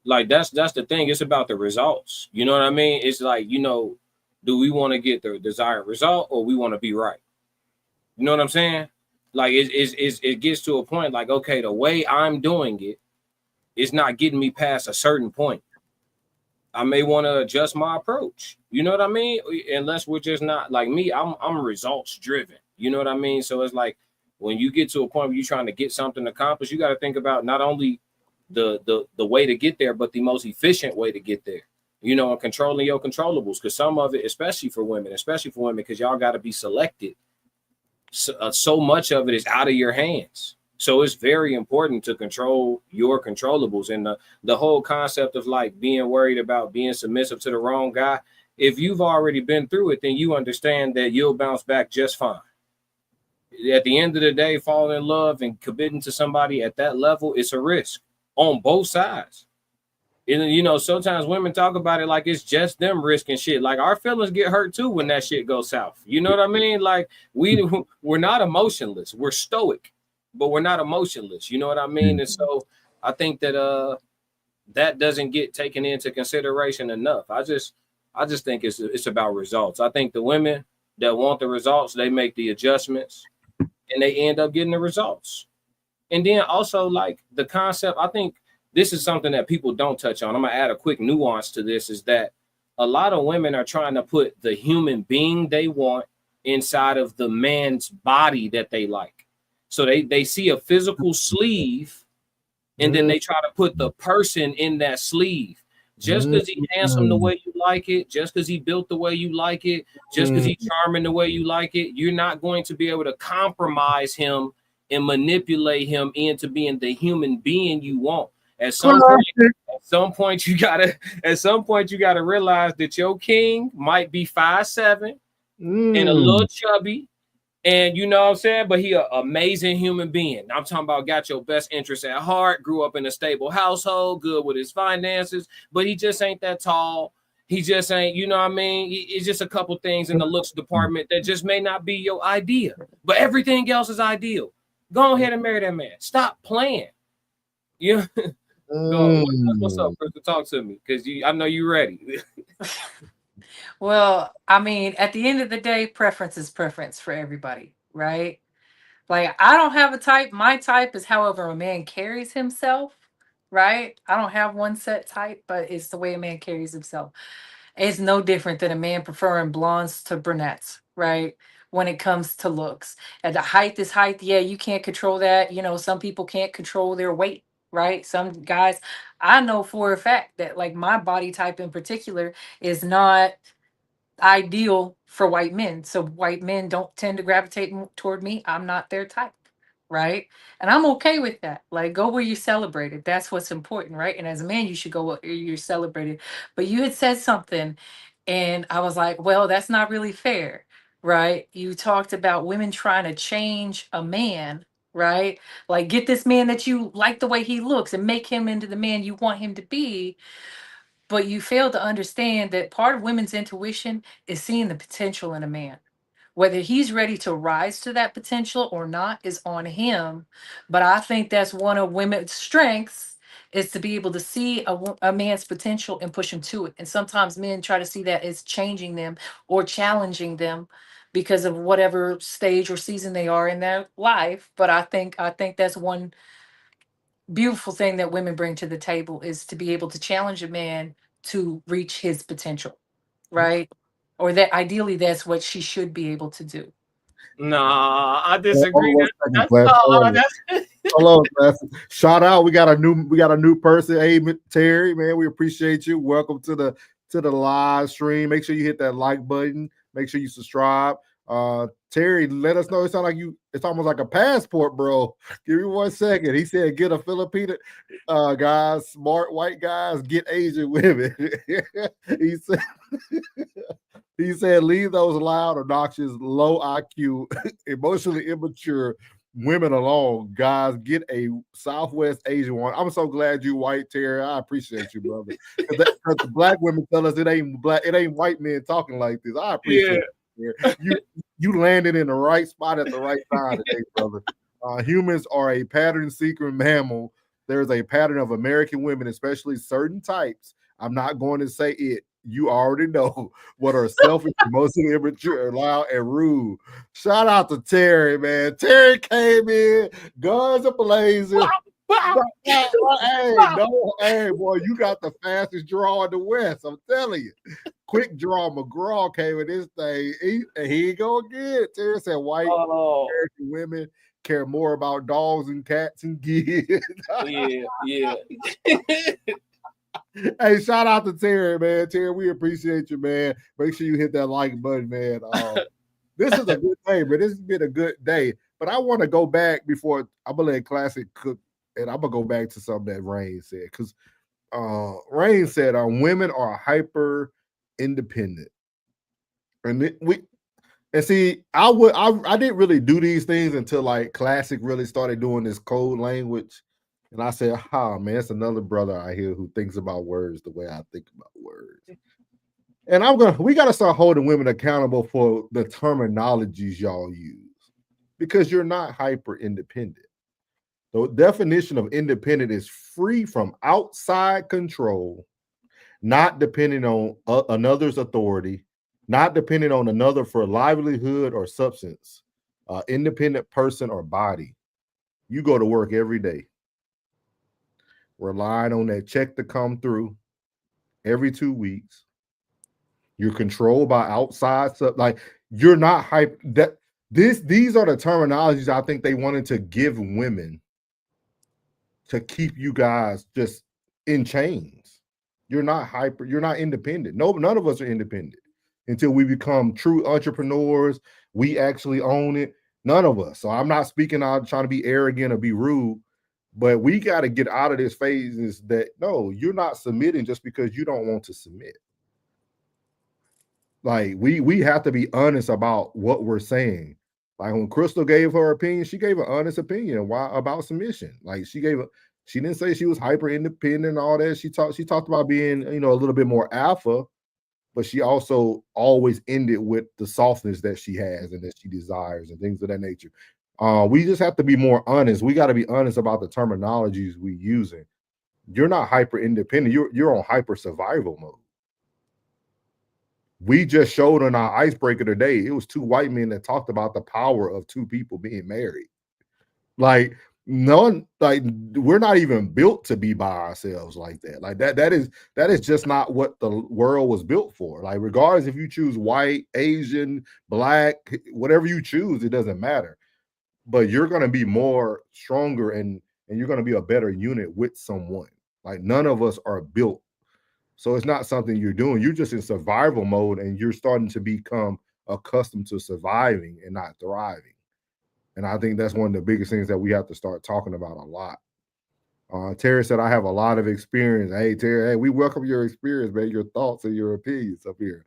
Like that's the thing. It's about the results. You know what I mean? It's like, do we want to get the desired result or we want to be right? You know what I'm saying? Like it gets to a point like, okay, the way I'm doing it is not getting me past a certain point. I may want to adjust my approach. You know what I mean? Unless we're just not like me, I'm results driven. You know what I mean? So it's like when you get to a point where you're trying to get something accomplished, you got to think about not only the way to get there, but the most efficient way to get there. And controlling your controllables, because some of it, especially for women, because y'all got to be selected. So much of it is out of your hands. So it's very important to control your controllables. And the whole concept of like being worried about being submissive to the wrong guy, if you've already been through it, then you understand that you'll bounce back just fine. At the end of the day, falling in love and committing to somebody at that level, it's a risk on both sides. And sometimes women talk about it like it's just them risking shit. Like our feelings get hurt too when that shit goes south. You know what I mean? Like we're not emotionless. We're stoic, but we're not emotionless. You know what I mean? And so I think that that doesn't get taken into consideration enough. I just think it's about results. I think the women that want the results, they make the adjustments and they end up getting the results. And then also like the concept, I think this is something that people don't touch on. I'm gonna add a quick nuance to this, is that a lot of women are trying to put the human being they want inside of the man's body that they like. So they see a physical sleeve and then they try to put the person in that sleeve. Just because he's handsome the way you like it, just because he built the way you like it, just because he's charming the way you like it, you're not going to be able to compromise him and manipulate him into being the human being you want. At some point, you gotta realize that your king might be 5'7" and a little chubby, and you know what I'm saying, but he an amazing human being. I'm talking about got your best interests at heart, grew up in a stable household, good with his finances, but he just ain't that tall. He just ain't, you know what I mean? It's just a couple things in the looks department that just may not be your idea, but everything else is ideal. Go ahead and marry that man. Stop playing. You go. What's up, Chris? Talk to me, because I know you're ready. Well, I mean, at the end of the day, preference is preference for everybody, right? Like, I don't have a type. My type is however a man carries himself, right? I don't have one set type, but it's the way a man carries himself. It's no different than a man preferring blondes to brunettes, right? When it comes to looks. And the height is height. Yeah, you can't control that. Some people can't control their weight, right? Some guys, I know for a fact that like my body type in particular is not ideal for white men. So white men don't tend to gravitate toward me. I'm not their type, right? And I'm okay with that. Like, go where you're celebrated. That's what's important, right? And as a man, you should go where you're celebrated. But you had said something, and I was like, well, that's not really fair, right? You talked about women trying to change a man, right? Like, get this man that you like the way he looks and make him into the man you want him to be. But you fail to understand that part of women's intuition is seeing the potential in a man. Whether he's ready to rise to that potential or not is on him. But I think that's one of women's strengths is to be able to see a man's potential and push him to it. And sometimes men try to see that as changing them or challenging them because of whatever stage or season they are in their life. But I think that's one beautiful thing that women bring to the table, is to be able to challenge a man to reach his potential, right? Or that ideally that's what she should be able to do. Nah, I Hold disagree. on 1 second, That's Class. that's Hello, Class. Shout out. We got a new person. Hey, Terry, man, we appreciate you. Welcome to the live stream. Make sure you hit that like button. Make sure you subscribe. Terry, let us know. It sounds like it's almost like a passport, bro. Give me 1 second. He said, get a Filipino guys, smart white guys, get Asian women. He said, leave those loud, obnoxious, low IQ, emotionally immature women alone. Guys, get a Southwest Asian one. I'm so glad you white, Terry. I appreciate you, brother. Because the black women tell us it ain't white men talking like this. I appreciate it. You landed in the right spot at the right time today, brother. Humans are a pattern-seeking mammal. There's a pattern of American women, especially certain types. I'm not going to say it. You already know what are selfish, emotionally immature, loud, and rude. Shout out to Terry, man. Terry came in, guns a-blazing. Hey, boy, you got the fastest draw in the West. I'm telling you. Quick draw. McGraw came in this thing. Here you go again. Terry said white American women care more about dogs and cats and kids. yeah. Hey, shout out to Terry, man. Terry, we appreciate you, man. Make sure you hit that like button, man. This is a good day, but this has been a good day. But I want to go back before I'm gonna let Classic cook, and I'm gonna go back to something that Rain said, because Rain said women are hyper independent, and see, I didn't really do these things until like Classic really started doing this code language. And I said, man, it's another brother out here who thinks about words the way I think about words. And we got to start holding women accountable for the terminologies y'all use, because you're not hyper independent. The definition of independent is free from outside control, not depending on another's authority, not depending on another for livelihood or substance, independent person or body. You go to work every day, relying on that check to come through every 2 weeks. You're controlled by outside stuff. Like, you're not hype. These are the terminologies I think they wanted to give women to keep you guys just in chains. You're not hyper. You're not independent. No, none of us are independent until we become true entrepreneurs. We actually own it. None of us. So I'm not speaking out trying to be arrogant or be rude. But we got to get out of this phase that, no, you're not submitting just because you don't want to submit. Like, we have to be honest about what we're saying. Like, when Crystal gave her opinion, she gave an honest opinion about submission. Like, she didn't say she was hyper independent and all that. She talked about being, a little bit more alpha, but she also always ended with the softness that she has and that she desires and things of that nature. We just have to be more honest. We got to be honest about the terminologies we using. You're not hyper independent. You're on hyper survival mode. We just showed on our icebreaker today, it was 2 white men that talked about the power of 2 people being married. Like, we're not even built to be by ourselves like that. Like, that is just not what the world was built for. Like, regardless if you choose white, Asian, black, whatever you choose, it doesn't matter. But you're going to be more stronger and you're going to be a better unit with someone. Like, none of us are built. So it's not something you're doing. You're just in survival mode, and you're starting to become accustomed to surviving and not thriving. And I think that's one of the biggest things that we have to start talking about a lot. Terry said, I have a lot of experience. Hey, Terry, hey, we welcome your experience, man, your thoughts and your opinions up here.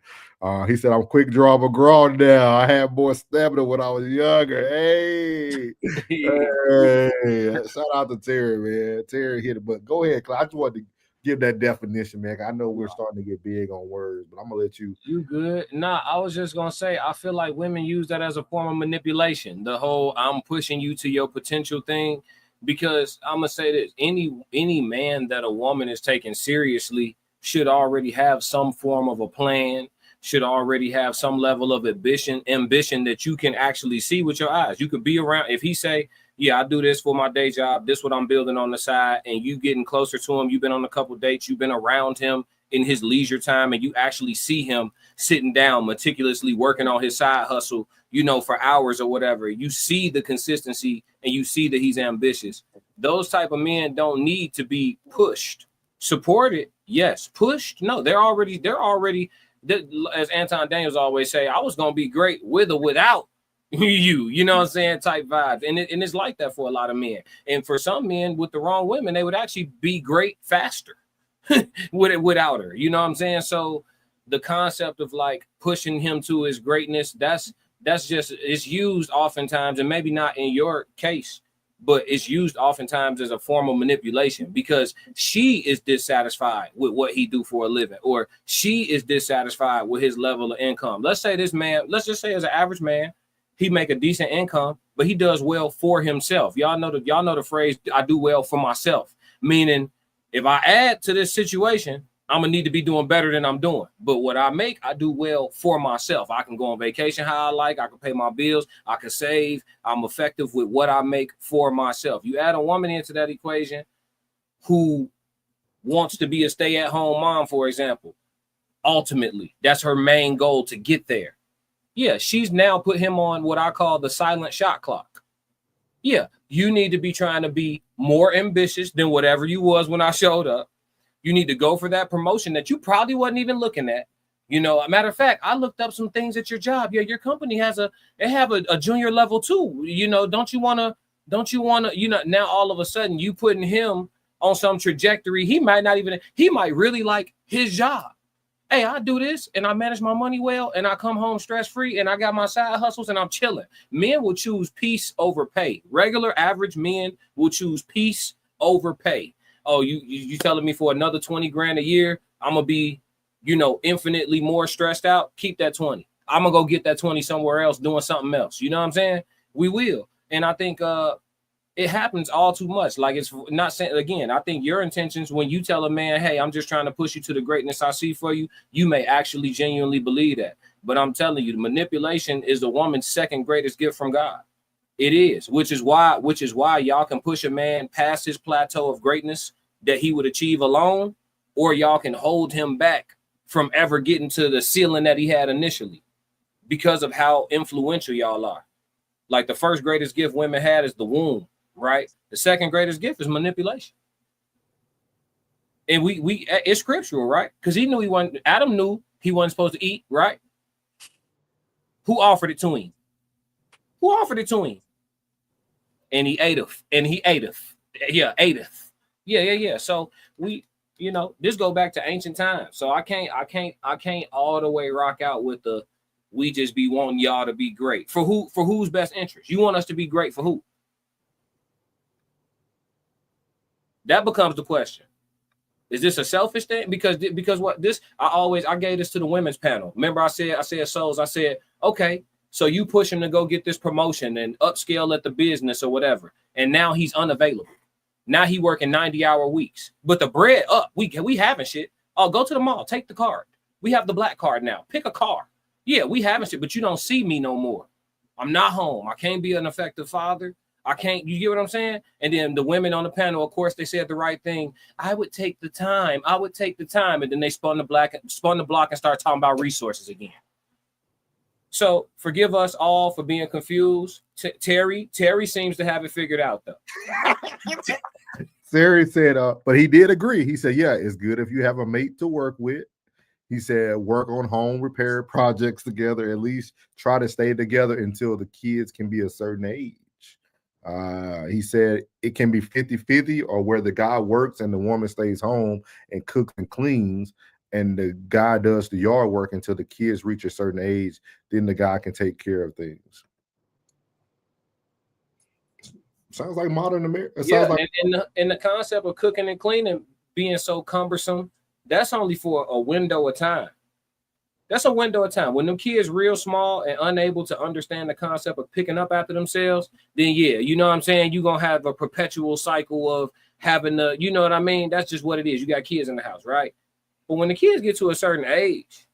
He said, I'm quick draw McGraw now. I had more stamina when I was younger. Hey, hey. Shout out to Terry, man. Terry hit it. But go ahead, Clay. I just wanted to give that definition, man. I know we're starting to get big on words, but I'm gonna let you. You good? Nah, I was just gonna say, I feel like women use that as a form of manipulation. The whole "I'm pushing you to your potential" thing. Because I'm gonna say this: any man that a woman is taking seriously should already have some form of a plan, should already have some level of ambition that you can actually see with your eyes. You could be around, if he say, yeah, I do this for my day job, this what I'm building on the side, and you getting closer to him, you've been on a couple dates, you've been around him in his leisure time, and you actually see him sitting down meticulously working on his side hustle, you know, for hours or whatever. You see the consistency and you see that he's ambitious. Those type of men don't need to be pushed. Supported, yes. Pushed, no. They're already, as Anton Daniels always say, I was gonna be great with or without you know what I'm saying, type vibes. And it's like that for a lot of men. And for some men with the wrong women, they would actually be great faster without her. You know what I'm saying? So the concept of like pushing him to his greatness, that's just, it's used oftentimes, and maybe not in your case, but it's used oftentimes as a form of manipulation, because she is dissatisfied with what he do for a living, or she is dissatisfied with his level of income. Let's say this man, let's just say as an average man, he make a decent income, but he does well for himself. Y'all know the phrase, I do well for myself, meaning if I add to this situation, I'm gonna need to be doing better than I'm doing. But what I make, I do well for myself. I can go on vacation how I like. I can pay my bills. I can save. I'm effective with what I make for myself. You add a woman into that equation who wants to be a stay-at-home mom, for example. Ultimately, that's her main goal, to get there. Yeah, she's now put him on what I call the silent shot clock. Yeah, you need to be trying to be more ambitious than whatever you was when I showed up. You need to go for that promotion that you probably wasn't even looking at. You know, a matter of fact, I looked up some things at your job. Yeah, your company has a junior level too. You know, don't you want to, you know, now all of a sudden you putting him on some trajectory. He might really like his job. Hey, I do this and I manage my money well and I come home stress-free and I got my side hustles and I'm chilling. Men will choose peace over pay. Regular average men will choose peace over pay. Oh, you telling me for another 20 grand a year, I'm gonna be, you know, infinitely more stressed out? Keep that 20. I'm gonna go get that 20 somewhere else doing something else. You know what I'm saying? We will. And I think it happens all too much. Like, it's not saying, again, I think your intentions when you tell a man, hey, I'm just trying to push you to the greatness I see for you, you may actually genuinely believe that. But I'm telling you, the manipulation is the woman's second greatest gift from God. It is, which is why y'all can push a man past his plateau of greatness that he would achieve alone, or y'all can hold him back from ever getting to the ceiling that he had initially because of how influential y'all are. Like, the first greatest gift women had is the womb, right? The second greatest gift is manipulation. And we it's scriptural, right? Because Adam knew he wasn't supposed to eat, right? Who offered it to him? Who offered it to him? And he ateth. Yeah, ateth. Yeah. So this go back to ancient times. So I can't all the way rock out with the we just be wanting y'all to be great. For whose best interest? You want us to be great for who? That becomes the question. Is this a selfish thing? Because what this I gave this to the women's panel. Remember I said souls, I said, okay, so you push him to go get this promotion and upscale at the business or whatever. And now he's unavailable. Now he working 90-hour weeks, but the bread up. We having shit. Oh, go to the mall, take the card. We have the black card now. Pick a car. Yeah, we having shit, but you don't see me no more. I'm not home. I can't be an effective father. I can't. You get what I'm saying? And then the women on the panel, of course, they said the right thing. I would take the time. And then they spun the block and started talking about resources again. So forgive us all for being confused. Terry seems to have it figured out, though. Terry said, but he did agree. He said, yeah, it's good if you have a mate to work with. He said, work on home repair projects together, at least try to stay together until the kids can be a certain age. He said it can be 50-50, or where the guy works and the woman stays home and cooks and cleans, and the guy does the yard work until the kids reach a certain age. Then the guy can take care of things. Sounds like modern America. And the concept of cooking and cleaning being so cumbersome, that's only for a window of time. That's a window of time. When them kids real small and unable to understand the concept of picking up after themselves, then yeah, you know what I'm saying? You're gonna have a perpetual cycle of having the, you know what I mean? That's just what it is. You got kids in the house, right? But when the kids get to a certain age,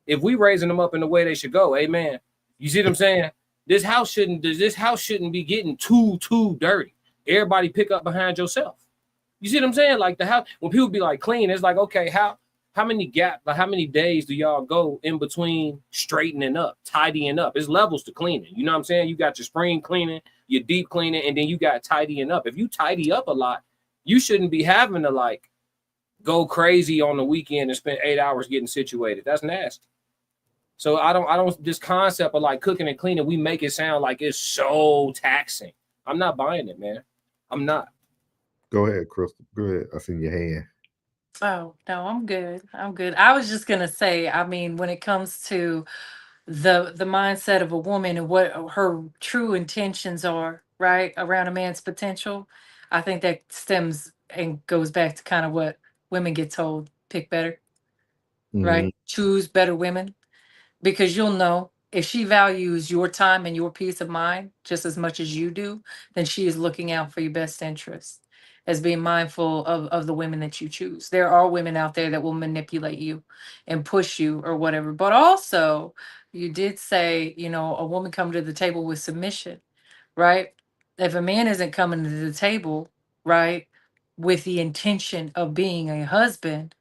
if we raising them up in the way they should go, amen. You see what I'm saying? This house shouldn't be getting too dirty. Everybody pick up behind yourself. You see what I'm saying? Like the house, when people be like clean, it's like, okay, how many how many days do y'all go in between straightening up, tidying up? It's levels to cleaning. You know what I'm saying? You got your spring cleaning, your deep cleaning, and then you got tidying up. If you tidy up a lot, you shouldn't be having to like go crazy on the weekend and spend 8 hours getting situated. That's nasty. So I don't this concept of like cooking and cleaning, we make it sound like it's so taxing. I'm not buying it, man. I'm not. Go ahead, Crystal. Go ahead. I see your hand. Oh, no, I'm good. I'm good. I was just gonna say, I mean, when it comes to the mindset of a woman and what her true intentions are, right, around a man's potential, I think that stems and goes back to kind of what women get told: pick better, right? Mhm. Choose better women, because you'll know if she values your time and your peace of mind just as much as you do, then she is looking out for your best interest, as being mindful of the women that you choose. There are women out there that will manipulate you and push you or whatever. But also, you did say, a woman come to the table with submission, right? If a man isn't coming to the table, right, with the intention of being a husband,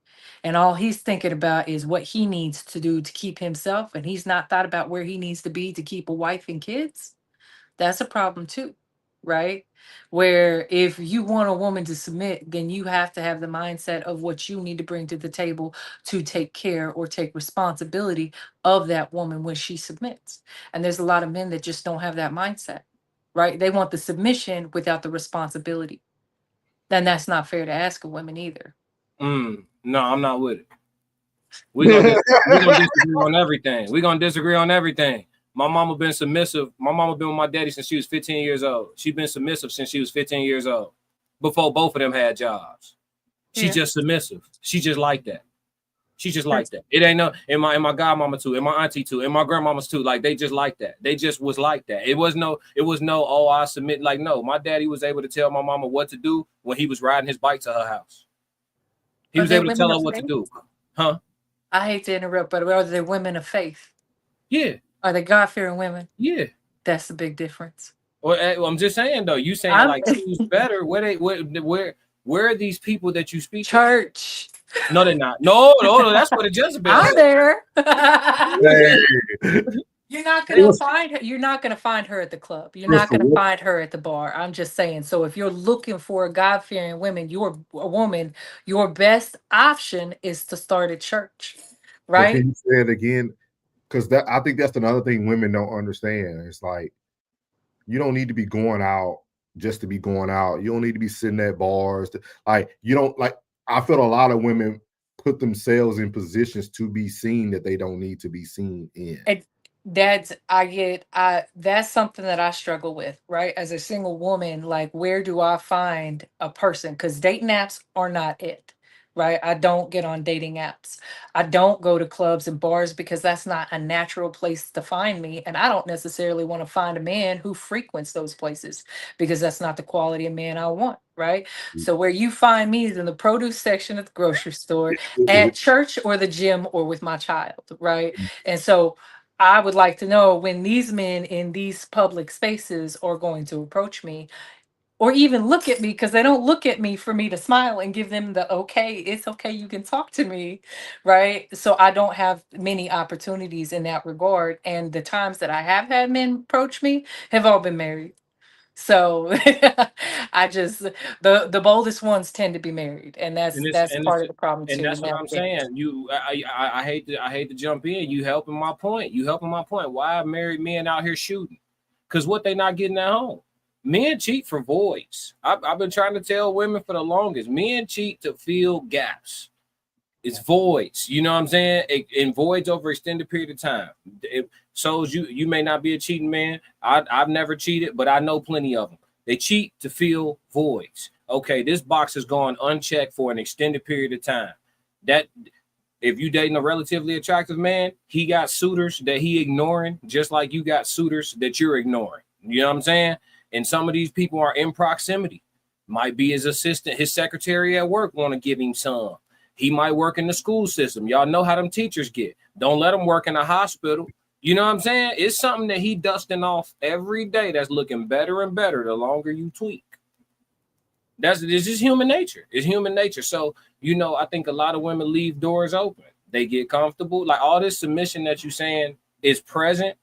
and all he's thinking about is what he needs to do to keep himself, and he's not thought about where he needs to be to keep a wife and kids, that's a problem too, right? Where if you want a woman to submit, then you have to have the mindset of what you need to bring to the table to take care or take responsibility of that woman when she submits. And there's a lot of men that just don't have that mindset, right? They want the submission without the responsibility. Then that's not fair to ask a woman either. No, I'm not with it. We're gonna disagree on everything. We're gonna disagree on everything. My mama been submissive. My mama been with my daddy since she was 15 years old. She been submissive since she was 15 years old. Before both of them had jobs. She just submissive. She just like that. She just like that. It ain't no, and my godmama too, and my auntie too, and my grandmamas too. Like they just like that. They just was like that. It was no, oh, I submit. Like, no, my daddy was able to tell my mama what to do when he was riding his bike to her house. He was able to tell her what to do. Huh? I hate to interrupt, but are they women of faith? Yeah. Are they God-fearing women? Yeah. That's the big difference. Well, I'm just saying though. You saying like choose better? Where are these people that you speak? Church. No, they're not. No. That's what it just been. I'm there. Hey. You're not gonna find her. You're not gonna find her at the club. You're not gonna find her at the bar. I'm just saying. So if you're looking for a God-fearing woman, your best option is to start at church, But right? can you say it again? Because I think that's another thing women don't understand. It's like you don't need to be going out just to be going out. You don't need to be sitting at bars. You don't like. I feel a lot of women put themselves in positions to be seen that they don't need to be seen in. That's something that I struggle with, right? As a single woman, like where do I find a person? Because dating apps are not it, right? I don't get on dating apps. I don't go to clubs and bars because that's not a natural place to find me. And I don't necessarily want to find a man who frequents those places because that's not the quality of man I want, right? So where you find me is in the produce section at the grocery store, at church or the gym or with my child, right? And so I would like to know when these men in these public spaces are going to approach me or even look at me, because they don't look at me for me to smile and give them the okay, it's okay, you can talk to me, right? So I don't have many opportunities in that regard. And the times that I have had men approach me have all been married. So the boldest ones tend to be married, and that's part of the problem and too. that's what I'm saying. I hate to jump in. You helping my point. Why are married men out here shooting? Because what they not getting at home. Men cheat for voids. I've been trying to tell women for the longest. Men cheat to fill gaps. It's voids. You know what I'm saying? In voids over extended period of time. So you may not be a cheating man. I've never cheated, but I know plenty of them. They cheat to fill voids. Okay, this box has gone unchecked for an extended period of time. That If you dating a relatively attractive man, he got suitors that he ignoring, just like you got suitors that you're ignoring. You know what I'm saying? And some of these people are in proximity. Might be his assistant, his secretary at work want to give him some. He might work in the school system. Y'all know how them teachers get. Don't let him work in a hospital. You know what I'm saying? It's something that he dusting off every day that's looking better and better the longer you tweak. This is human nature. It's human nature. So, you know, I think a lot of women leave doors open. They get comfortable. Like all this submission that you're saying is present.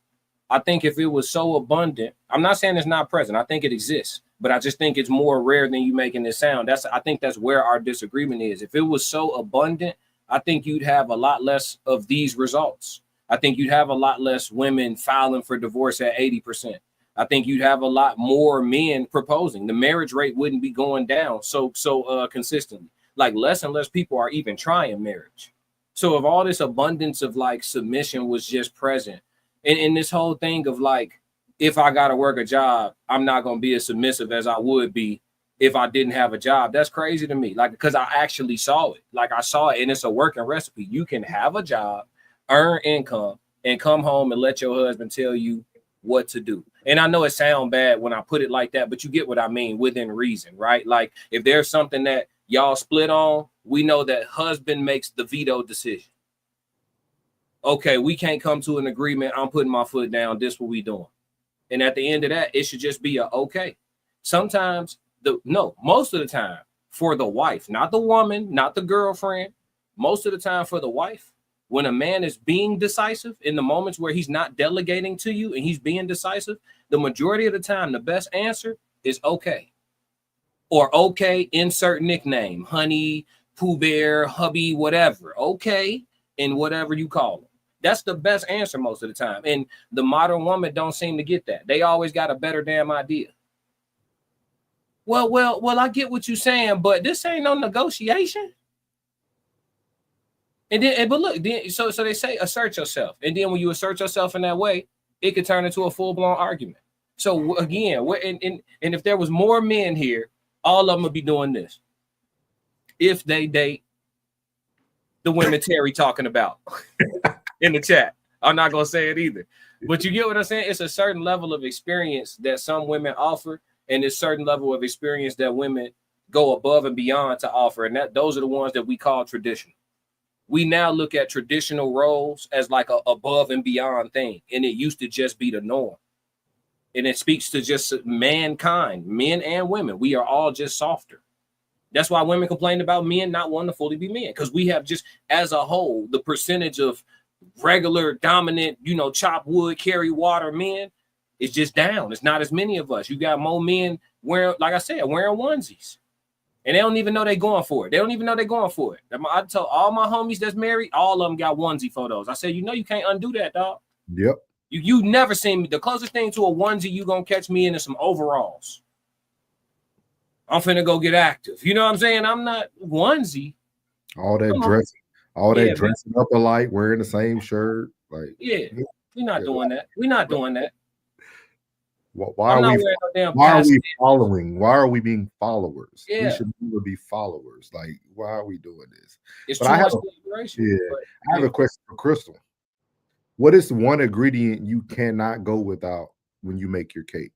I think if it was so abundant, I'm not saying it's not present. I think it exists, but I just think it's more rare than you making it sound. I think that's where our disagreement is. If it was so abundant, I think you'd have a lot less of these results. I think you'd have a lot less women filing for divorce at 80%. I think you'd have a lot more men proposing. The marriage rate wouldn't be going down so consistently. Like less and less people are even trying marriage. So if all this abundance of like submission was just present, and this whole thing of like, if I got to work a job, I'm not going to be as submissive as I would be if I didn't have a job. That's crazy to me. Like, because I actually saw it. Like I saw it and it's a working recipe. You can have a job, earn income, and come home and let your husband tell you what to do. And I know it sounds bad when I put it like that, but you get what I mean within reason, right? Like if there's something that y'all split on, we know that husband makes the veto decision. Okay, we can't come to an agreement. I'm putting my foot down. This what we doing. And at the end of that, it should just be a okay. Sometimes most of the time for the wife, not the woman, not the girlfriend, most of the time for the wife, when a man is being decisive in the moments where he's not delegating to you and he's being decisive, the majority of the time, the best answer is okay. Or okay, insert nickname, honey, Pooh Bear, hubby, whatever. Okay, and whatever you call them. That's the best answer most of the time. And the modern woman don't seem to get that. They always got a better damn idea. Well, I get what you're saying, but this ain't no negotiation. And then, but look, so they say assert yourself, and then when you assert yourself in that way, it could turn into a full-blown argument. So again, and if there was more men here, all of them would be doing this. If they date the women Terry talking about in the chat, I'm not gonna say it either. But you get what I'm saying? It's a certain level of experience that some women offer, and a certain level of experience that women go above and beyond to offer, and those are the ones that we call traditional. We now look at traditional roles as like a above and beyond thing. And it used to just be the norm. And it speaks to just mankind, men and women. We are all just softer. That's why women complain about men not wanting to fully be men. Because we have just, as a whole, the percentage of regular, dominant, chop wood, carry water men is just down. It's not as many of us. You got more men wearing, like I said, wearing onesies. And they don't even know they're going for it. I told all my homies that's married, all of them got onesie photos. I said, you can't undo that, dog. Yep. You never seen me. The closest thing to a onesie you gonna catch me in is some overalls. I'm finna go get active. You know what I'm saying? I'm not onesie. All that dressing up alike, wearing the same shirt. Like, we're not doing that. We're not doing that. Why are we following? Why are we being followers? Yeah. We should never be followers. Like, why are we doing this? It's too much inspiration. I have a question for Crystal. What is one ingredient you cannot go without when you make your cake?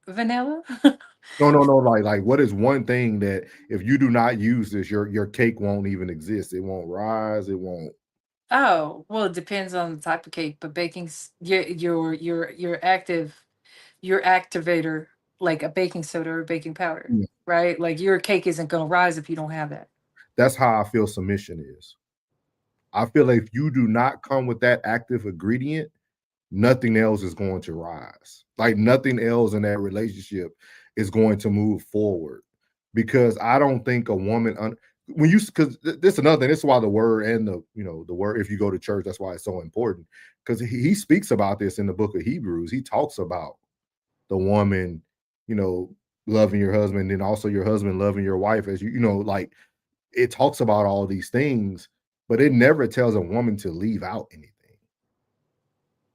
Vanilla? No. Like, what is one thing that if you do not use this, your cake won't even exist? It won't rise. It won't. Oh, well, it depends on the type of cake, but baking your activator, like a baking soda or baking powder, right? Like your cake isn't going to rise if you don't have that. That's how I feel submission is. I feel like if you do not come with that active ingredient, nothing else is going to rise. Like nothing else in that relationship is going to move forward, because I don't think a woman because this is another thing. This is why the word and the word, if you go to church, that's why it's so important, because he speaks about this in the book of Hebrews. He talks about the woman, loving your husband, and also your husband loving your wife, as like it talks about all these things, but it never tells a woman to leave out anything.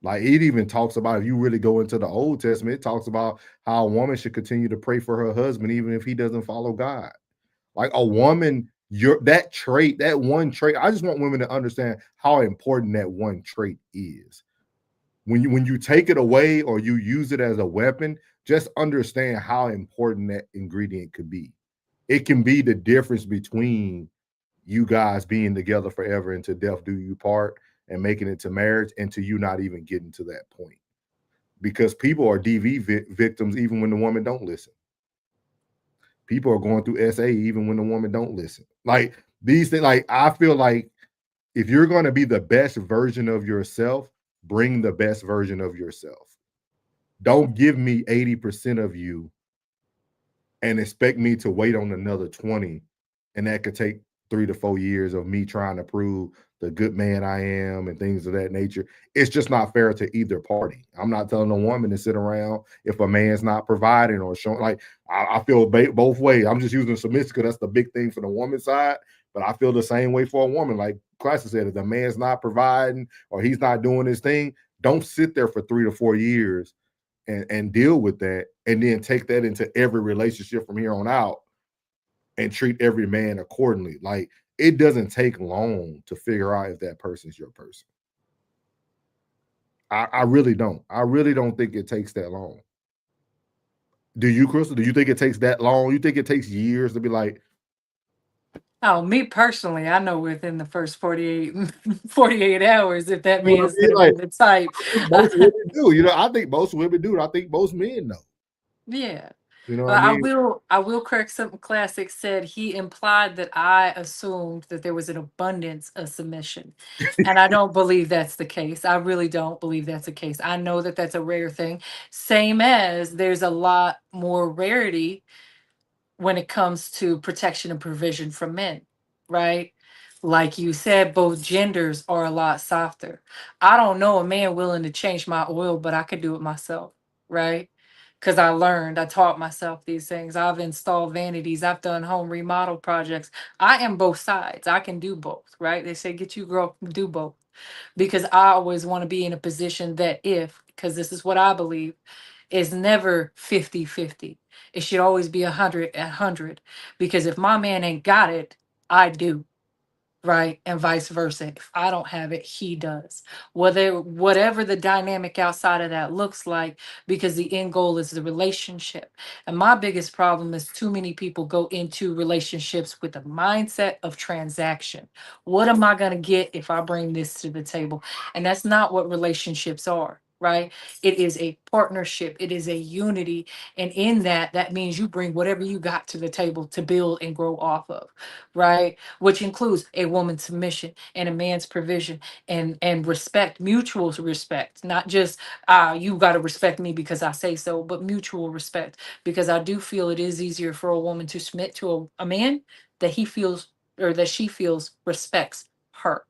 Like it even talks about, if you really go into the Old Testament, it talks about how a woman should continue to pray for her husband even if he doesn't follow God. Like a woman that trait, that one trait. I just want women to understand how important that one trait is. When you take it away or you use it as a weapon, just understand how important that ingredient could be. It can be the difference between you guys being together forever and to death do you part and making it to marriage and to you not even getting to that point. Because people are DV victims even when the woman don't listen. People are going through SA even when the woman don't listen. Like these things, like I feel like if you're going to be the best version of yourself, bring the best version of yourself. Don't give me 80% of you and expect me to wait on another 20. And that could take 3 to 4 years of me trying to prove the good man I am and things of that nature. It's just not fair to either party. I'm not telling a woman to sit around if a man's not providing or showing. Like I feel both ways. I'm just using submissive because that's the big thing for the woman's side. But I feel the same way for a woman. Like Classic said, if the man's not providing or he's not doing his thing, don't sit there for 3 to 4 years and deal with that and then take that into every relationship from here on out and treat every man accordingly. Like it doesn't take long to figure out if that person's your person. I really don't. I really don't think it takes that long. Do you, Crystal? Do you think it takes that long? You think it takes years to be like, Oh, me personally, I know within the first 48 hours if that you know what I man's mean? gonna Like, be the type. I think most women do. You know, I think most women do. I think most men know. Yeah. You know what I But mean? I will correct something Classic said. He implied that I assumed that there was an abundance of submission. And I don't believe that's the case. I really don't believe that's the case. I know that that's a rare thing. Same as there's a lot more rarity when it comes to protection and provision from men, right? Like you said, both genders are a lot softer. I don't know a man willing to change my oil, but I could do it myself, right? Because I taught myself these things. I've installed vanities, I've done home remodel projects. I am both sides. I can do both, right? They say, get you, girl, do both. Because I always want to be in a position that because this is what I believe, is never 50-50. It should always be 100-100. Because if my man ain't got it, I do, right? And vice versa. If I don't have it, he does. Whatever the dynamic outside of that looks like, because the end goal is the relationship. And my biggest problem is too many people go into relationships with the mindset of transaction. What am I going to get if I bring this to the table? And that's not what relationships are. Right? It is a partnership. It is a unity. And in that means you bring whatever you got to the table to build and grow off of. Right? Which includes a woman's submission and a man's provision and respect, mutual respect, not just you got to respect me because I say so, but mutual respect. Because I do feel it is easier for a woman to submit to a man that he feels or that she feels respects her.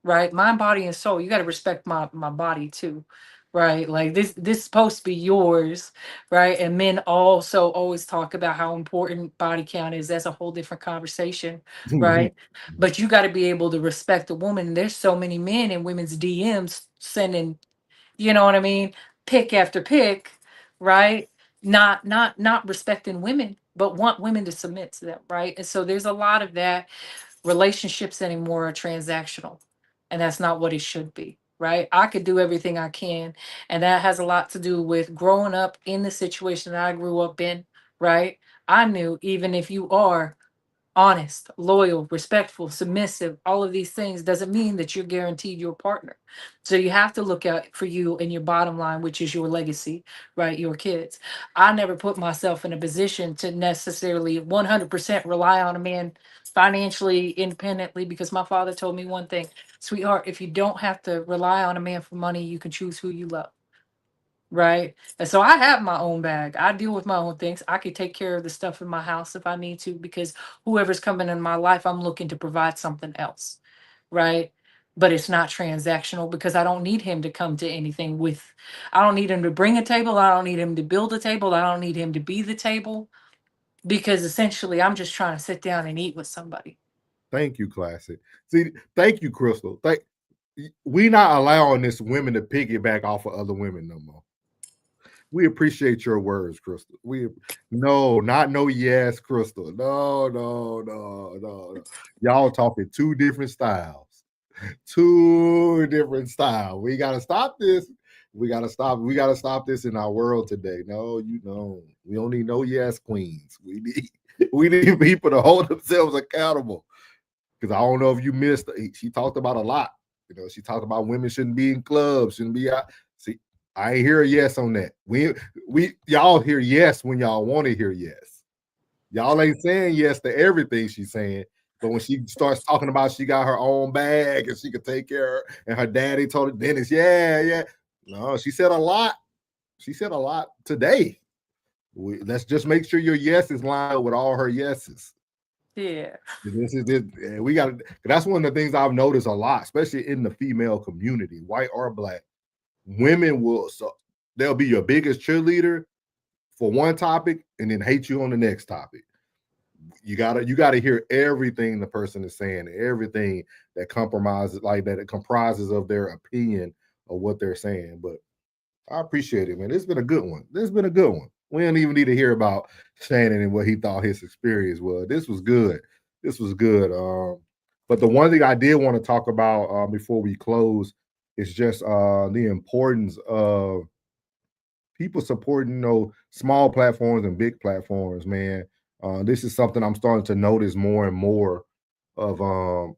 Right? Mind, body, and soul. You got to respect my body too. Right? Like this is supposed to be yours, right? And men also always talk about how important body count is. That's a whole different conversation, right? But you got to be able to respect a woman. There's so many men in women's DMs sending, you know what I mean, pick after pick, right? Not respecting women, but want women to submit to them, right? And so there's a lot of that. Relationships anymore are transactional, and that's not what it should be, right? I could do everything I can, and that has a lot to do with growing up in the situation that I grew up in, right? I knew even if you are honest, loyal, respectful, submissive, all of these things doesn't mean that you're guaranteed your partner. So you have to look out for you and your bottom line, which is your legacy, right? Your kids. I never put myself in a position to necessarily 100% rely on a man financially independently because my father told me one thing, sweetheart, if you don't have to rely on a man for money, you can choose who you love. Right. And so I have my own bag. I deal with my own things. I could take care of the stuff in my house if I need to, because whoever's coming in my life, I'm looking to provide something else. Right. But it's not transactional because I don't need him to come to anything with, I don't need him to bring a table. I don't need him to build a table. I don't need him to be the table because essentially I'm just trying to sit down and eat with somebody. Thank you, Classic. See, thank you, Crystal. We not allowing this women to piggyback off of other women no more. We appreciate your words, Crystal. Not no yes, Crystal. No. Y'all talking two different styles. Two different styles. We gotta stop this. We gotta stop this in our world today. No, we don't need no yes queens. We need people to hold themselves accountable. Because I don't know if you missed. She talked about a lot. She talked about women shouldn't be in clubs, shouldn't be out. See, I ain't hear a yes on that. Y'all hear yes when y'all want to hear yes. Y'all ain't saying yes to everything she's saying. But when she starts talking about she got her own bag and she could take care of her, and her daddy told her, Dennis, yeah. No, she said a lot. She said a lot today. Let's just make sure your yeses line up with all her yeses. Yeah. This is it. We got. That's one of the things I've noticed a lot, especially in the female community, white or black. Women they'll be your biggest cheerleader for one topic and then hate you on the next topic. You gotta hear everything the person is saying, everything that it comprises of their opinion of what they're saying. But I appreciate it, man. It's been a good one. We don't even need to hear about Shannon and what he thought his experience was. This was good. But the one thing I did want to talk about before we close is just the importance of people supporting, small platforms and big platforms, man. This is something I'm starting to notice more and more of.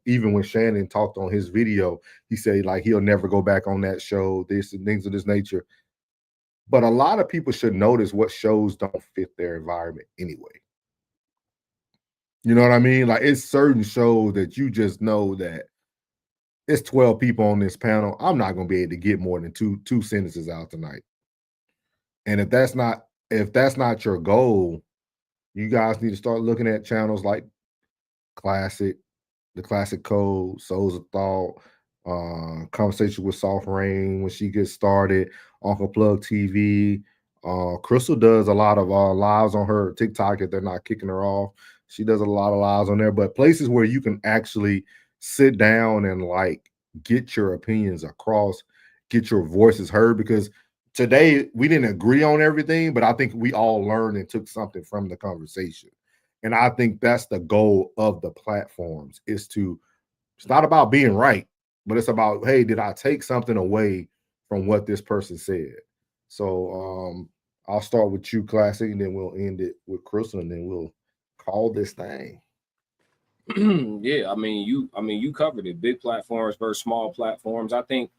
Even when Shannon talked on his video, he said like he'll never go back on that show, this and things of this nature. But a lot of people should notice what shows don't fit their environment anyway. You know what I mean? Like it's certain shows that you just know that it's 12 people on this panel. I'm not going to be able to get more than two sentences out tonight. And if that's not your goal, you guys need to start looking at channels like The Classic Code, Souls of Thought, Conversation with Soft Rain when she gets started, Uncle Plug TV. Crystal does a lot of lives on her TikTok if they're not kicking her off. She does a lot of lives on there, but places where you can actually sit down and like get your opinions across, get your voices heard. Because today we didn't agree on everything, but I think we all learned and took something from the conversation. And I think that's the goal of the platforms it's not about being right, but it's about, hey, did I take something away from what this person said? So I'll start with you, Classic, and then we'll end it with Crystal, and then we'll call this thing. Yeah, I mean, you covered it. Big platforms versus small platforms. I think,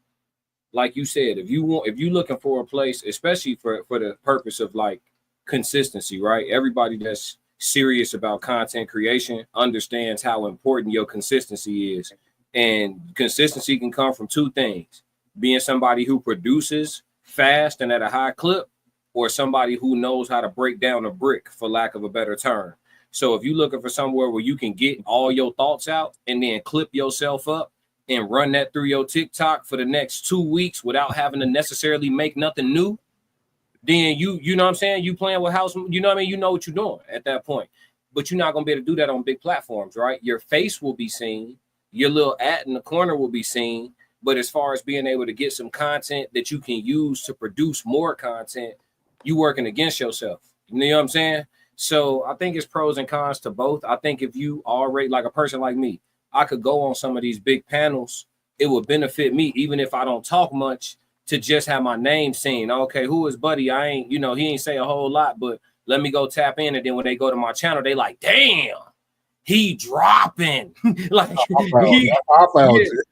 like you said, if you're looking for a place, especially for the purpose of like consistency, right? Everybody that's serious about content creation understands how important your consistency is. And consistency can come from two things: being somebody who produces fast and at a high clip, or somebody who knows how to break down a brick, for lack of a better term. So if you're looking for somewhere where you can get all your thoughts out and then clip yourself up and run that through your TikTok for the next 2 weeks without having to necessarily make nothing new, then you know what I'm saying? You playing with house, you know what I mean? You know what you're doing at that point. But you're not going to be able to do that on big platforms, right? Your face will be seen. Your little ad in the corner will be seen. But as far as being able to get some content that you can use to produce more content, you working against yourself. You know what I'm saying? So I think it's pros and cons to both. I think if you already, like a person like me, I could go on some of these big panels. It would benefit me, even if I don't talk much, to just have my name seen. Okay, who is Buddy? I ain't, he ain't say a whole lot, but let me go tap in. And then when they go to my channel, they like, damn, he dropping. Like,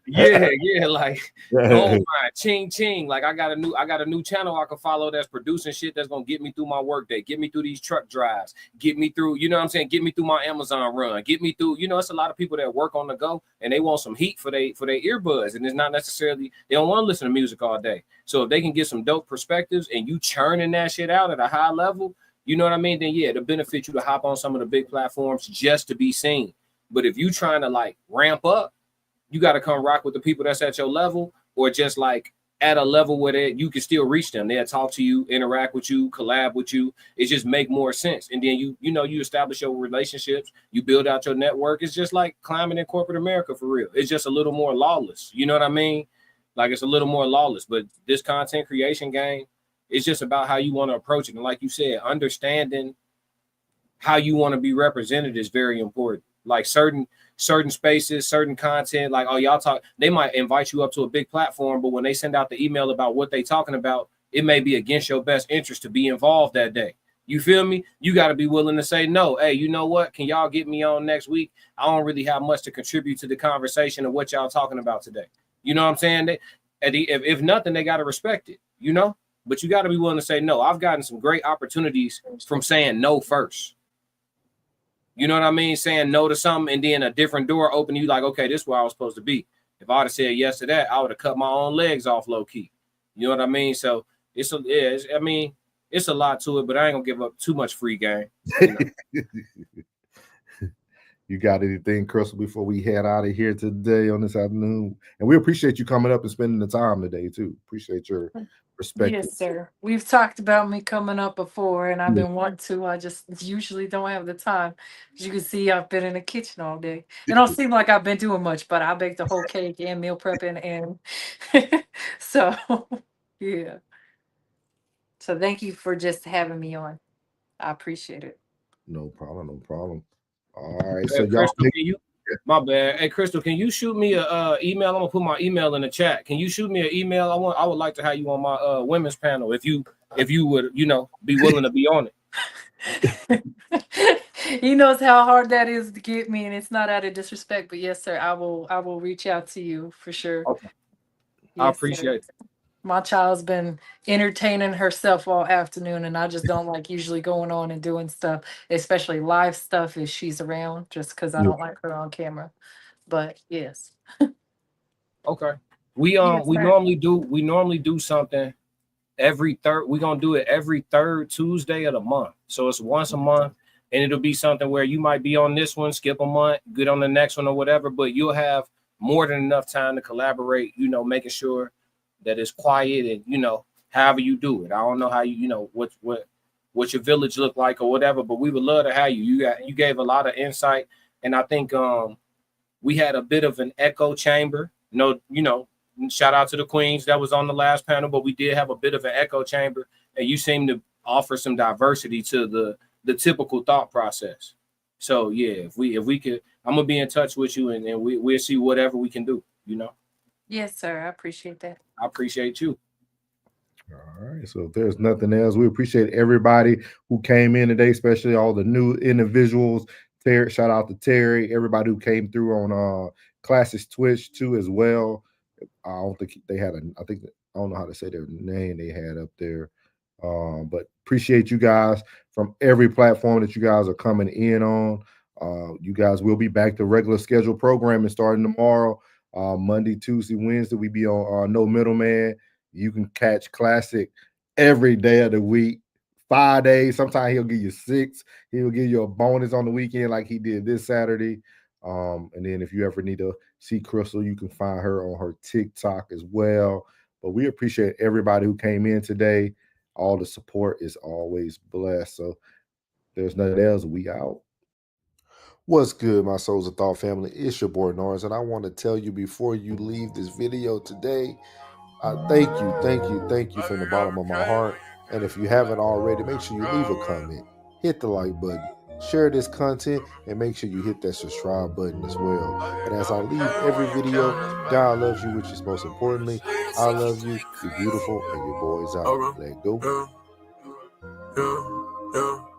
yeah, like, oh my, ching ching. Like I got a new channel I can follow that's producing shit that's gonna get me through my workday, get me through these truck drives, get me through, you know what I'm saying, get me through my Amazon run, get me through, it's a lot of people that work on the go and they want some heat for their earbuds, and it's not necessarily, they don't want to listen to music all day. So if they can get some dope perspectives and you churning that shit out at a high level, you know what I mean? Then yeah, it'll benefit you to hop on some of the big platforms just to be seen. But if you trying to like ramp up, you got to come rock with the people that's at your level, or just like at a level where you can still reach them. They'll talk to you, interact with you, collab with you. It just make more sense. And then you establish your relationships, you build out your network. It's just like climbing in corporate America for real. It's just a little more lawless. You know what I mean? Like it's a little more lawless. But this content creation game, It's just about how you want to approach it. And like you said, understanding how you want to be represented is very important. Like certain spaces, certain content, like, oh, y'all talk, they might invite you up to a big platform, but when they send out the email about what they talking about, it may be against your best interest to be involved that day. You feel me? You got to be willing to say no. Hey, you know what? Can y'all get me on next week? I don't really have much to contribute to the conversation of what y'all talking about today. You know what I'm saying? If nothing, they got to respect it, you know? But you got to be willing to say no. I've gotten some great opportunities from saying no first. You know what I mean? Saying no to something and then a different door open. You like, okay, this is where I was supposed to be. If I would have said yes to that, I would have cut my own legs off low key. You know what I mean? So it's a lot to it, but I ain't gonna give up too much free game. You know? You got anything, Crystal, before we head out of here today on this afternoon? And we appreciate you coming up and spending the time today too. Appreciate your perspective. Yes, sir. We've talked about me coming up before, and I've been wanting to. I just usually don't have the time. As you can see, I've been in the kitchen all day. It don't seem like I've been doing much, but I baked a whole cake and meal prepping, and so yeah. So thank you for just having me on. I appreciate it. No problem, no problem. All right, Hey, so y'all. Crystal, my bad. Hey, Crystal, can you shoot me a email? I'm gonna put my email in the chat. Can you shoot me an email? I would like to have you on my women's panel if you would, you know, be willing to be on it. He knows how hard that is to get me, and it's not out of disrespect, but yes, sir, I will reach out to you for sure. Okay. Yes, I appreciate it. My child's been entertaining herself all afternoon, and I just don't like usually going on and doing stuff, especially live stuff if she's around, just because I don't like her on camera. But yes. Okay. We Yes, sir. normally do something every third. We're gonna do it every third Tuesday of the month. So it's once a month, and it'll be something where you might be on this one, skip a month, get on the next one or whatever, but you'll have more than enough time to collaborate, you know, making sure that it's quiet and, you know, however you do it. I don't know how you know what your village look like or whatever, but we would love to have you. You gave a lot of insight, and I think we had a bit of an echo chamber. No, you know, shout out to the queens that was on the last panel, but we did have a bit of an echo chamber, and you seem to offer some diversity to the typical thought process. So yeah, if we could, I'm gonna be in touch with you, and we'll see whatever we can do, you know. Yes, sir. I appreciate that. I appreciate you. All right. So if there's nothing else, we appreciate everybody who came in today, especially all the new individuals. Terry, shout out to Terry, everybody who came through on Classics Twitch too as well. I don't think they had I don't know how to say their name they had up there. But appreciate you guys from every platform that you guys are coming in on. You guys will be back to regular scheduled programming starting tomorrow. Monday, Tuesday, Wednesday, we be on No Middleman. You can catch Classic every day of the week, 5 days. Sometimes he'll give you 6. He'll give you a bonus on the weekend like he did this Saturday. And then if you ever need to see Crystal, you can find her on her TikTok as well. But we appreciate everybody who came in today. All the support is always blessed. So there's nothing else. We out. What's good, my Souls of Thought family? It's your boy Norris, and I want to tell you before you leave this video today, thank you from the bottom of my heart. And if you haven't already, make sure you leave a comment, hit the like button, share this content, and make sure you hit that subscribe button as well. And as I leave every video, God loves you, which is most importantly. I love you. You're beautiful, and your boy's out. Let go. Yeah.